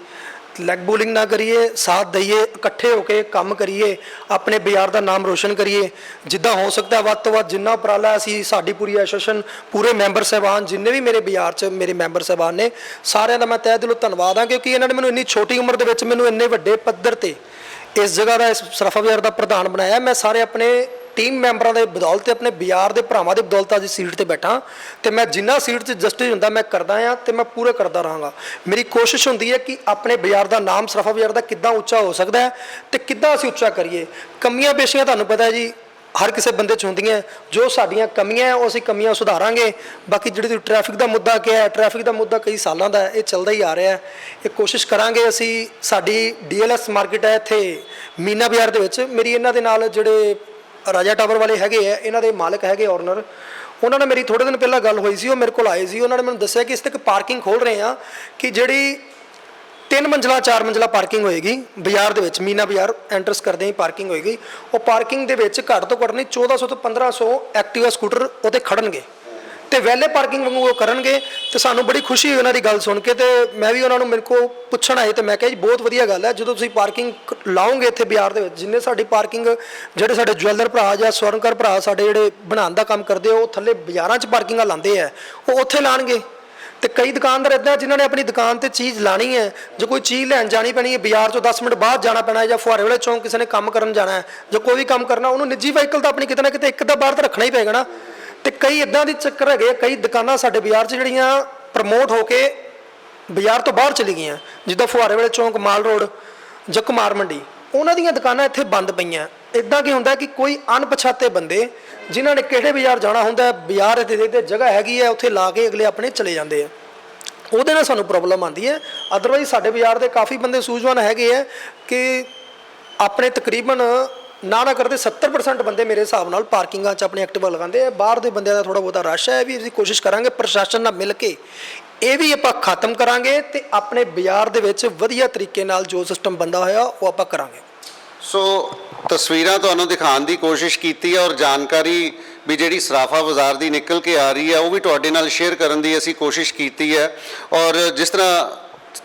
ਲੈਗ ਬੋਲਿੰਗ ਨਾ ਕਰੀਏ, ਸਾਥ ਦਈਏ, ਇਕੱਠੇ ਹੋ ਕੇ ਕੰਮ ਕਰੀਏ, ਆਪਣੇ ਬਾਜ਼ਾਰ ਦਾ ਨਾਮ ਰੋਸ਼ਨ ਕਰੀਏ। ਜਿੱਦਾਂ ਹੋ ਸਕਦਾ ਵੱਧ ਤੋਂ ਵੱਧ ਜਿੰਨਾ ਉਪਰਾਲਾ ਅਸੀਂ, ਸਾਡੀ ਪੂਰੀ ਐਸੋਸੀਏਸ਼ਨ, ਪੂਰੇ ਮੈਂਬਰ ਸਾਹਿਬਾਨ, ਜਿੰਨੇ ਵੀ ਮੇਰੇ ਬਾਜ਼ਾਰ 'ਚ ਮੇਰੇ ਮੈਂਬਰ ਸਾਹਿਬਾਨ ਨੇ, ਸਾਰਿਆਂ ਦਾ ਮੈਂ ਤਹਿ ਦਿਲੋਂ ਧੰਨਵਾਦ ਹਾਂ, ਕਿਉਂਕਿ ਇਹਨਾਂ ਨੇ ਮੈਨੂੰ ਇੰਨੀ ਛੋਟੀ ਉਮਰ ਦੇ ਵਿੱਚ ਮੈਨੂੰ ਇੰਨੇ ਵੱਡੇ ਪੱਧਰ ਤੇ ਇਸ ਜਗ੍ਹਾ ਦਾ, ਇਸ ਸਰਾਫਾ ਬਾਜ਼ਾਰ ਦਾ ਪ੍ਰਧਾਨ ਬਣਾਇਆ। ਮੈਂ ਸਾਰੇ ਆਪਣੇ ਟੀਮ ਮੈਂਬਰਾਂ ਦੇ ਬਦੌਲਤ, ਆਪਣੇ ਬਾਜ਼ਾਰ ਦੇ ਭਰਾਵਾਂ ਦੇ ਬਦੌਲਤ ਅੱਜ ਸੀਟ ਤੇ ਬੈਠਾ, ਤੇ ਮੈਂ ਜਿੰਨਾ ਸੀਟ 'ਚ ਜਸਟਿਸ ਹੁੰਦਾ ਮੈਂ ਕਰਦਾ ਹਾਂ, ਤੇ ਮੈਂ ਪੂਰਾ ਕਰਦਾ ਰਹਾਂਗਾ। ਮੇਰੀ ਕੋਸ਼ਿਸ਼ ਹੁੰਦੀ ਹੈ ਕਿ ਆਪਣੇ ਬਾਜ਼ਾਰ ਦਾ ਨਾਮ, ਸਰਾਫਾ ਬਾਜ਼ਾਰ ਦਾ, ਕਿੱਦਾਂ ਉੱਚਾ ਹੋ ਸਕਦਾ ਹੈ ਤੇ ਕਿੱਦਾਂ ਅਸੀਂ ਉੱਚਾ ਕਰੀਏ। ਕਮੀਆਂ ਪੇਸ਼ੀਆਂ ਤੁਹਾਨੂੰ ਪਤਾ ਜੀ ਹਰ ਕਿਸੇ ਬੰਦੇ 'ਚ ਹੁੰਦੀਆਂ, ਜੋ ਸਾਡੀਆਂ ਕਮੀਆਂ ਉਹ ਅਸੀਂ ਕਮੀਆਂ ਸੁਧਾਰਾਂਗੇ। ਬਾਕੀ ਜਿਹੜੀ ਟ੍ਰੈਫਿਕ ਦਾ ਮੁੱਦਾ ਕਿਹਾ ਹੈ, ਟ੍ਰੈਫਿਕ ਦਾ ਮੁੱਦਾ ਕਈ ਸਾਲਾਂ ਦਾ ਹੈ, ਇਹ ਚੱਲਦਾ ਹੀ ਆ ਰਿਹਾ ਹੈ। ਇਹ ਕੋਸ਼ਿਸ਼ ਕਰਾਂਗੇ ਅਸੀਂ। ਸਾਡੀ DLS ਮਾਰਕੀਟ ਹੈ ਇੱਥੇ ਮੀਨਾ ਬਾਜ਼ਾਰ ਦੇ ਵਿੱਚ, ਮੇਰੀ ਇਹਨਾਂ ਦੇ ਨਾਲ ਜਿਹੜੇ ਰਾਜਾ ਟਾਵਰ ਵਾਲੇ ਹੈਗੇ ਆ, ਇਹਨਾਂ ਦੇ ਮਾਲਕ ਹੈਗੇ ਓਨਰ, ਉਹਨਾਂ ਨਾਲ ਮੇਰੀ ਥੋੜੇ ਦਿਨ ਪਹਿਲਾਂ ਗੱਲ ਹੋਈ ਸੀ, ਉਹ ਮੇਰੇ ਕੋਲ ਆਏ ਸੀ, ਉਹਨਾਂ ਨੇ ਮੈਨੂੰ ਦੱਸਿਆ ਕਿ ਇਸ ਤੇ ਇੱਕ ਪਾਰਕਿੰਗ ਖੋਲ ਰਹੇ ਆ ਕਿ ਜਿਹੜੀ 3 ਮੰਜ਼ਲਾ 4 ਮੰਜ਼ਲਾ ਪਾਰਕਿੰਗ ਹੋਏਗੀ ਬਾਜ਼ਾਰ ਦੇ ਵਿੱਚ, ਮੀਨਾ ਬਾਜ਼ਾਰ ਐਂਟਰਸ ਕਰਦੇ ਹੀ ਪਾਰਕਿੰਗ ਹੋਏਗੀ। ਉਹ ਪਾਰਕਿੰਗ ਦੇ ਵਿੱਚ ਘੱਟ ਤੋਂ ਘੱਟ ਨਹੀਂ 1400 ਤੋਂ 1500 ਐਕਟਿਵਾ ਸਕੂਟਰ ਉਹਤੇ ਖੜਨਗੇ ਤੇ ਵੈਲੇ ਪਾਰਕਿੰਗ ਵਾਂਗੂ ਉਹ ਕਰਨਗੇ। ਤੇ ਸਾਨੂੰ ਬੜੀ ਖੁਸ਼ੀ ਹੋਈ ਉਹਨਾਂ ਦੀ ਗੱਲ ਸੁਣ ਕੇ, ਤੇ ਮੈਂ ਵੀ ਉਹਨਾਂ ਨੂੰ ਮੇਰੇ ਕੋਲ ਪੁੱਛਣ ਆਏ ਤੇ ਮੈਂ ਕਿਹਾ ਜੀ ਬਹੁਤ ਵਧੀਆ ਗੱਲ ਹੈ, ਜਦੋਂ ਤੁਸੀਂ ਪਾਰਕਿੰਗ ਲਾਓਗੇ ਇੱਥੇ ਬਾਜ਼ਾਰ ਦੇ ਵਿੱਚ, ਜਿੰਨੇ ਸਾਡੀ ਪਾਰਕਿੰਗ ਜਿਹੜੇ ਸਾਡੇ ਜਵੈਲਰ ਭਰਾ ਜਾਂ ਸਵਰਨਕਾਰ ਭਰਾ ਸਾਡੇ ਜਿਹੜੇ ਬਣਾਉਣ ਦਾ ਕੰਮ ਕਰਦੇ ਉਹ ਥੱਲੇ ਬਾਜ਼ਾਰਾਂ 'ਚ ਪਾਰਕਿੰਗਾਂ ਲਾਉਂਦੇ ਆ, ਉਹ ਉੱਥੇ ਲਾਣਗੇ। ਤੇ ਕਈ ਦੁਕਾਨਦਾਰ ਇੱਦਾਂ ਜਿਨ੍ਹਾਂ ਨੇ ਆਪਣੀ ਦੁਕਾਨ ਤੇ ਚੀਜ਼ ਲਾਣੀ ਹੈ, ਜੇ ਕੋਈ ਚੀਜ਼ ਲੈਣ ਜਾਣੀ ਪੈਣੀ ਹੈ ਬਾਜ਼ਾਰ 'ਚੋਂ 10 ਮਿੰਟ ਬਾਅਦ ਜਾਣਾ ਪੈਣਾ ਹੈ, ਜਾਂ ਫੁਹਾਰੇ ਵਾਲੇ ਚੌਂਕ ਕਿਸੇ ਨੇ ਕੰਮ ਕਰਨ ਜਾਣਾ ਹੈ, ਜਾਂ ਕੋਈ ਵੀ ਕੰਮ ਕਰਨਾ, ਉਹਨੂੰ ਨਿੱਜੀ ਵਹੀਕਲ ਤਾਂ ਆਪਣੀ ਕਿਤੇ ਨਾ ਕਿਤੇ ਇੱਕ ਦਾ ਬਾਹਰ ਤਾਂ ਰੱਖਣਾ ਹੀ ਪਏਗਾ ਨਾ। ਤੇ ਕਈ ਇਦਾਂ ਦੇ ਚੱਕਰ ਹੈਗੇ, ਕਈ ਦੁਕਾਨਾਂ ਸਾਡੇ ਬਾਜ਼ਾਰ 'ਚ ਜਿਹੜੀਆਂ ਪ੍ਰਮੋਟ ਹੋ ਕੇ ਬਾਜ਼ਾਰ ਤੋਂ ਬਾਹਰ ਚਲੀ ਗਈਆਂ, ਜਿੱਦਾਂ ਫੁਹਾਰੇ ਵਾਲੇ ਚੌਂਕ, ਮਾਲ ਰੋਡ ਜਾਂ ਕੁਮਾਰ ਮੰਡੀ, ਉਹਨਾਂ ਦੀਆਂ ਦੁਕਾਨਾਂ ਇੱਥੇ ਬੰਦ ਪਈਆਂ। ਇੱਦਾਂ ਕੀ ਹੁੰਦਾ ਕਿ ਕੋਈ ਅਣਪਛਾਤੇ ਬੰਦੇ ਜਿਨ੍ਹਾਂ ਨੇ ਕਿਹੜੇ ਬਾਜ਼ਾਰ ਜਾਣਾ ਹੁੰਦਾ, ਬਾਜ਼ਾਰ ਦੇ ਜਗ੍ਹਾ ਹੈਗੀ ਹੈ ਉੱਥੇ ਲਾ ਕੇ ਅਗਲੇ ਆਪਣੇ ਚਲੇ ਜਾਂਦੇ ਆ, ਉਹਦੇ ਨਾਲ ਸਾਨੂੰ ਪ੍ਰੋਬਲਮ ਆਉਂਦੀ ਹੈ। ਅਦਰਵਾਈਜ਼ ਸਾਡੇ ਬਾਜ਼ਾਰ ਦੇ ਕਾਫੀ ਬੰਦੇ ਸੂਝਵਾਨ ਹੈਗੇ ਆ ਕਿ ਆਪਣੇ ਤਕਰੀਬਨ ਨਾ ਕਰਦੇ 70% ਬੰਦੇ ਮੇਰੇ ਹਿਸਾਬ ਨਾਲ ਪਾਰਕਿੰਗਾਂ 'ਚ ਆਪਣੇ ਐਕਟਿਵਾ ਲਗਾਉਂਦੇ ਆ। ਬਾਹਰ ਦੇ ਬੰਦਿਆਂ ਦਾ ਥੋੜ੍ਹਾ ਬਹੁਤਾ ਰਸ਼ ਹੈ, ਵੀ ਅਸੀਂ ਕੋਸ਼ਿਸ਼ ਕਰਾਂਗੇ ਪ੍ਰਸ਼ਾਸਨ ਨਾਲ ਮਿਲ ਕੇ ਇਹ ਵੀ ਆਪਾਂ ਖਤਮ ਕਰਾਂਗੇ ਤੇ ਆਪਣੇ ਬਾਜ਼ਾਰ ਦੇ ਵਿੱਚ ਵਧੀਆ ਤਰੀਕੇ ਨਾਲ ਜੋ ਸਿਸਟਮ ਬੰਦਾ ਹੋਇਆ ਉਹ ਆਪਾਂ ਕਰਾਂਗੇ। ਸੋ ਤਸਵੀਰਾਂ ਤੁਹਾਨੂੰ ਦਿਖਾਉਣ ਦੀ ਕੋਸ਼ਿਸ਼ ਕੀਤੀ ਹੈ ਔਰ ਜਾਣਕਾਰੀ ਵੀ ਜਿਹੜੀ ਸਰਾਫਾ ਬਾਜ਼ਾਰ ਦੀ ਨਿਕਲ ਕੇ ਆ ਰਹੀ ਹੈ ਉਹ ਵੀ ਤੁਹਾਡੇ ਨਾਲ ਸ਼ੇਅਰ ਕਰਨ ਦੀ ਅਸੀਂ ਕੋਸ਼ਿਸ਼ ਕੀਤੀ ਹੈ। ਔਰ ਜਿਸ ਤਰ੍ਹਾਂ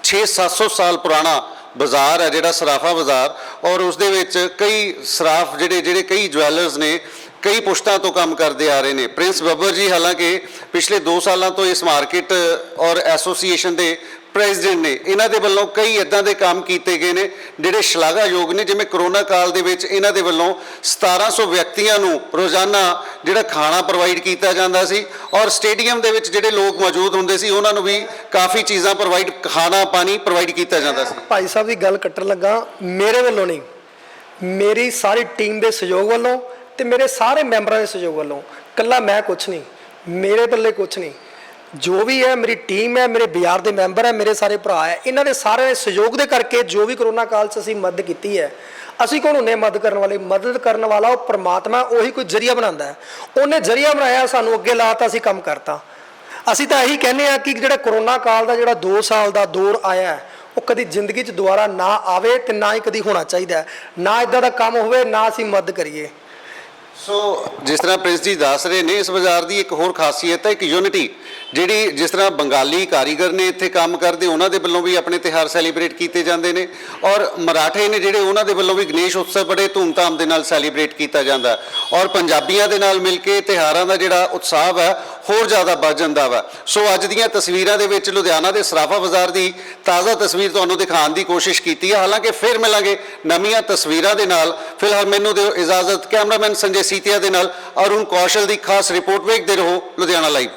600-700 ਸਾਲ ਪੁਰਾਣਾ ਬਾਜ਼ਾਰ ਹੈ ਜਿਹੜਾ ਸਰਾਫਾ ਬਾਜ਼ਾਰ, ਔਰ ਉਸ ਦੇ ਵਿੱਚ ਕਈ ਸਰਾਫ ਜਿਹੜੇ ਕਈ ਜਵੈਲਰਸ ਨੇ ਕਈ ਪੁਸ਼ਤਾਂ ਤੋਂ ਕੰਮ ਕਰਦੇ ਆ ਰਹੇ ਨੇ। ਪ੍ਰਿੰਸ ਬੱਬਰ ਜੀ ਹਾਲਾਂਕਿ ਪਿਛਲੇ 2 ਸਾਲਾਂ ਤੋਂ ਇਸ ਮਾਰਕੀਟ ਔਰ ਐਸੋਸੀਏਸ਼ਨ ਦੇ ਪ੍ਰੈਜ਼ੀਡੈਂਟ ਨੇ, ਇਹਨਾਂ ਦੇ ਵੱਲੋਂ ਕਈ ਇੱਦਾਂ ਦੇ ਕੰਮ ਕੀਤੇ ਗਏ ਨੇ ਜਿਹੜੇ ਸ਼ਲਾਘਾਯੋਗ ਨੇ। ਜਿਵੇਂ ਕਰੋਨਾ ਕਾਲ ਦੇ ਵਿੱਚ ਇਹਨਾਂ ਦੇ ਵੱਲੋਂ 1700 ਵਿਅਕਤੀਆਂ ਨੂੰ ਰੋਜ਼ਾਨਾ ਜਿਹੜਾ ਖਾਣਾ ਪ੍ਰੋਵਾਈਡ ਕੀਤਾ ਜਾਂਦਾ ਸੀ, ਔਰ ਸਟੇਡੀਅਮ ਦੇ ਵਿੱਚ ਜਿਹੜੇ ਲੋਕ ਮੌਜੂਦ ਹੁੰਦੇ ਸੀ ਉਹਨਾਂ ਨੂੰ ਵੀ ਕਾਫੀ ਚੀਜ਼ਾਂ ਪ੍ਰੋਵਾਈਡ, ਖਾਣਾ ਪਾਣੀ ਪ੍ਰੋਵਾਈਡ ਕੀਤਾ ਜਾਂਦਾ ਸੀ। ਭਾਈ ਸਾਹਿਬ ਦੀ ਗੱਲ ਕੱਟਣ ਲੱਗਾ, ਮੇਰੇ ਵੱਲੋਂ ਨਹੀਂ, ਮੇਰੀ ਸਾਰੀ ਟੀਮ ਦੇ ਸਹਿਯੋਗ ਵੱਲੋਂ ਤੇ ਮੇਰੇ ਸਾਰੇ ਮੈਂਬਰਾਂ ਦੇ ਸਹਿਯੋਗ ਵੱਲੋਂ, ਇਕੱਲਾ ਮੈਂ ਕੁਛ ਨਹੀਂ, ਮੇਰੇ ਪੱਲੇ ਕੁਛ ਨਹੀਂ, ਜੋ ਵੀ ਹੈ ਮੇਰੀ ਟੀਮ ਹੈ, ਮੇਰੇ ਬਾਜ਼ਾਰ ਦੇ ਮੈਂਬਰ ਹੈ, ਮੇਰੇ ਸਾਰੇ ਭਰਾ ਹੈ, ਇਹਨਾਂ ਦੇ ਸਾਰੇ ਸਹਿਯੋਗ ਦੇ ਕਰਕੇ ਜੋ ਵੀ ਕਰੋਨਾ ਕਾਲ 'ਚ ਅਸੀਂ ਮਦਦ ਕੀਤੀ ਹੈ। ਅਸੀਂ ਕੌਣ ਹੁੰਦੇ ਮਦਦ ਕਰਨ ਵਾਲੇ? ਮਦਦ ਕਰਨ ਵਾਲਾ ਉਹ ਪਰਮਾਤਮਾ, ਉਹੀ ਕੋਈ ਜ਼ਰੀਆ ਬਣਾਉਂਦਾ ਹੈ। ਉਹਨੇ ਜ਼ਰੀਆ ਬਣਾਇਆ, ਸਾਨੂੰ ਅੱਗੇ ਲਾਤਾ, ਅਸੀਂ ਕੰਮ ਕਰਤਾ। ਅਸੀਂ ਤਾਂ ਇਹੀ ਕਹਿੰਦੇ ਹਾਂ ਕਿ ਜਿਹੜਾ ਕਰੋਨਾ ਕਾਲ ਦਾ ਜਿਹੜਾ 2 ਸਾਲ ਦਾ ਦੌਰ ਆਇਆ ਉਹ ਕਦੀ ਜ਼ਿੰਦਗੀ 'ਚ ਦੁਬਾਰਾ ਨਾ ਆਵੇ ਤੇ ਨਾ ਹੀ ਕਦੀ ਹੋਣਾ ਚਾਹੀਦਾ, ਨਾ ਇੱਦਾਂ ਦਾ ਕੰਮ ਹੋਵੇ, ਨਾ ਅਸੀਂ ਮਦਦ ਕਰੀਏ। ਸੋ ਜਿਸ ਤਰ੍ਹਾਂ ਪ੍ਰਿੰਸ ਜੀ ਦੱਸ ਰਹੇ ਨੇ, ਇਸ ਬਾਜ਼ਾਰ ਦੀ ਇੱਕ ਹੋਰ ਖਾਸੀਅਤ ਹੈ ਇੱਕ ਯੂਨਿਟੀ, ਜਿਹੜੀ ਜਿਸ ਤਰ੍ਹਾਂ ਬੰਗਾਲੀ ਕਾਰੀਗਰ ਨੇ ਇੱਥੇ ਕੰਮ ਕਰਦੇ, ਉਹਨਾਂ ਦੇ ਵੱਲੋਂ ਵੀ ਆਪਣੇ ਤਿਉਹਾਰ ਸੈਲੀਬ੍ਰੇਟ ਕੀਤੇ ਜਾਂਦੇ ਨੇ, ਔਰ ਮਰਾਠੇ ਨੇ ਜਿਹੜੇ, ਉਹਨਾਂ ਦੇ ਵੱਲੋਂ ਵੀ ਗਣੇਸ਼ ਉਤਸਵ ਬੜੇ ਧੂਮਧਾਮ ਦੇ ਨਾਲ ਸੈਲੀਬ੍ਰੇਟ ਕੀਤਾ ਜਾਂਦਾ, ਔਰ ਪੰਜਾਬੀਆਂ ਦੇ ਨਾਲ ਮਿਲ ਕੇ ਤਿਉਹਾਰਾਂ ਦਾ ਜਿਹੜਾ ਉਤਸ਼ਾਹ ਹੈ ਹੋਰ ਜ਼ਿਆਦਾ ਵੱਧ ਜਾਂਦਾ ਵਾ। ਸੋ ਅੱਜ ਦੀਆਂ ਤਸਵੀਰਾਂ ਦੇ ਵਿੱਚ ਲੁਧਿਆਣਾ ਦੇ ਸਰਾਫਾ ਬਾਜ਼ਾਰ ਦੀ ਤਾਜ਼ਾ ਤਸਵੀਰ ਤੁਹਾਨੂੰ ਦਿਖਾਉਣ ਦੀ ਕੋਸ਼ਿਸ਼ ਕੀਤੀ ਹੈ। ਹਾਲਾਂਕਿ ਫਿਰ ਮਿਲਾਂਗੇ ਨਵੀਆਂ ਤਸਵੀਰਾਂ ਦੇ ਨਾਲ। ਫਿਲਹਾਲ ਮੈਨੂੰ ਦਿਓ ਇਜਾਜ਼ਤ। ਕੈਮਰਾਮੈਨ ਸੰਜੇ ਸੀਤੀਆ ਦੇ ਨਾਲ ਅਰੁਣ ਕੌਸ਼ਲ ਦੀ ਖਾਸ ਰਿਪੋਰਟ ਵੇਖਦੇ ਰਹੋ ਲੁਧਿਆਣਾ ਲਾਈਵ।